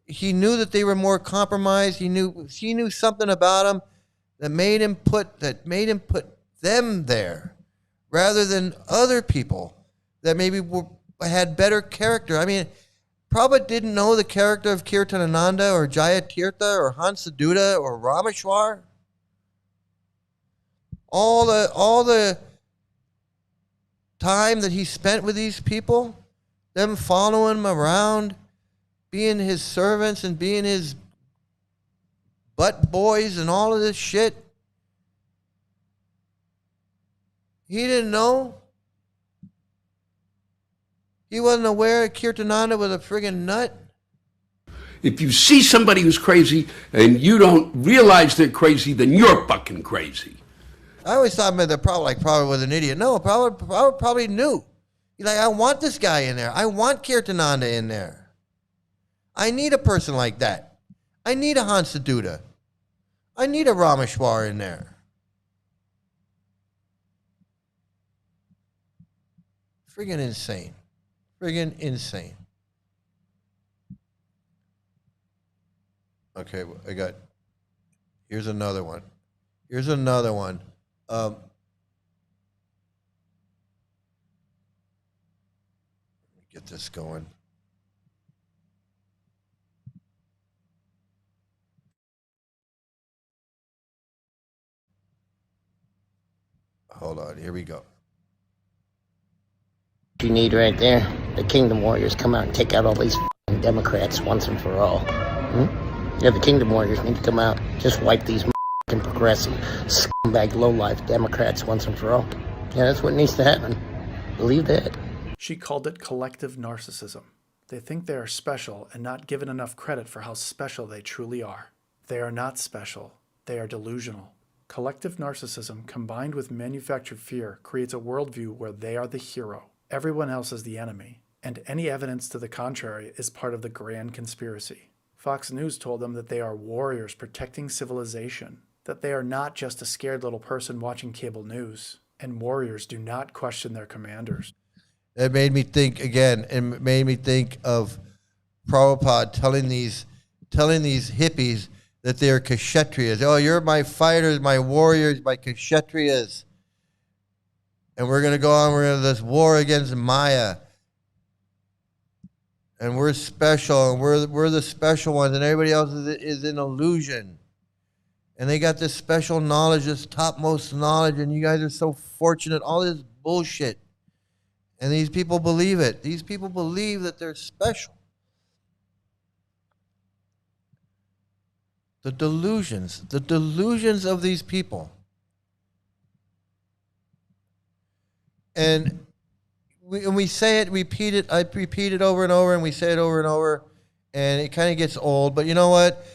S1: he knew that they were more compromised. She knew something about them that made him put them there rather than other people that maybe had better character. I mean, Prabhupada didn't know the character of Kirtanananda or Jayatirtha or Hamsaduta or Rameshwar. All the time that he spent with these people, them following him around, being his servants and being his butt boys and all of this shit. He didn't know. He wasn't aware Kirtananda was a friggin' nut.
S2: If you see somebody who's crazy and you don't realize they're crazy, then you're fucking crazy.
S1: I always thought that Prabhupada was an idiot. No, Prabhupada probably knew. He's like, I want this guy in there. I want Kirtananda in there. I need a person like that. I need a Hamsaduta. I need a Rameshwar in there. Friggin' insane. Friggin' insane. Okay, here's another one. Let me get this going. Hold on, here we go.
S9: You need right there, the Kingdom Warriors come out and take out all these Democrats once and for all. Yeah, the Kingdom Warriors need to come out, just wipe these progressive, scumbag, low-life Democrats once and for all. Yeah, that's what needs to happen. Believe that.
S8: She called it collective narcissism. They think they are special and not given enough credit for how special they truly are. They are not special. They are delusional. Collective narcissism combined with manufactured fear creates a worldview where they are the hero. Everyone else is the enemy, and any evidence to the contrary is part of the grand conspiracy. Fox News told them that they are warriors protecting civilization, that they are not just a scared little person watching cable news, and warriors do not question their commanders.
S1: It made me think again, and made me think of Prabhupada telling these hippies that they're kshatriyas. Oh, you're my fighters, my warriors, my kshatriyas. And we're going to go on, we're going to this war against Maya. And we're special, and we're the special ones, and everybody else is an illusion. And they got this special knowledge, this topmost knowledge, and you guys are so fortunate, all this bullshit. And these people believe it. These people believe that they're special. The delusions of these people. And we say it, repeat it, I repeat it over and over, and we say it over and over, and it kind of gets old. But you know what?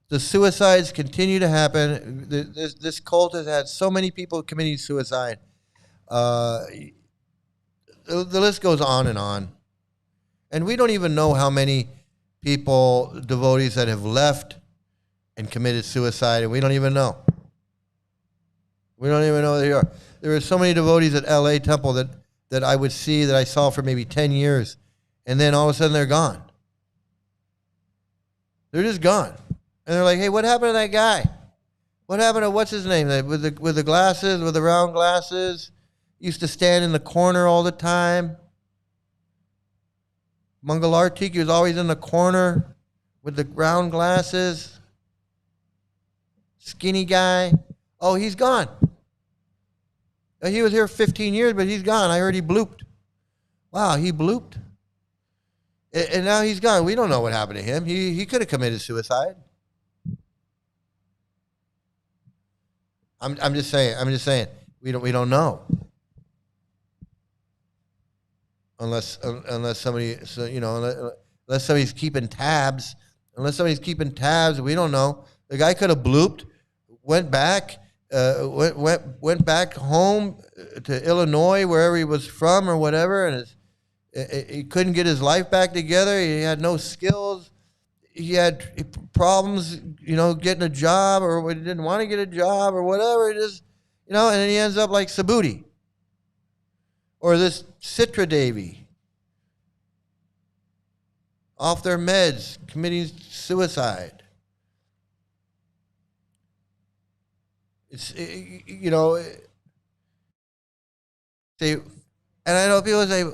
S1: The suicides continue to happen. This cult has had so many people committing suicide. The list goes on. And we don't even know how many people, devotees that have left and committed suicide, and we don't even know. We don't even know they are. There are so many devotees at LA Temple that I would see, that I saw for maybe 10 years, and then all of a sudden they're gone. They're just gone. And they're like, hey, what happened to that guy? What happened to, what's his name, with the glasses, with the round glasses? Used to stand in the corner all the time. Mangalartik, he was always in the corner with the round glasses. Skinny guy. Oh, he's gone. He was here 15 years, but he's gone. I heard he blooped. Wow, he blooped? And now he's gone. We don't know what happened to him. He could have committed suicide. I'm just saying. We don't know. Unless somebody, unless somebody's keeping tabs. Unless somebody's keeping tabs, we don't know. The guy could have blooped, went back home to Illinois, wherever he was from or whatever, and he couldn't get his life back together. He had no skills. He had problems, getting a job, or he didn't want to get a job or whatever it is, and then he ends up like Subuddhi. Or this Citradevi, off their meds, committing suicide. It's, say, and I know people say,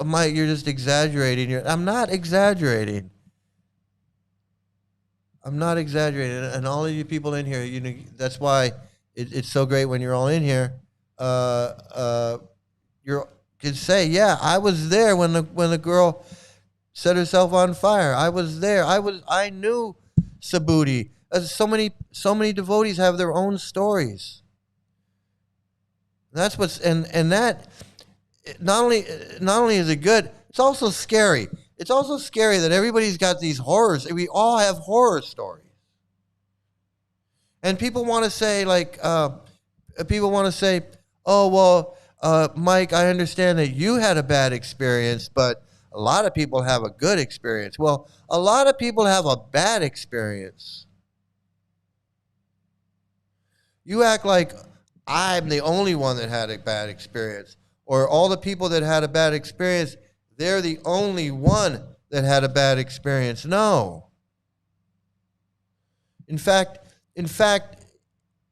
S1: Mike, you're just exaggerating. I'm not exaggerating. I'm not exaggerating. And all of you people in here, that's why it's so great when you're all in here. You can say, yeah, I was there when the girl set herself on fire. I was there. I knew Subuddhi. So many devotees have their own stories. That's what's and that not only is it good, it's also scary. It's also scary that everybody's got these horrors. We all have horror stories. And people want to say oh, well, Mike, I understand that you had a bad experience, but a lot of people have a good experience. Well, a lot of people have a bad experience. You act like I'm the only one that had a bad experience, or all the people that had a bad experience, they're the only one that had a bad experience. No. In fact,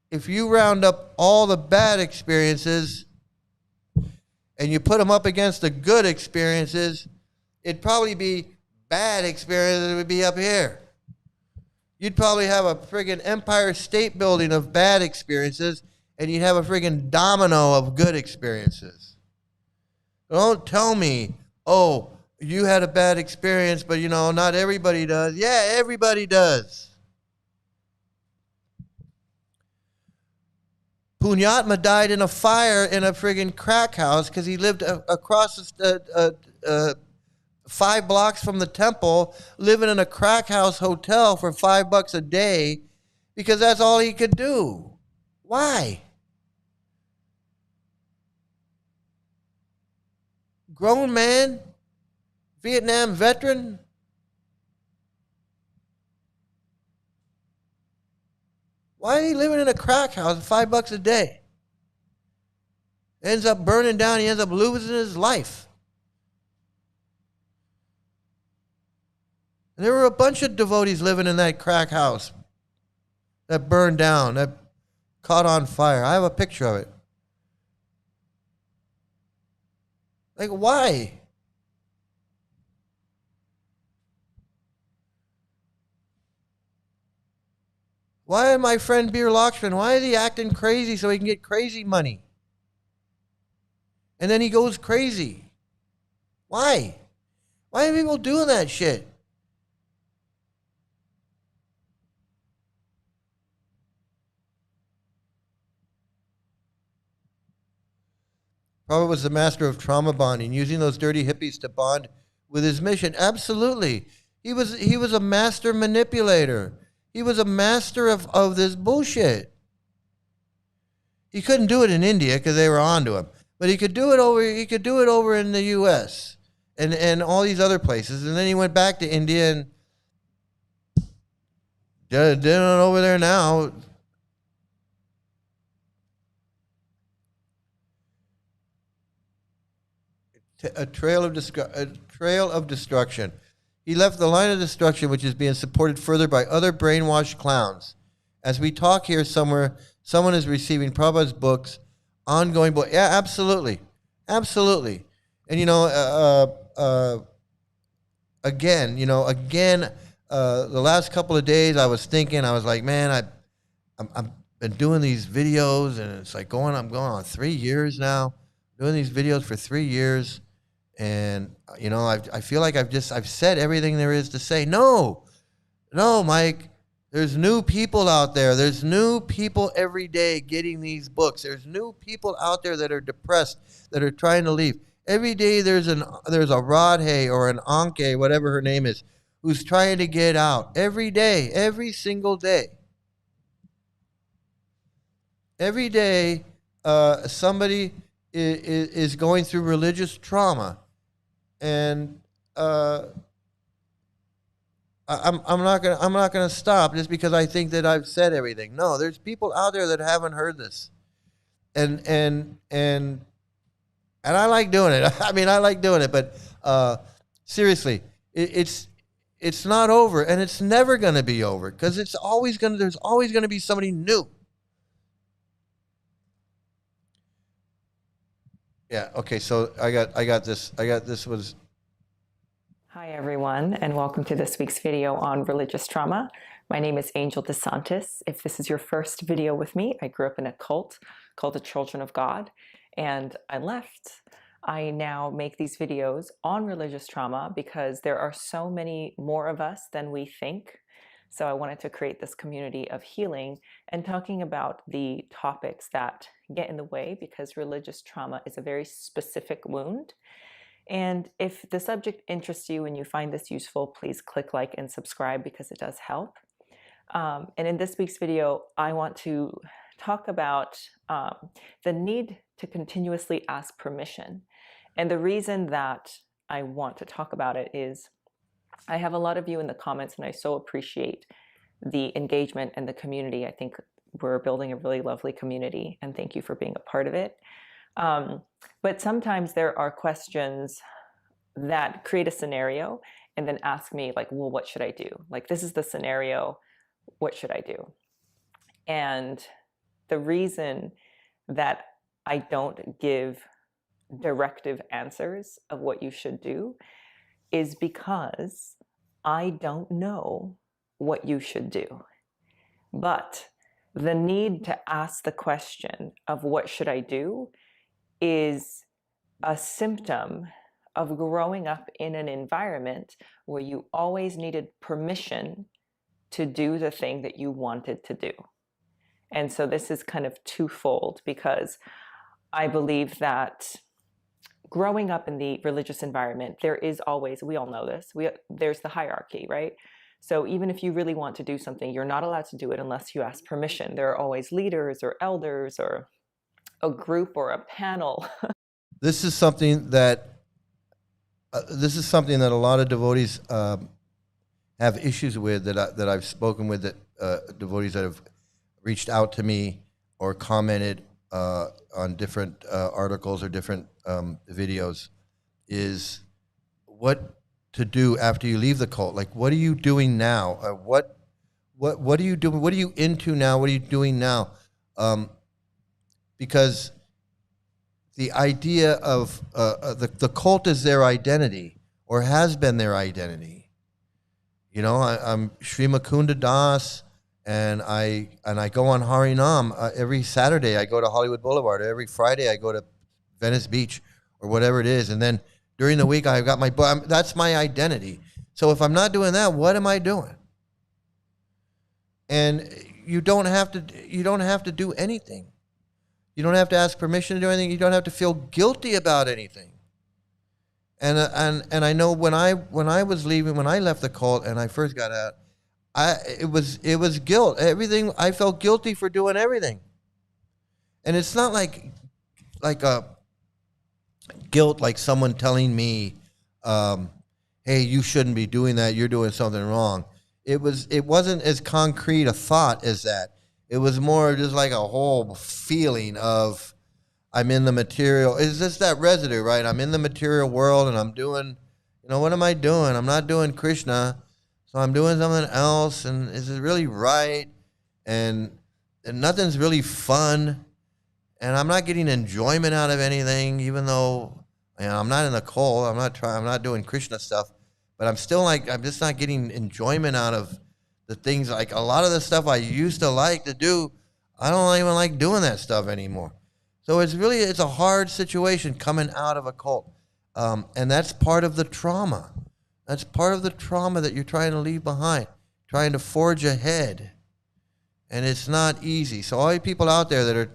S1: if you round up all the bad experiences and you put them up against the good experiences, it'd probably be bad experiences that would be up here. You'd probably have a friggin' Empire State Building of bad experiences, and you'd have a friggin' domino of good experiences. Don't tell me, oh, you had a bad experience, but not everybody does. Yeah, everybody does. Punyatma died in a fire in a friggin' crack house because he lived across 5 blocks from the temple, living in a crack house hotel for $5 a day because that's all he could do. Why? Grown man, Vietnam veteran. Why is he living in a crack house for $5 a day? Ends up burning down. He ends up losing his life. And there were a bunch of devotees living in that crack house that burned down, that caught on fire. I have a picture of it. Like, why? Why my friend Beer Lakshman, why is he acting crazy so he can get crazy money? And then he goes crazy. Why? Why are people doing that shit? Prabhupada was the master of trauma bonding, using those dirty hippies to bond with his mission. Absolutely. He was a master manipulator. He was a master of this bullshit. He couldn't do it in India because they were onto him. But he could do it over in the U.S. and all these other places. And then he went back to India and did it over there now. A trail of destruction. He left the line of destruction, which is being supported further by other brainwashed clowns. As we talk here somewhere, someone is receiving Prabhupada's books, ongoing book. Yeah, absolutely. Absolutely. And, again, the last couple of days I was thinking, I was like, man, I've been doing these videos, and it's like I'm going on 3 years now, doing these videos for 3 years. And, I feel like I've said everything there is to say. No, Mike, there's new people out there. There's new people every day getting these books. There's new people out there that are depressed, that are trying to leave. Every day there's a Radhe or an Anke, whatever her name is, who's trying to get out. Every day, every single day. Every day, somebody is going through religious trauma. And I'm not gonna stop just because I think that I've said everything. No, there's people out there that haven't heard this, and I like doing it. I mean, I like doing it, but seriously, it's not over, and it's never gonna be over because there's always gonna be somebody new. Yeah, okay, so I got this was...
S10: Hi everyone, and welcome to this week's video on religious trauma. My name is Angel DeSantis. If this is your first video with me, I grew up in a cult called the Children of God, and I left. I now make these videos on religious trauma because there are so many more of us than we think. So I wanted to create this community of healing and talking about the topics that get in the way, because religious trauma is a very specific wound. And if the subject interests you and you find this useful, please click like and subscribe because it does help. And in this week's video, I want to talk about the need to continuously ask permission. And the reason that I want to talk about it is I have a lot of you in the comments, and I so appreciate the engagement and the community. I think we're building a really lovely community, and thank you for being a part of it. But sometimes there are questions that create a scenario and then ask me, like, well, what should I do? Like, this is the scenario, what should I do? And the reason that I don't give directive answers of what you should do is because I don't know what you should do. But the need to ask the question of what should I do is a symptom of growing up in an environment where you always needed permission to do the thing that you wanted to do. And so this is kind of twofold, because I believe that growing up in the religious environment, there is always, we all know this, there's the hierarchy, right? So even if you really want to do something, you're not allowed to do it unless you ask permission. There are always leaders or elders or a group or a panel.
S1: This is something that a lot of devotees have issues with, that I've spoken with, that devotees that have reached out to me or commented on different articles or different videos, is what to do after you leave the cult. Like, what are you doing now? What are you doing? What are you into now? What are you doing now? Because the idea of the cult is their identity, or has been their identity. I'm Sri Mukunda Das, and I go on Harinam every Saturday. I go to Hollywood Boulevard. Every Friday I go to Venice Beach or whatever it is, and then during the week I've got my book. That's my identity. So if I'm not doing that, what am I doing? And you don't have to do anything. You don't have to ask permission to do anything. You don't have to feel guilty about anything. And I know when I was leaving, when I left the cult and I first got out, it was guilt. Everything, I felt guilty for doing everything. And it's not like guilt, like someone telling me, hey, you shouldn't be doing that, you're doing something wrong. It wasn't as concrete a thought as that. It was more just like a whole feeling of, I'm in the material. It's just that residue, right? I'm in the material world and I'm doing, what am I doing? I'm not doing Krishna, so I'm doing something else. And is it really right? And nothing's really fun. And I'm not getting enjoyment out of anything, even though I'm not in the cult. I'm not doing Krishna stuff. But I'm just not getting enjoyment out of the things. Like a lot of the stuff I used to like to do, I don't even like doing that stuff anymore. So it's a hard situation coming out of a cult. And that's part of the trauma. That's part of the trauma that you're trying to leave behind, trying to forge ahead. And it's not easy. So all you people out there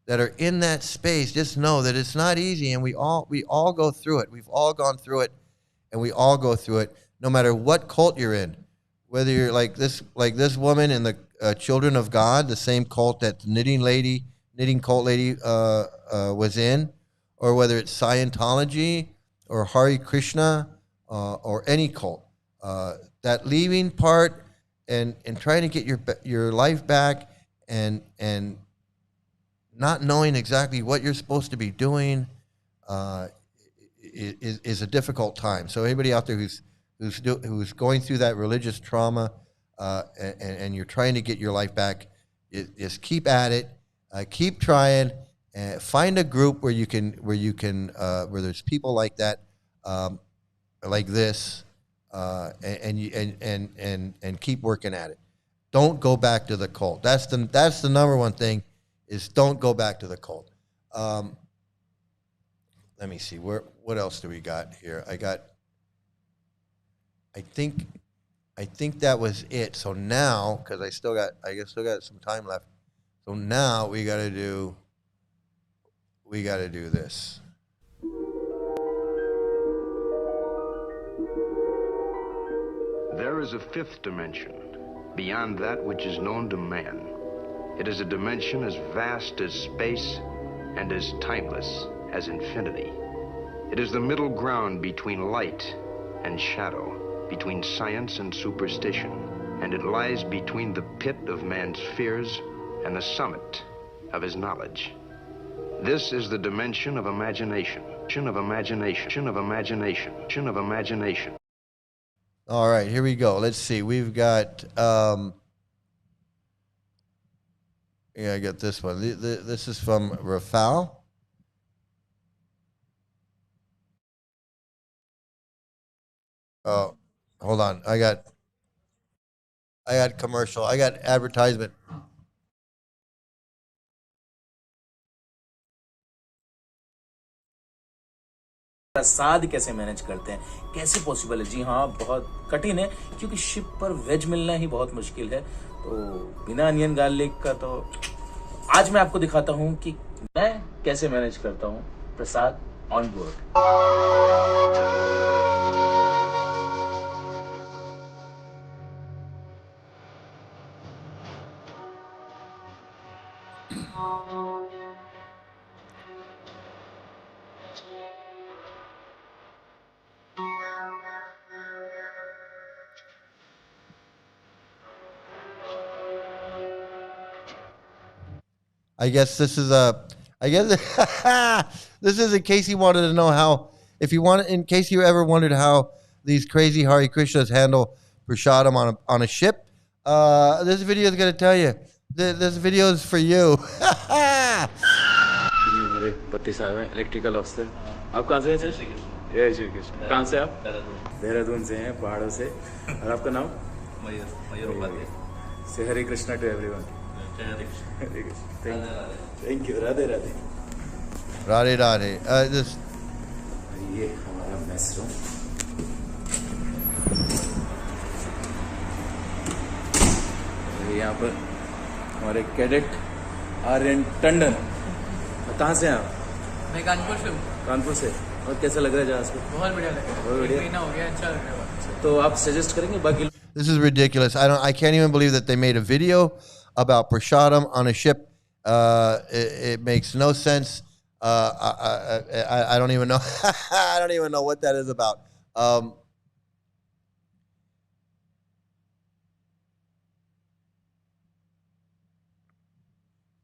S1: that are in that space, just know that it's not easy, and we all go through it. We've all gone through it, and we all go through it, no matter what cult you're in. Whether you're like this woman in the Children of God, the same cult that the knitting cult lady was in, or whether it's Scientology or Hare Krishna or any cult, that leaving part and trying to get your life back and not knowing exactly what you're supposed to be doing is a difficult time. So anybody out there who's going through that religious trauma and you're trying to get your life back, just keep at it, keep trying, and find a group where there's people like that, like this, and keep working at it. Don't go back to the cult. That's the number one thing. Is don't go back to the cult. Let me see, what else do we got here? I think that was it. So now, because I still got some time left. So now we got to do this.
S11: There is a fifth dimension, beyond that which is known to man. It is a dimension as vast as space and as timeless as infinity. It is the middle ground between light and shadow, between science and superstition, and it lies between the pit of man's fears and the summit of his knowledge. This is the dimension of imagination, of imagination, of imagination, of imagination.
S1: All right, here we go. Let's see. We've got I got this one. This is from Rafal. Oh, hold on. I got commercial. I got advertisement.
S12: प्रसाद कैसे manage करते हैं, कैसे possible है? जी हाँ, बहुत कठिन है, क्योंकि शिप पर वेज मिलना ही बहुत मुश्किल है। तो बिना अनियन गार्लिक का तो आज मैं आपको दिखाता हूँ कि मैं कैसे मैनेज करता हूँ Prasad on board.
S1: I guess this is this is in case you wanted to know how, in case you ever wondered how these crazy Hare Krishnas handle prasadam on a ship. This video is going to tell you. This video is for you.
S12: मेरे पति साहब हैं, electrical officer. आप कहाँ से हैं sir? ये श्रीकृष्ण। कहाँ से आप? देहरादून से हैं, पहाड़ों से। और आपका नाम? Mayur Upadhyay. Say Hare Krishna to everyone. Thank you. Radhe Radhe.
S1: Radhe Radhe.
S12: ये हमारा मेस रूम। यहाँ पर हमारे कैडेट आर्यन टंडन। कहाँ से हैं आप?
S13: मैं कानपुर से हूँ।
S12: कानपुर से। और कैसा लग रहा है जहाज पे?
S13: बहुत बढ़िया लग रहा है।
S12: बहुत बढ़िया।
S13: महीना हो गया, अच्छा लग रहा है।
S12: तो आप सजेस्ट करेंगे बाकी?
S1: This is ridiculous. I can't even believe that they made a video about prasadam on a ship. It makes no sense. I don't even know. I don't even know what that is about.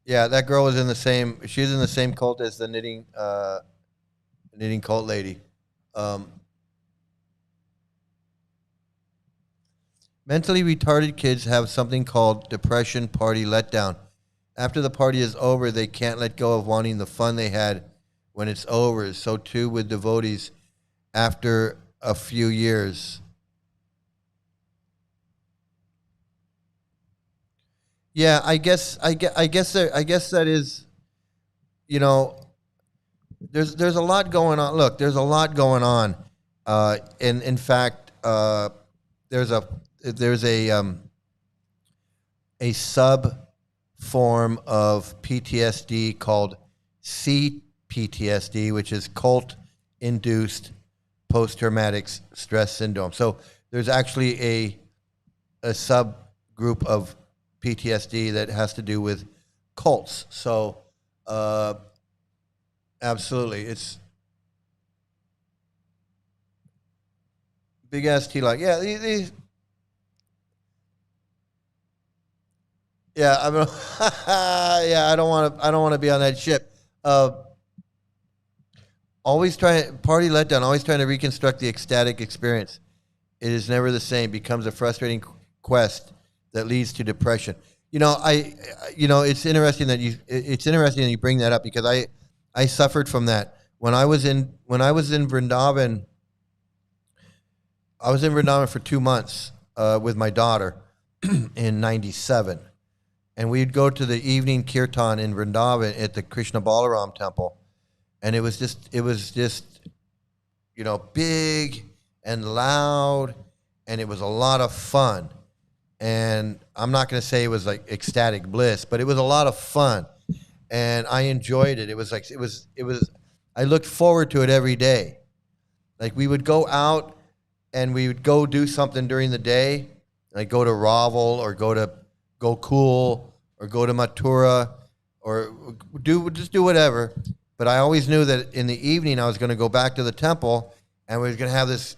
S1: Yeah, that girl was in the same. She was in the same cult as the knitting cult lady. Mentally retarded kids have something called depression party letdown. After the party is over, they can't let go of wanting the fun they had when it's over. So too with devotees after a few years. Yeah, I guess that is, you know, there's a lot going on. Look, there's a lot going on. In fact, there's a sub form of PTSD called CPTSD, which is cult induced post traumatic stress syndrome. So there's actually a subgroup of PTSD that has to do with cults. So absolutely, it's big ass T like, yeah, these yeah, I mean, yeah, I don't want to be on that ship. Always trying party letdown, always trying to reconstruct the ecstatic experience. It is never the same. Becomes a frustrating quest that leads to depression. It's interesting that you bring that up, because I suffered from that when I was in Vrindavan. I was in Vrindavan for 2 months with my daughter in '97, and we'd go to the evening kirtan in Vrindavan at the Krishna Balaram temple, and it was just big and loud, and it was a lot of fun. And I'm not going to say it was like ecstatic bliss, but it was a lot of fun, and I enjoyed it. It was. I looked forward to it every day. Like, we would go out and we would go do something during the day, like go to Raval or go to Gokul or go to Mathura or do whatever. But I always knew that in the evening I was going to go back to the temple, and we were going to have this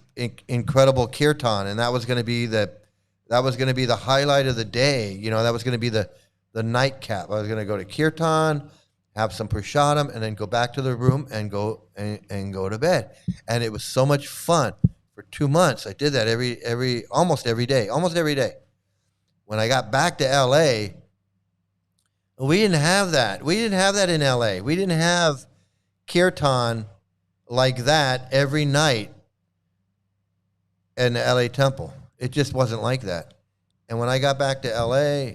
S1: incredible kirtan, and that was going to be the highlight of the day. That was going to be the nightcap. I was going to go to kirtan, have some prasadam, and then go back to the room and go to bed. And it was so much fun. For 2 months, I did that almost every day. When I got back to LA, we didn't have that. We didn't have that in LA. We didn't have kirtan like that every night in the LA temple. It just wasn't like that. And when I got back to LA,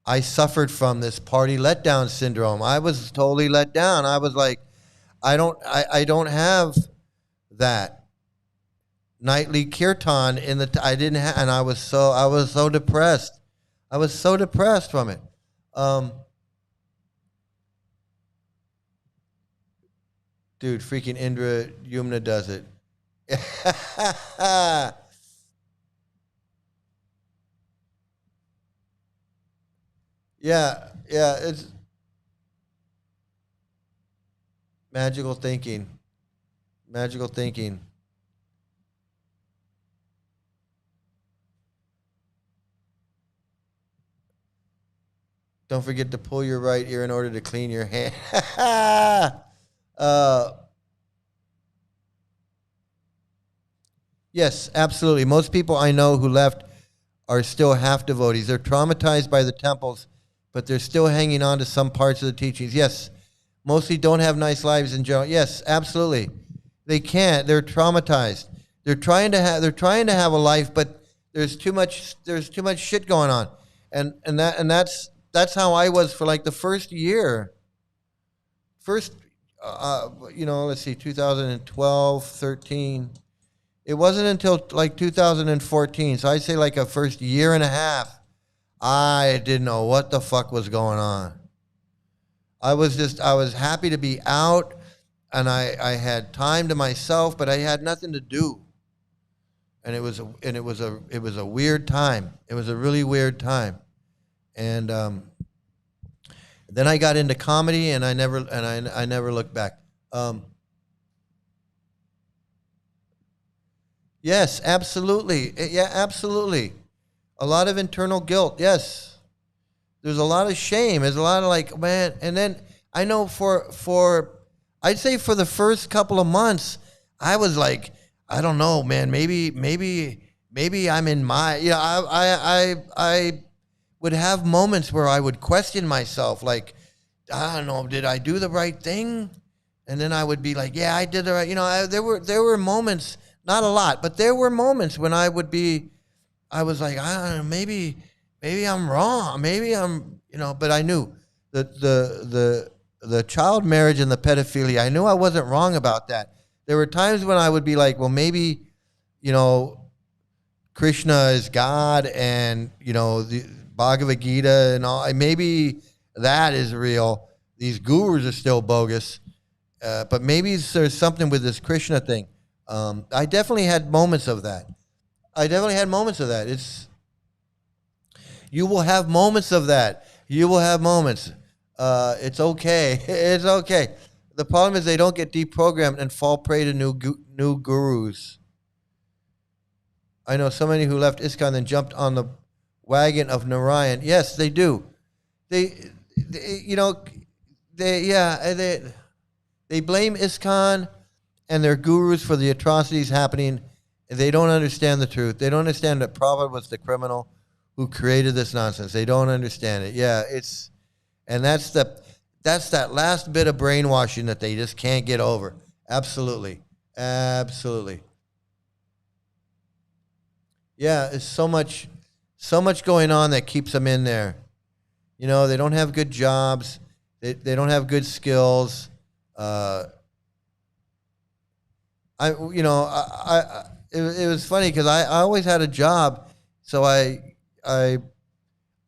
S1: I suffered from this party letdown syndrome. I was totally let down. I was like, I don't have that nightly kirtan I didn't have, and I was so depressed. I was so depressed from it. Dude, freaking Indra Yumna does it. Yeah, it's magical thinking. Magical thinking. Don't forget to pull your right ear in order to clean your hand. Yes, absolutely. Most people I know who left are still half devotees. They're traumatized by the temples, but they're still hanging on to some parts of the teachings. Yes, mostly don't have nice lives in general. Yes, absolutely. They can't. They're traumatized. They're trying to have a life, but there's too much shit going on. And that's how I was for like the first year. Let's see, 2012, 13. It wasn't until like 2014. So I'd say like a first year and a half, I didn't know what the fuck was going on. I was happy to be out, and I had time to myself, but I had nothing to do. And it was a weird time. It was a really weird time. And Then I got into comedy, and I never looked back. Yes, absolutely. Yeah, absolutely. A lot of internal guilt. Yes. There's a lot of shame. There's a lot of like, man. And then I know I'd say for the first couple of months, I was like, I don't know, man. Maybe I'm in my. I would have moments where I would question myself, like, I don't know, did I do the right thing? And then I would be like, yeah, I did the right. There were moments, not a lot, but there were moments when I was like, I don't know, maybe I'm wrong. Maybe I'm, but I knew that the child marriage and the pedophilia, I knew I wasn't wrong about that. There were times when I would be like, well, maybe, Krishna is God, and, the Bhagavad Gita and all, maybe that is real. These gurus are still bogus. But maybe there's something with this Krishna thing. I definitely had moments of that. You will have moments of that. You will have moments. It's okay. It's okay. The problem is they don't get deprogrammed and fall prey to new gurus. I know so many who left ISKCON and jumped on the wagon of Narayan. Yes, they do. They blame ISKCON and their gurus for the atrocities happening. They don't understand the truth. They don't understand that Prabhupada was the criminal who created this nonsense. They don't understand it. Yeah, that's that last bit of brainwashing that they just can't get over. Absolutely. Absolutely. Yeah, it's so much going on that keeps them in there. They don't have good jobs. They don't have good skills. It was funny because I always had a job, so I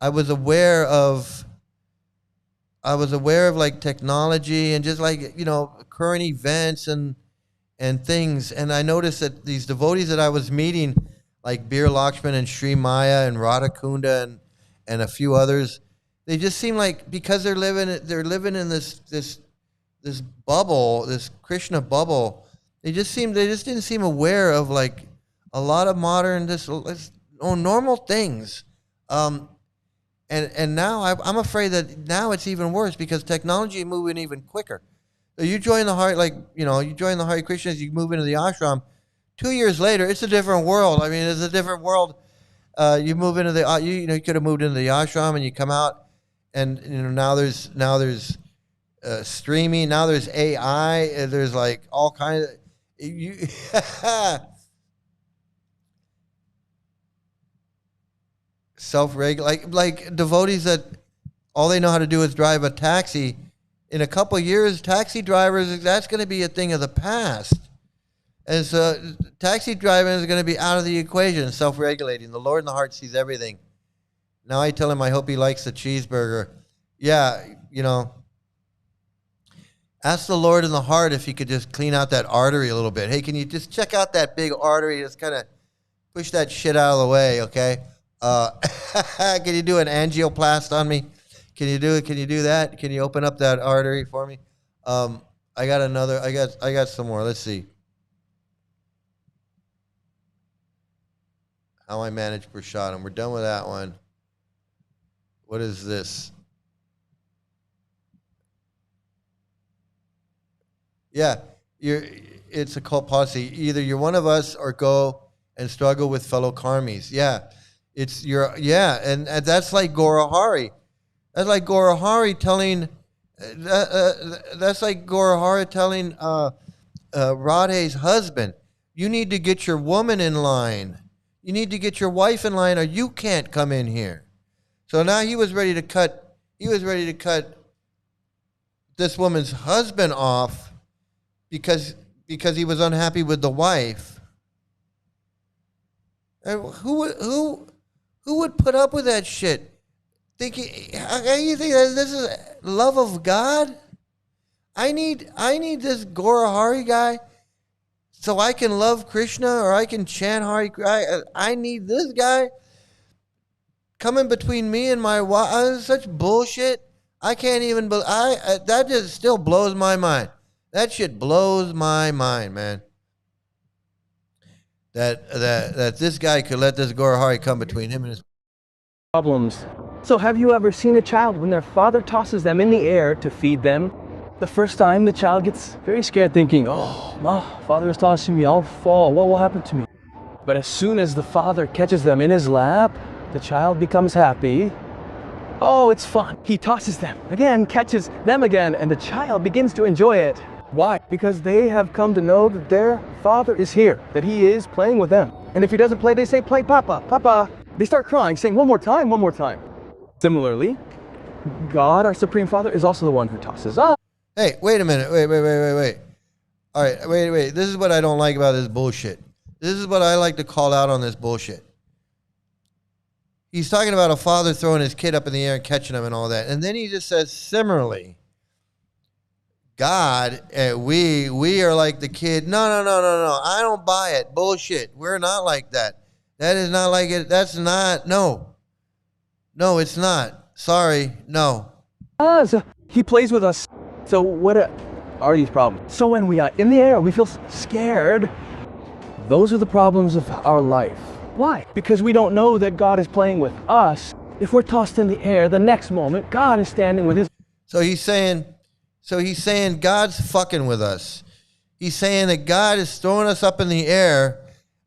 S1: was aware of like technology and just like current events and things, and I noticed that these devotees that I was meeting, like Bir Lakshman and Sri Maya and Radha Kunda and a few others, they just seem like, because they're living in this bubble, this Krishna bubble, they just didn't seem aware of like a lot of modern normal things. And now I'm afraid that now it's even worse because technology is moving even quicker. So you join the Hare Krishnas, you move into the ashram. 2 years later, it's a different world. I mean, it's a different world. You move into you could have moved into the ashram and you come out, and now there's streaming. Now there's AI. There's like all kinds of self-regulate, like devotees that all they know how to do is drive a taxi. In a couple of years, taxi drivers, that's going to be a thing of the past. And so taxi driving is going to be out of the equation, self-regulating. The Lord in the heart sees everything. Now I tell him I hope he likes the cheeseburger. Yeah, ask the Lord in the heart if he could just clean out that artery a little bit. Hey, can you just check out that big artery? Just kind of push that shit out of the way, okay? Can you do an angioplast on me? Can you do that? Can you open up that artery for me? I got some more. Let's see. How I manage prasadam. We're done with that one. What is this? Yeah, it's a cult policy. Either you're one of us or go and struggle with fellow karmis. Yeah, and that's like Gaurahari. That's like Gaurahari telling. That's like Gaurahari telling Radhe's husband, "You need to get your woman in line. You need to get your wife in line, or you can't come in here." So now he was ready to cut. He was ready to cut this woman's husband off because he was unhappy with the wife. And who would put up with that shit? Thinking, you think that this is love of God? I need this Gaurahari guy so I can love Krishna or I can chant Hare. I need this guy coming between me and my wife. Such bullshit. I can't even. That just still blows my mind. That shit blows my mind, man. That this guy could let this Gorahari come between him and his
S14: problems. So have you ever seen a child when their father tosses them in the air to feed them? The first time the child gets very scared thinking, oh, my father is tossing me, I'll fall, what will happen to me? But as soon as the father catches them in his lap, the child becomes happy. Oh, it's fun. He tosses them again, catches them again, and the child begins to enjoy it. Why? Because they have come to know that their father is here, that he is playing with them. And if he doesn't play, they say, play Papa, Papa. They start crying, saying, one more time, one more time. Similarly, God, our Supreme Father, is also the one who tosses us.
S1: Hey, wait a minute. Wait. All right, wait. This is what I don't like about this bullshit. This is what I like to call out on this bullshit. He's talking about a father throwing his kid up in the air and catching him and all that. And then he just says, similarly, God, we are like the kid. No. I don't buy it. Bullshit. We're not like that. That is not like it. That's not. No, it's not. Sorry. No.
S14: So he plays with us. So what are these problems? So when we are in the air, we feel scared. Those are the problems of our life. Why? Because we don't know that God is playing with us. If we're tossed in the air, the next moment, God is standing with his...
S1: So he's saying God's fucking with us. He's saying that God is throwing us up in the air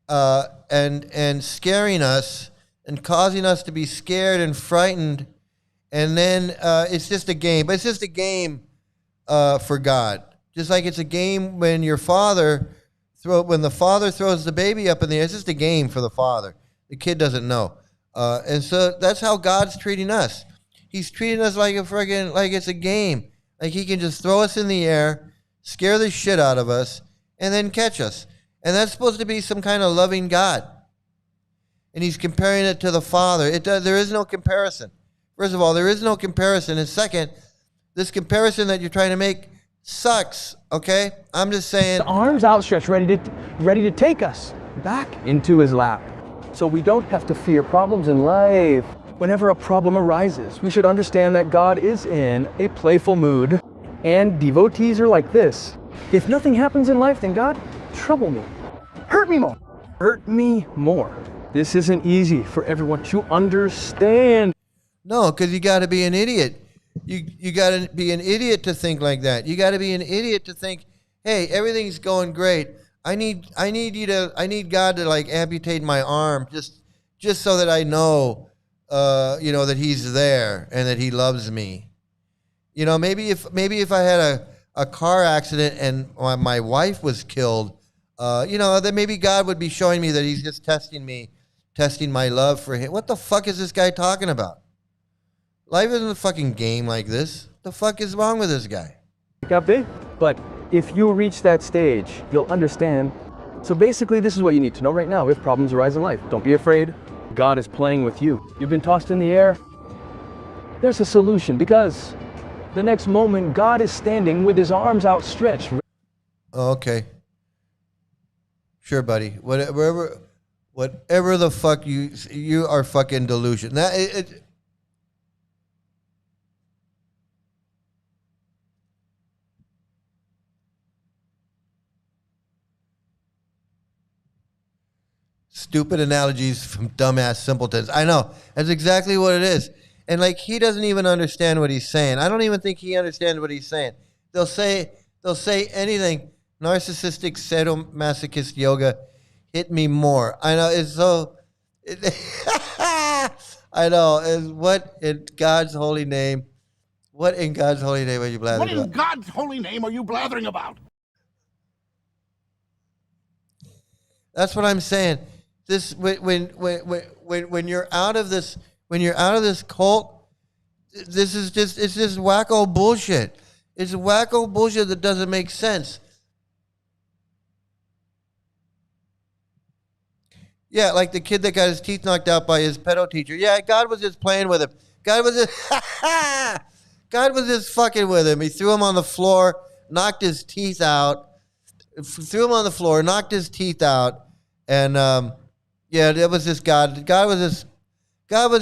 S1: and scaring us and causing us to be scared and frightened. And then it's just a game. But it's just a game for God. Just like it's a game when your father... when the father throws the baby up in the air, it's just a game for the father. The kid doesn't know. And so that's how God's treating us. He's treating us like it's a game. Like he can just throw us in the air, scare the shit out of us, and then catch us. And that's supposed to be some kind of loving God. And he's comparing it to the Father. There is no comparison. First of all, there is no comparison. And second, this comparison that you're trying to make sucks, okay? I'm just saying.
S14: The arms outstretched, ready to take us back into his lap. So we don't have to fear problems in life. Whenever a problem arises, we should understand that God is in a playful mood, and devotees are like this. If nothing happens in life, then God, trouble me. Hurt me more. Hurt me more. This isn't easy for everyone to understand.
S1: No, because you got to be an idiot. You got to be an idiot to think like that. You got to be an idiot to think, hey, everything's going great. I need God to like amputate my arm just so that I know, that he's there and that he loves me. Maybe if I had a car accident and my wife was killed, then maybe God would be showing me that he's just testing my love for him. What the fuck is this guy talking about? Life isn't a fucking game like this. The fuck is wrong with this guy?
S14: But if you reach that stage, you'll understand. So basically, this is what you need to know right now. If problems arise in life, don't be afraid. God is playing with you. You've been tossed in the air. There's a solution, because the next moment, God is standing with his arms outstretched.
S1: Okay. Sure, buddy. Whatever the fuck you are fucking delusion. Stupid analogies from dumbass simpletons. I know. That's exactly what it is. And like he doesn't even understand what he's saying. I don't even think he understands what he's saying. They'll say anything. Narcissistic sadomasochist yoga hit me more. I know. It's so I know. What in God's holy name? What in God's holy name are you blathering about?
S15: What in God's holy name are you blathering about?
S1: That's what I'm saying. This when you're out of this cult, it's just wacko bullshit. It's wacko bullshit that doesn't make sense. Yeah, like the kid that got his teeth knocked out by his pedo teacher. Yeah, God was just playing with him. God was just fucking with him. He threw him on the floor, knocked his teeth out. Threw him on the floor, knocked his teeth out, and that was just God. God was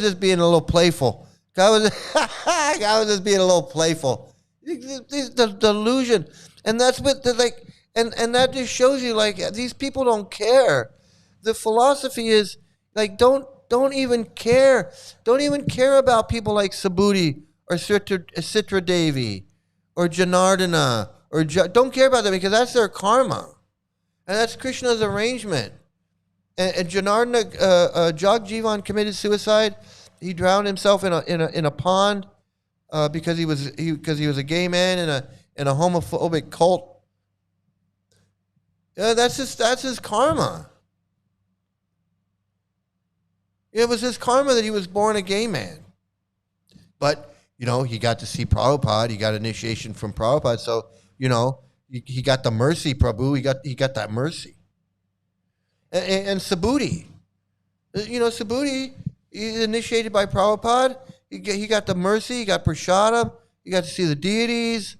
S1: just being a little playful. God I was just being a little playful. The delusion. And that's what and that just shows you these people don't care. The philosophy is don't even care. Don't even care about people like Subuddhi or Citradevi or Janardana don't care about them because that's their karma. And that's Krishna's arrangement. And Janardana, Jagjivan committed suicide. He drowned himself in a pond because he was a gay man in a homophobic cult. Yeah, that's his karma. It was his karma that he was born a gay man. But he got to see Prabhupada. He got initiation from Prabhupada. So he got the mercy, Prabhu. He got that mercy. And Subuddhi, Subuddhi, he's initiated by Prabhupada. He got the mercy. He got prasadam. He got to see the deities.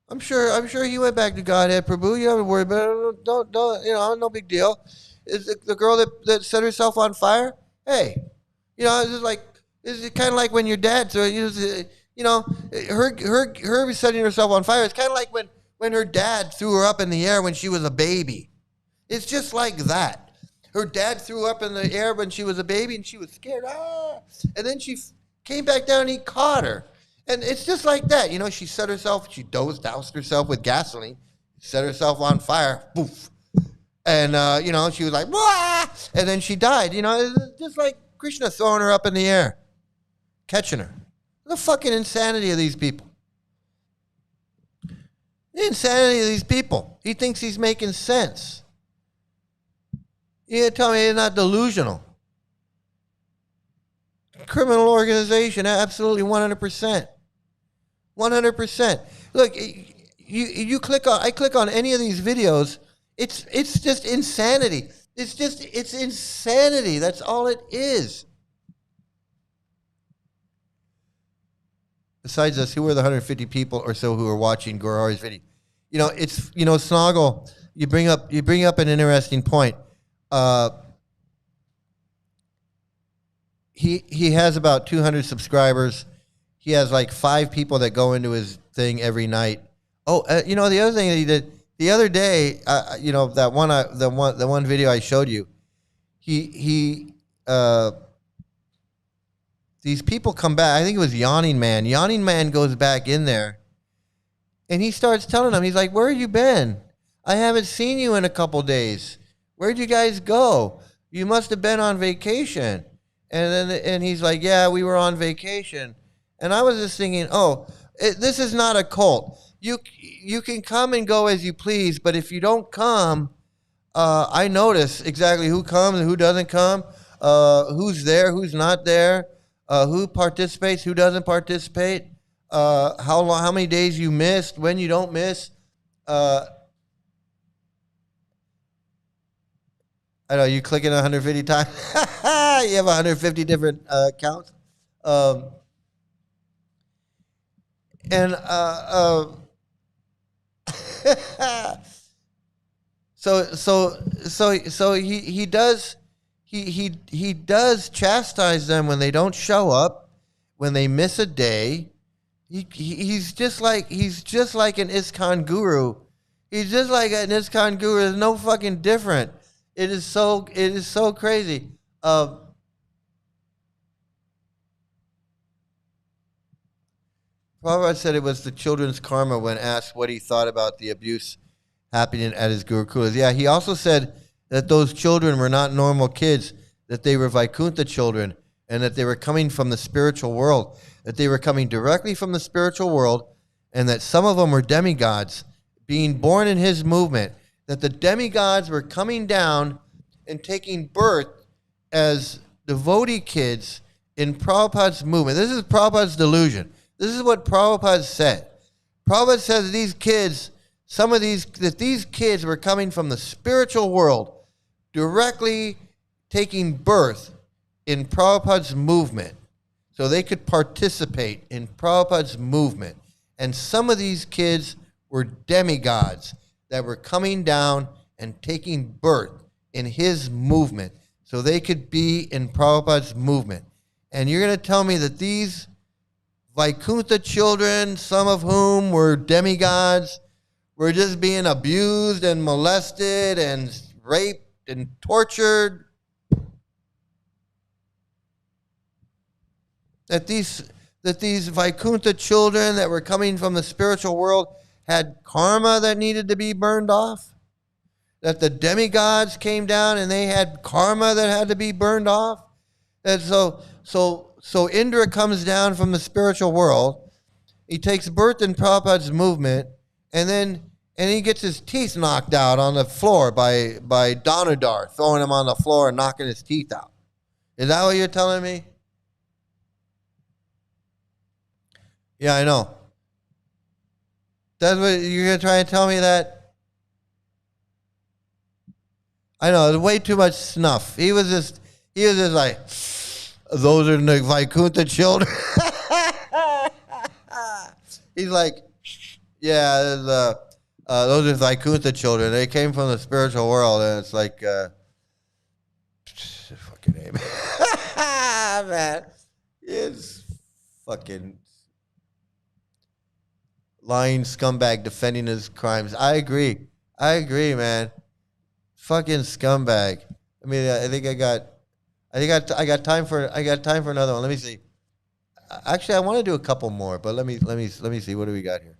S1: I'm sure he went back to Godhead, Prabhu. You don't worry about it. Don't no big deal. Is the girl that set herself on fire? Hey, it's kind of like when your dad, her setting herself on fire. It's kind of like when her dad threw her up in the air when she was a baby. It's just like that. Her dad threw her up in the air when she was a baby and she was scared. And then she came back down and he caught her. And it's just like that. She doused herself with gasoline, set herself on fire, poof. And, she was like, wah! And then she died. It's just like Krishna throwing her up in the air, catching her. The fucking insanity of these people. The insanity of these people. He thinks he's making sense. You tell me he's not delusional. Criminal organization, absolutely 100%. 100%. Look, I click on any of these videos, it's just insanity. It's insanity. That's all it is. Besides us, who are the 150 people or so who are watching Gaurari's video? Snoggle, you bring up an interesting point. He has about 200 subscribers. He has 5 people that go into his thing every night. Oh, the other thing that he did the other day, the one video I showed you, these people come back. I think it was Yawning Man. Yawning Man goes back in there, and he starts telling them, he's like, "Where have you been? I haven't seen you in a couple days. Where'd you guys go? You must have been on vacation." And he's like, "Yeah, we were on vacation." And I was just thinking, this is not a cult. You can come and go as you please, but if you don't come, I notice exactly who comes and who doesn't come, who's there, who's not there, who participates, who doesn't participate, how many days you missed, when you don't miss. I know you click it 150 times. You have 150 different accounts. So he does chastise them when they don't show up, when they miss a day. He's just like an ISKCON guru. He's just like an ISKCON guru. There's no fucking different. It is so crazy. Prabhupada said it was the children's karma when asked what he thought about the abuse happening at his gurukulas. Yeah, he also said that those children were not normal kids, that they were Vaikuntha children, and that they were coming from the spiritual world, that they were coming directly from the spiritual world, and that some of them were demigods being born in his movement, that the demigods were coming down and taking birth as devotee kids in Prabhupada's movement. This is Prabhupada's delusion. This is what Prabhupada said. Prabhupada said that these kids were coming from the spiritual world, directly taking birth in Prabhupada's movement, so they could participate in Prabhupada's movement. And some of these kids were demigods that were coming down and taking birth in his movement. so they could be in Prabhupada's movement. And you're going to tell me that these Vaikuntha children, some of whom were demigods, were just being abused and molested and raped and tortured? That these Vaikuntha children that were coming from the spiritual world had karma that needed to be burned off? That the demigods came down and they had karma that had to be burned off? And so Indra comes down from the spiritual world. He takes birth in Prabhupada's movement, and he gets his teeth knocked out on the floor by Danudar, throwing him on the floor and knocking his teeth out. Is that what you're telling me? Yeah, I know. That's what you're gonna try and tell me that? I know, there's way too much snuff. He was just like, those are the Vaikuntha children. He's like, yeah, those are Vaikuntha children. They came from the spiritual world, and it's like, fucking name, man, it's fucking lying scumbag defending his crimes. I agree, man. Fucking scumbag. I mean, I got time for another one. Let me see. Actually, I want to do a couple more, but let me see. What do we got here?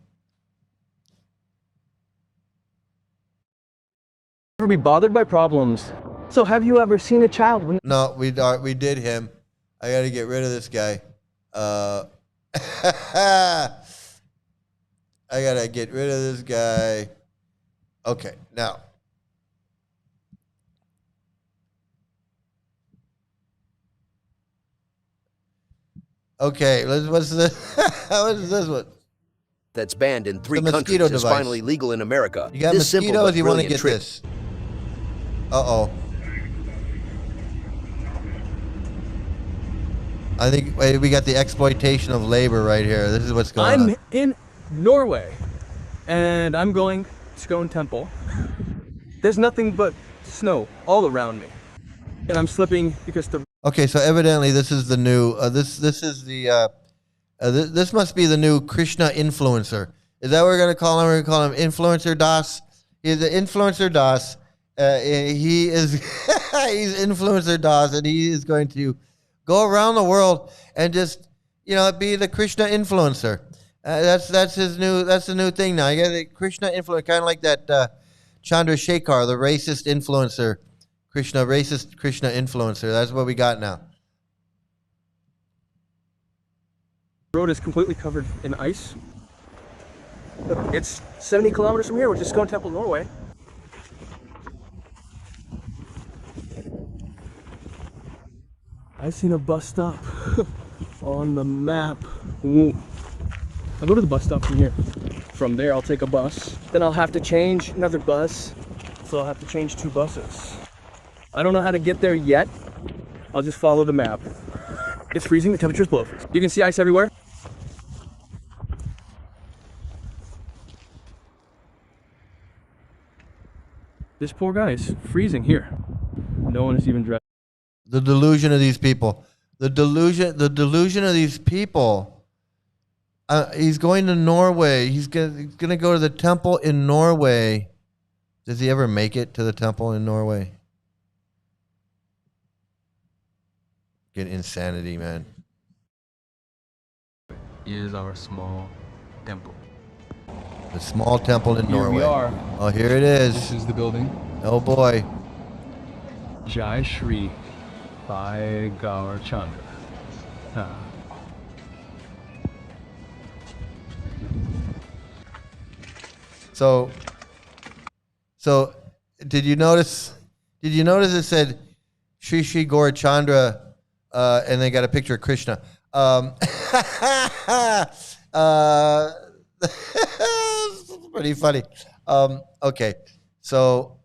S14: Never be bothered by problems. So have you ever seen a child when...
S1: No, we did him. I got to get rid of this guy. I got to get rid of this guy. Okay, now. Okay, what's this? What is this one?
S16: That's banned in 3
S1: The
S16: countries
S1: mosquito
S16: is
S1: device.
S16: finally legal in America.
S1: You got
S16: This simple
S1: mosquitoes,
S16: but
S1: you want to
S16: brilliant
S1: get
S16: trick-
S1: this. I think we got the exploitation of labor right here. This is what's going on.
S14: I'm in Norway, and I'm going to ISKCON Temple. There's nothing but snow all around me, and I'm slipping because the...
S1: Okay, so evidently this is the new. This must be the new Krishna influencer. Is that what we're gonna call him? We're gonna call him Influencer Das. He's the Influencer Das. He is he's Influencer Das, and he is going to go around the world and just be the Krishna influencer. That's the new thing now. You got the Krishna influencer, kind of like that Chandrasekhar, the racist influencer. Racist Krishna influencer. That's what we got now.
S14: The road is completely covered in ice. It's 70 kilometers from here, which is ISKCON Temple, Norway. I've seen a bus stop on the map. Ooh. I'll go to the bus stop from here. From there, I'll take a bus. Then I'll have to change another bus. So I'll have to change 2 buses. I don't know how to get there yet. I'll just follow the map. It's freezing, the temperature's below freezing. You can see ice everywhere. This poor guy is freezing here. No one is even dressed.
S1: The delusion of these people. The delusion of these people. He's going to Norway. He's gonna go to the temple in Norway. Does he ever make it to the temple in Norway? Get insanity, man.
S17: Here's our small temple.
S1: The small temple in
S17: Here
S1: Norway.
S17: we are.
S1: Oh, here it is.
S17: This is the building.
S1: Oh boy.
S17: Jai Shri by Gaur Chandra.
S1: So did you notice it said Shri Shri Gaur Chandra and they got a picture of Krishna. Pretty funny. Okay, so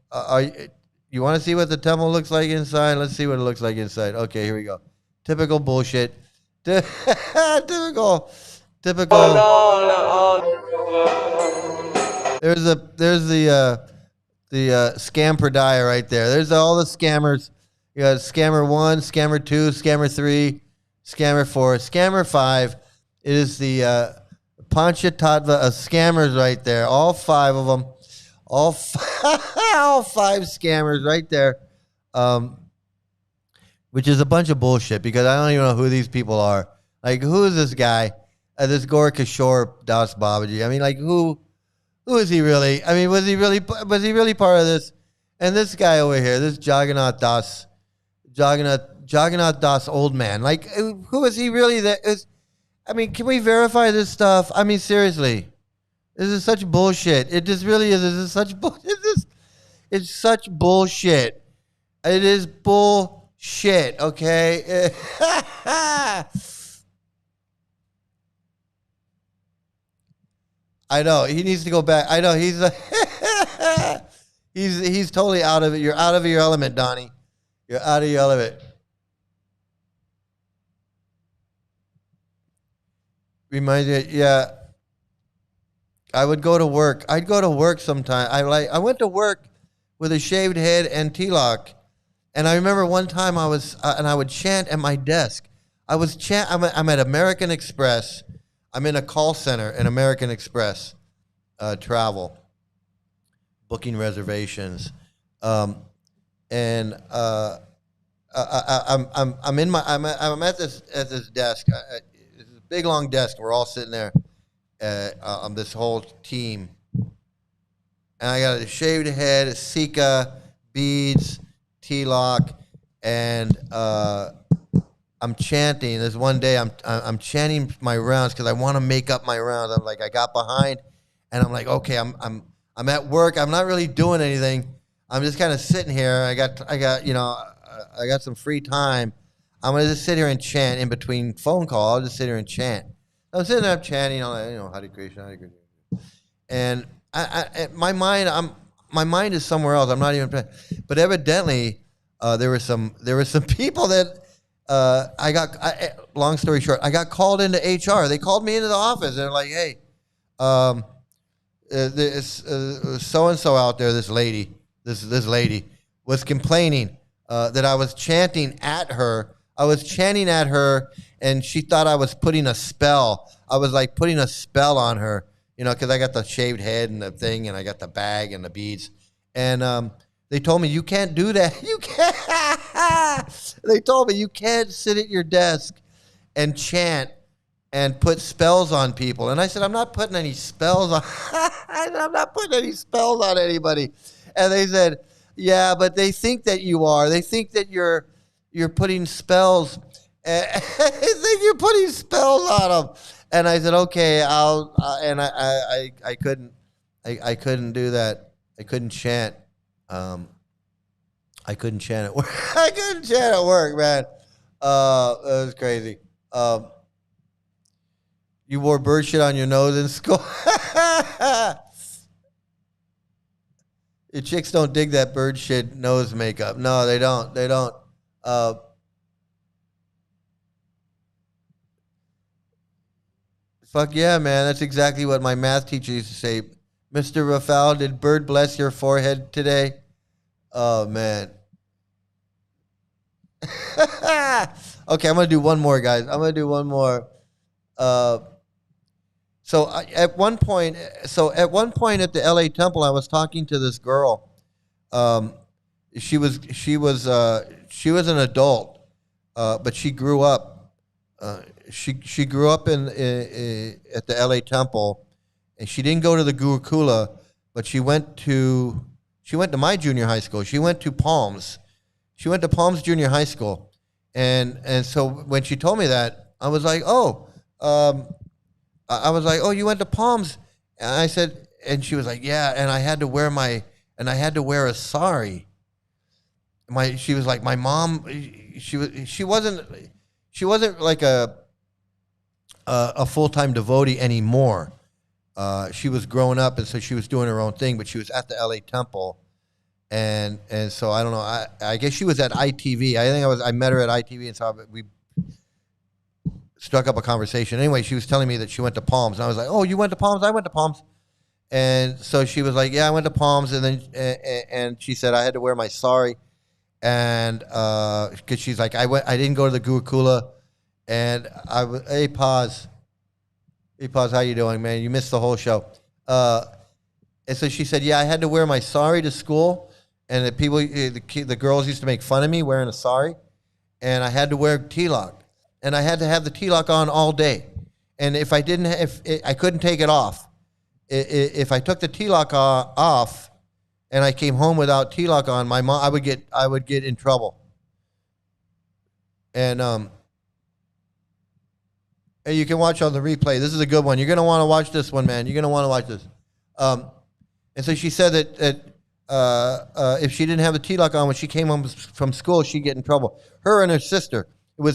S1: you want to see what the temple looks like inside? Let's see what it looks like inside. Okay, here we go. Typical bullshit. Typical. There's the scam per die right there. There's all the scammers You got scammer 1, scammer 2, scammer 3, scammer 4, scammer 5. It is the Panchatattva of scammers right there. All 5 of them. All 5 scammers right there. Which is a bunch of bullshit because I don't even know who these people are. Like, who is this guy? This Gorakishore Das Babaji. I mean, like, who is he really? I mean, was he really part of this? And this guy over here, this Jagannath Das old man. Like, who is he really? I mean, can we verify this stuff? I mean, seriously, this is such bullshit. It just really is. This is such bullshit. It's such bullshit. It is bullshit. Okay. I know he needs to go back. I know he's he's totally out of it. You're out of your element, Donnie. You're out of your element. Reminds me, yeah. I would go to work. I'd go to work sometime. I went to work with a shaved head and tilak, and I remember one time I was and I would chant at my desk. I'm at American Express. I'm in a call center in American Express travel, booking reservations, and I'm at this desk. It's a big long desk. We're all sitting there. This whole team, and I got a shaved head, a sika, beads, tilak, and I'm chanting. There's one day I'm chanting my rounds because I want to make up my rounds. I'm like, I got behind, and I'm like, okay, I'm at work. I'm not really doing anything. I'm just kind of sitting here. I got some free time. I'm gonna just sit here and chant in between phone calls. I'll just sit here and chant. I'm sitting there chanting, Hare Krishna, Hare Krishna, and my mind is somewhere else. I'm not even. But evidently, there were some people that. Long story short, I got called into HR. They called me into the office. They're like, hey, so-and-so out there, this lady was complaining that I was chanting at her. And she thought I was putting a spell. I was like putting a spell on her, because I got the shaved head and the thing, and I got the bag and the beads. And they told me, you can't do that. You can't. They told me you can't sit at your desk and chant and put spells on people. And I said, I'm not putting any spells on. I'm not putting any spells on anybody. And they said, yeah, but they think that you are. They think that you're putting spells. They think you're putting spells on them. And I said, okay, and I couldn't do that. I couldn't chant. I couldn't chant at work. I couldn't chant at work, man. It was crazy. You wore bird shit on your nose in school. Your chicks don't dig that bird shit nose makeup. No, they don't. They don't. Fuck yeah, man. That's exactly what my math teacher used to say. Mr. Rafal, did bird bless your forehead today? Oh, man. Okay, I'm going to do one more, guys. I'm going to do one more. At one point at the LA Temple, I was talking to this girl. She was an adult, but she grew up. She grew up at the LA Temple, and she didn't go to the Gurukula, but she went to my junior high school. She went to Palms. She went to Palms Junior High School, and so when she told me that, I was like, oh, you went to Palms, and I said, and she was like, yeah, and I had to wear a sari. She was like, my mom, she wasn't like a full-time devotee anymore. She was growing up, and so she was doing her own thing, but she was at the LA Temple. And so I don't know. I guess she was at ITV. I met her at ITV, and so we struck up a conversation. Anyway, she was telling me that she went to Palms, and I was like, "Oh, you went to Palms? I went to Palms." And so she was like, "Yeah, I went to Palms," and then and she said I had to wear my sari, and because she's like, I didn't go to the Gurukula, and hey, pause, how you doing, man? You missed the whole show. And so she said, yeah, I had to wear my sari to school, and the girls used to make fun of me wearing a sari, and I had to wear tilak, and I had to have the tilak on all day, and if I couldn't take it off. If I took the tilak off, and I came home without tilak on, my mom, I would get in trouble. And you can watch on the replay. This is a good one. You're gonna want to watch this one, man. You're gonna want to watch this. And so she said that if she didn't have the tilak on when she came home from school, she'd get in trouble. Her and her sister were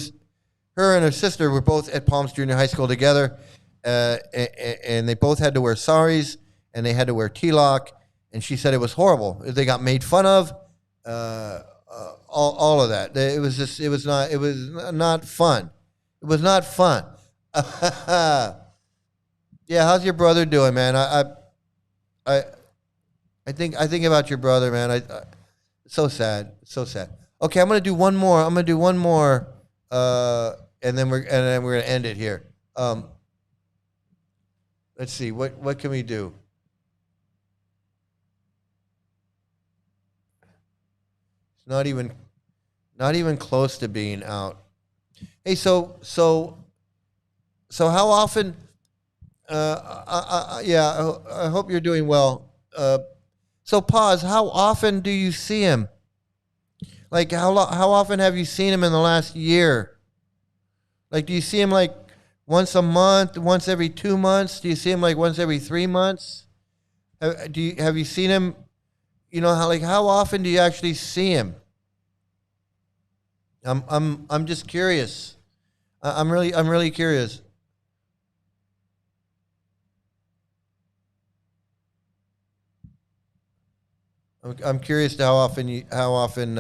S1: both at Palms Junior High School together, and they both had to wear saris, and they had to wear tilak. And she said it was horrible. They got made fun of, all of that. It was not fun. It was not fun. Yeah, how's your brother doing, man? I think about your brother, man. So sad. Okay, I'm gonna do one more. And then we're gonna end it here. Let's see. What can we do? Not even close to being out. Hey, so how often? I hope you're doing well. So pause. How often do you see him? Like how often have you seen him in the last year? Like, do you see him like once a month, once every 2 months? Do you see him like once every 3 months? Have you seen him? You know, how often do you actually see him? I'm just curious. I'm really curious. I'm curious to how often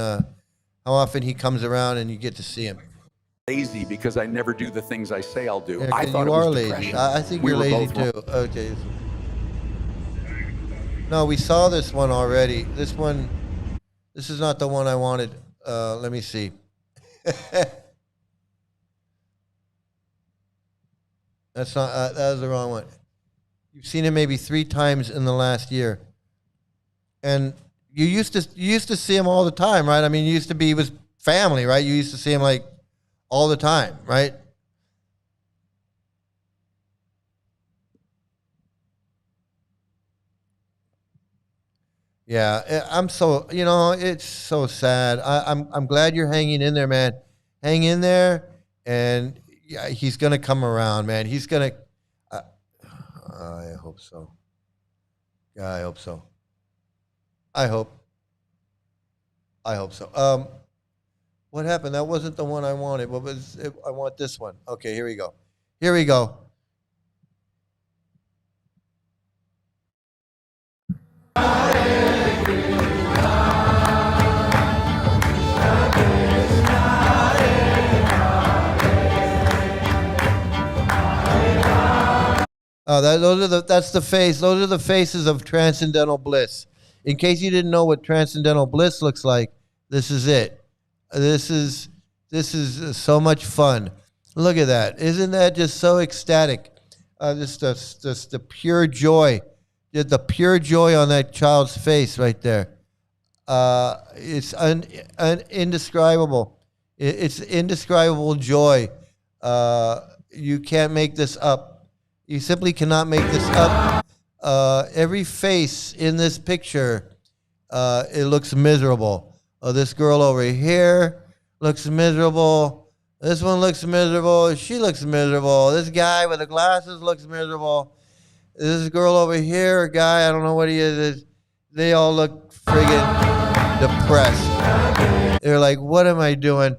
S1: he comes around and you get to see him.
S18: Lazy because I never do the things I say I'll do.
S1: Yeah,
S18: I thought
S1: you
S18: it was
S1: are lazy.
S18: depression.
S1: I think
S18: We
S1: you're
S18: were
S1: lazy
S18: both
S1: too. Okay. No, we saw this one already. This is not the one I wanted. Let me see. That was the wrong one. You've seen him maybe 3 times in the last year, and you used to see him all the time, right? I mean, you used to be with family, right? You used to see him like all the time, right? Yeah, I'm so, it's so sad. I'm glad you're hanging in there, man. Hang in there, and yeah, he's gonna come around, man. He's gonna. I hope so. Yeah, I hope so. I hope so. What happened? That wasn't the one I wanted. What was it? I want this one. Okay, here we go. That's the face. Those are the faces of transcendental bliss. In case you didn't know what transcendental bliss looks like, this is it. This is so much fun. Look at that. Isn't that just so ecstatic? Just the pure joy. The pure joy on that child's face right there. It's indescribable. It's indescribable joy. You can't make this up. You simply cannot make this up. Every face in this picture, it looks miserable. This girl over here looks miserable. This one looks miserable. She looks miserable. This guy with the glasses looks miserable. This girl over here, a guy, I don't know what he is. They all look friggin' depressed. They're like, what am I doing?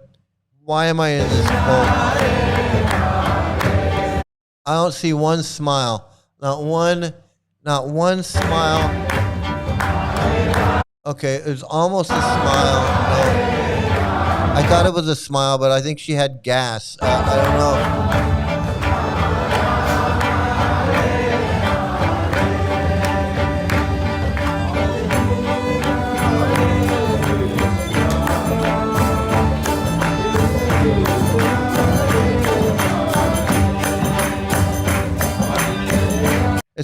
S1: Why am I in this hole? I don't see one smile. Not one smile. Okay, it was almost a smile. No. I thought it was a smile, but I think she had gas. I don't know.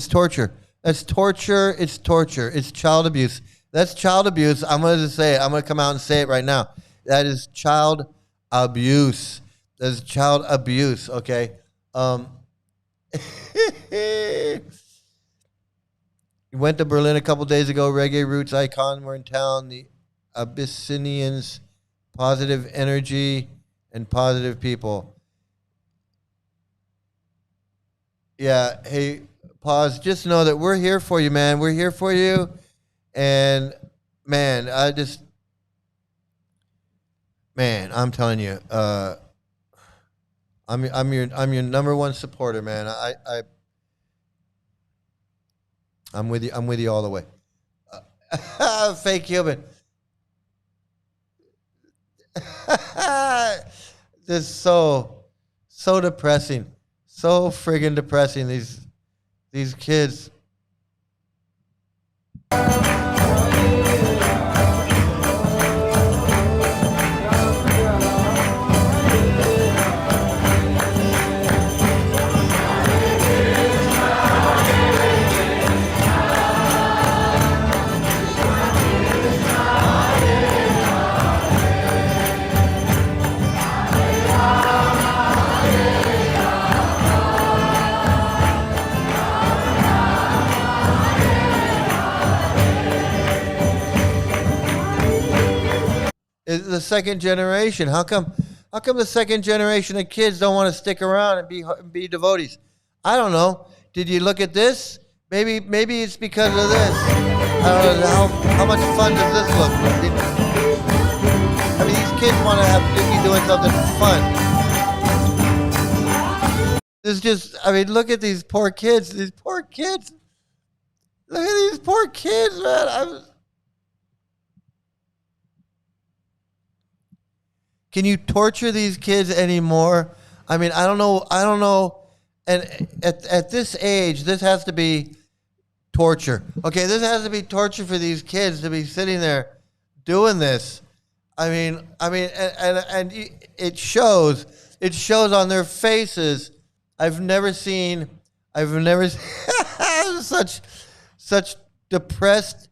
S1: It's torture. That's torture. It's torture. It's child abuse. That's child abuse. I'm going to say it. I'm going to come out and say it right now. That is child abuse. That is child abuse. Okay. We went to Berlin a couple days ago. Reggae Roots Icon were in town. The Abyssinians, positive energy and positive people. Yeah. Hey, pause. Just know that we're here for you, man. We're here for you. And man, I'm telling you, I'm your number one supporter, man. I'm with you. I'm with you all the way. Fake human. Just so depressing. So friggin' depressing. These kids. Is the second generation? How come the second generation of kids don't want to stick around and be devotees? I don't know. Did you look at this? Maybe it's because of this. I don't know how much fun does this look? I mean, these kids want to be doing something fun. This just, I mean, look at these poor kids. These poor kids. Look at these poor kids, man. Can you torture these kids anymore? I mean, I don't know. And at this age, this has to be torture. Okay, this has to be torture for these kids to be sitting there doing this. I mean, and it shows on their faces. I've never seen such depressed,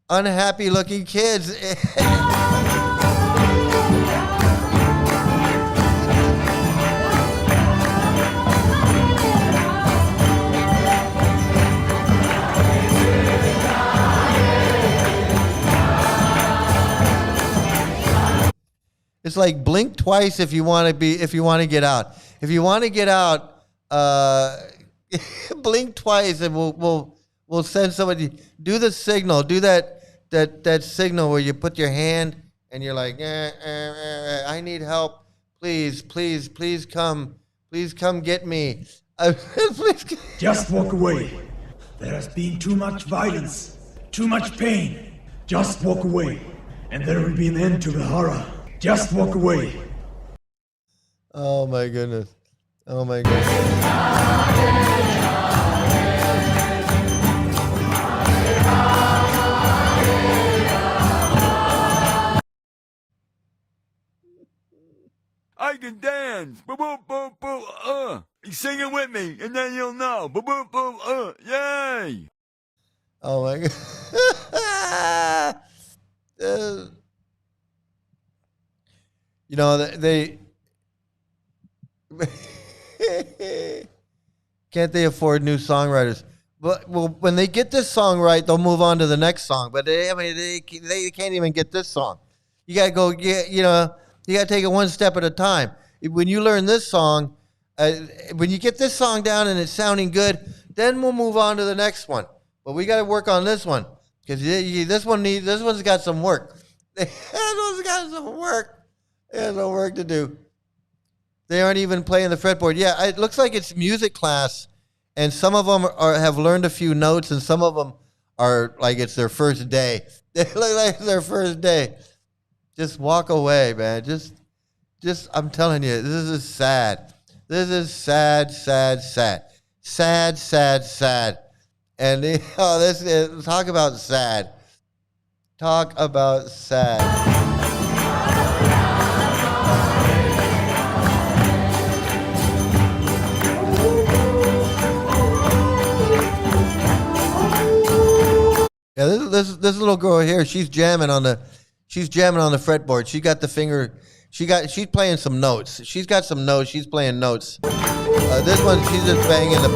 S1: unhappy looking kids. It's like blink twice if you want to get out. If you want to get out, blink twice, and we'll send somebody. Do the signal. Do that signal where you put your hand and you're like, I need help. Please come get me.
S19: Just walk away. There has been too much violence, too much pain. Just walk away, and there will be an end to the horror. Just walk away.
S1: Oh my goodness. Oh my goodness.
S5: I can dance. You sing it with me, and then you'll know. Yay!
S1: Oh my God. You know, they can't they afford new songwriters? But well, when they get this song right, they'll move on to the next song. But they can't even get this song. You gotta go you gotta take it one step at a time. When you learn this song, when you get this song down and it's sounding good, then we'll move on to the next one. But we gotta work on this one because this one's got some work. This one's got some work. There's no work to do. They aren't even playing the fretboard. Yeah, it looks like it's music class, and some of them have learned a few notes, and some of them are like it's their first day. They look like it's their first day. Just walk away, man. Just I'm telling you, this is sad. This is sad. And this is, talk about sad. Talk about sad. Yeah, this little girl here, she's jamming on the fretboard. She got the finger. She's playing some notes. She's got some notes. She's playing notes. This one, she's just banging. The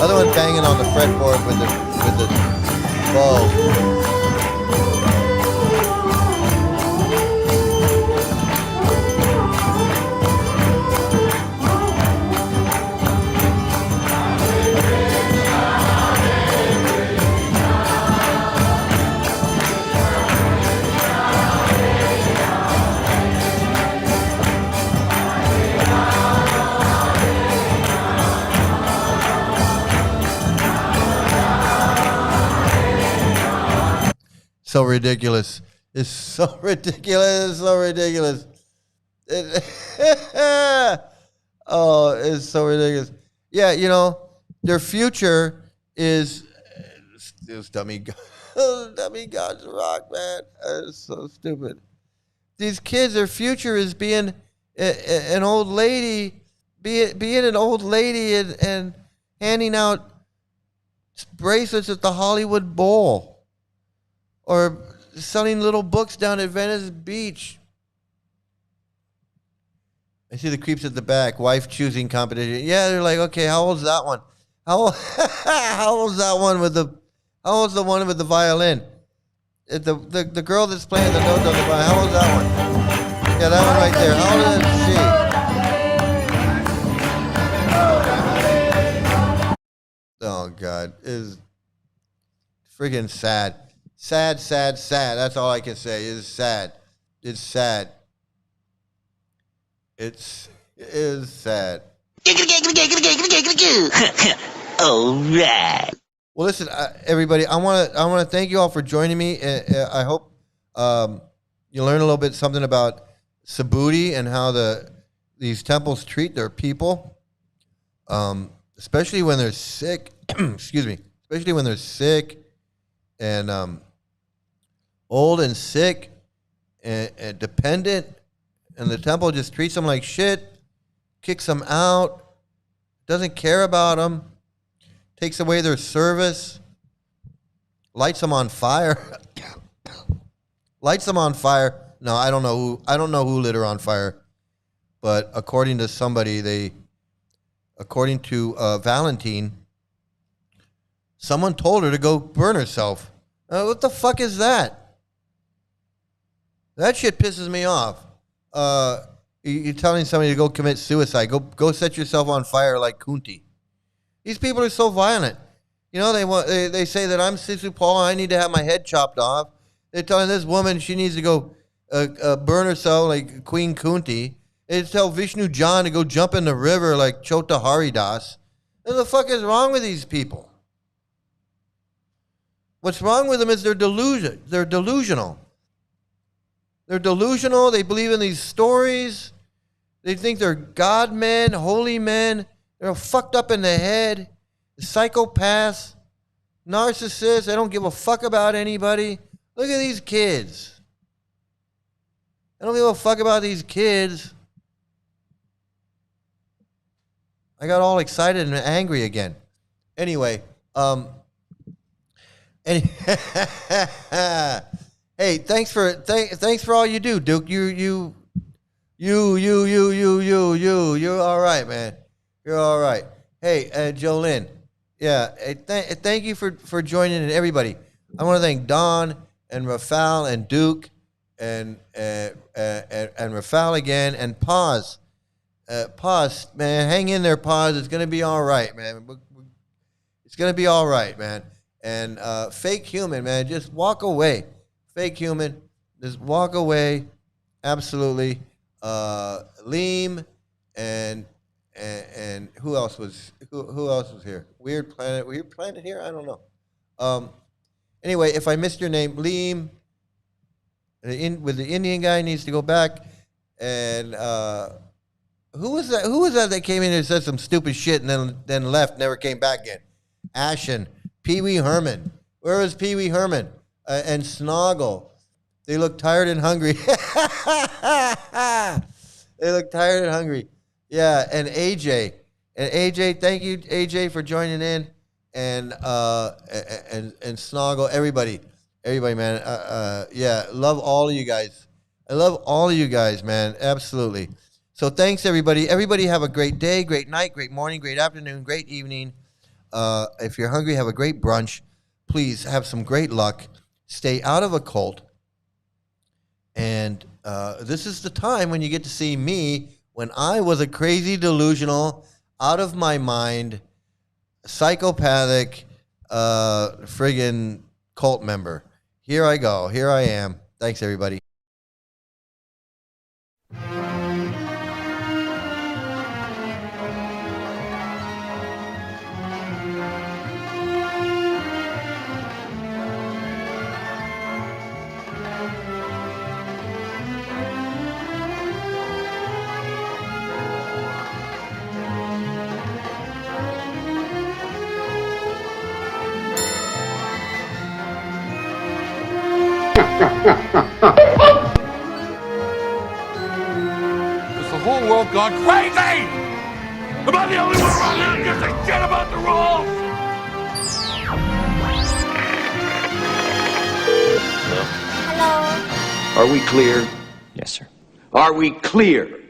S1: other one banging on the fretboard with the bow. So ridiculous. It's so ridiculous. It's so ridiculous. Oh, it's so ridiculous. Yeah, you know, their future is dummy gods rock, man. It's so stupid. These kids, their future is being an old lady, being an old lady and handing out bracelets at the Hollywood Bowl. Or selling little books down at Venice Beach. I see the creeps at the back. Wife choosing competition. Yeah, they're like, okay, how old's that one? How old's that one with the? How old's the one with the violin? The girl that's playing the notes on the violin. How old's that one? Yeah, that one right there. How old is she? Oh God, is friggin' sad. Sad, sad, sad. That's all I can say. It's sad. It's sad. It is sad. All right. Well, listen, everybody. I want to thank you all for joining me. I hope you learn a little bit something about Subuddhi and how these temples treat their people, especially when they're sick. Excuse me. Especially when they're sick and old and sick and dependent, and the temple just treats them like shit, kicks them out, doesn't care about them, takes away their service, lights them on fire. Lights them on fire. No, I don't know who lit her on fire, but according to somebody, according to Valentine, someone told her to go burn herself. What the fuck is that? That shit pisses me off. You're telling somebody to go commit suicide. Go set yourself on fire like Kunti. These people are so violent. You know, they say that I'm Sisupal, I need to have my head chopped off. They're telling this woman she needs to go burn herself like Queen Kunti. They tell Vishnu John to go jump in the river like Chota Haridas. What the fuck is wrong with these people? What's wrong with them is they're delusional. They're delusional. They're delusional. They believe in these stories. They think they're God men, holy men. They're fucked up in the head. Psychopaths, narcissists. They don't give a fuck about anybody. Look at these kids. I don't give a fuck about these kids. I got all excited and angry again. Anyway, hey, thanks for all you do, Duke. You're all right, man. You're all right. Hey, Jolynn. Yeah, hey, thank you for joining in, everybody. I want to thank Don and Rafal and Duke and Rafal again and Paz. Paz, man, hang in there, Paz. It's gonna be all right, man. It's gonna be all right, man. And fake human, man, just walk away. Fake human, just walk away. Absolutely. Liam and who else was here? Weird Planet here? I don't know. Anyway, if I missed your name, Liam, with the Indian guy needs to go back. And who was that came in and said some stupid shit and then left, never came back again? Ashen, Pee Wee Herman. Where was Pee Wee Herman? And Snoggle. They look tired and hungry. They look tired and hungry. Yeah, and AJ. And AJ, thank you, AJ, for joining in. And Snoggle, everybody. Everybody, man. Yeah, love all of you guys. I love all of you guys, man. Absolutely. So thanks, everybody. Everybody have a great day, great night, great morning, great afternoon, great evening. If you're hungry, have a great brunch. Please have some great luck. Stay out of a cult. And this is the time when you get to see me when I was a crazy, delusional, out of my mind, psychopathic, friggin' cult member. Here I go. Here I am. Thanks, everybody.
S5: Is the whole world gone crazy? Am I the only one around here who gives a shit about the rules?
S11: Are we clear?
S16: Yes, sir.
S11: Are we clear?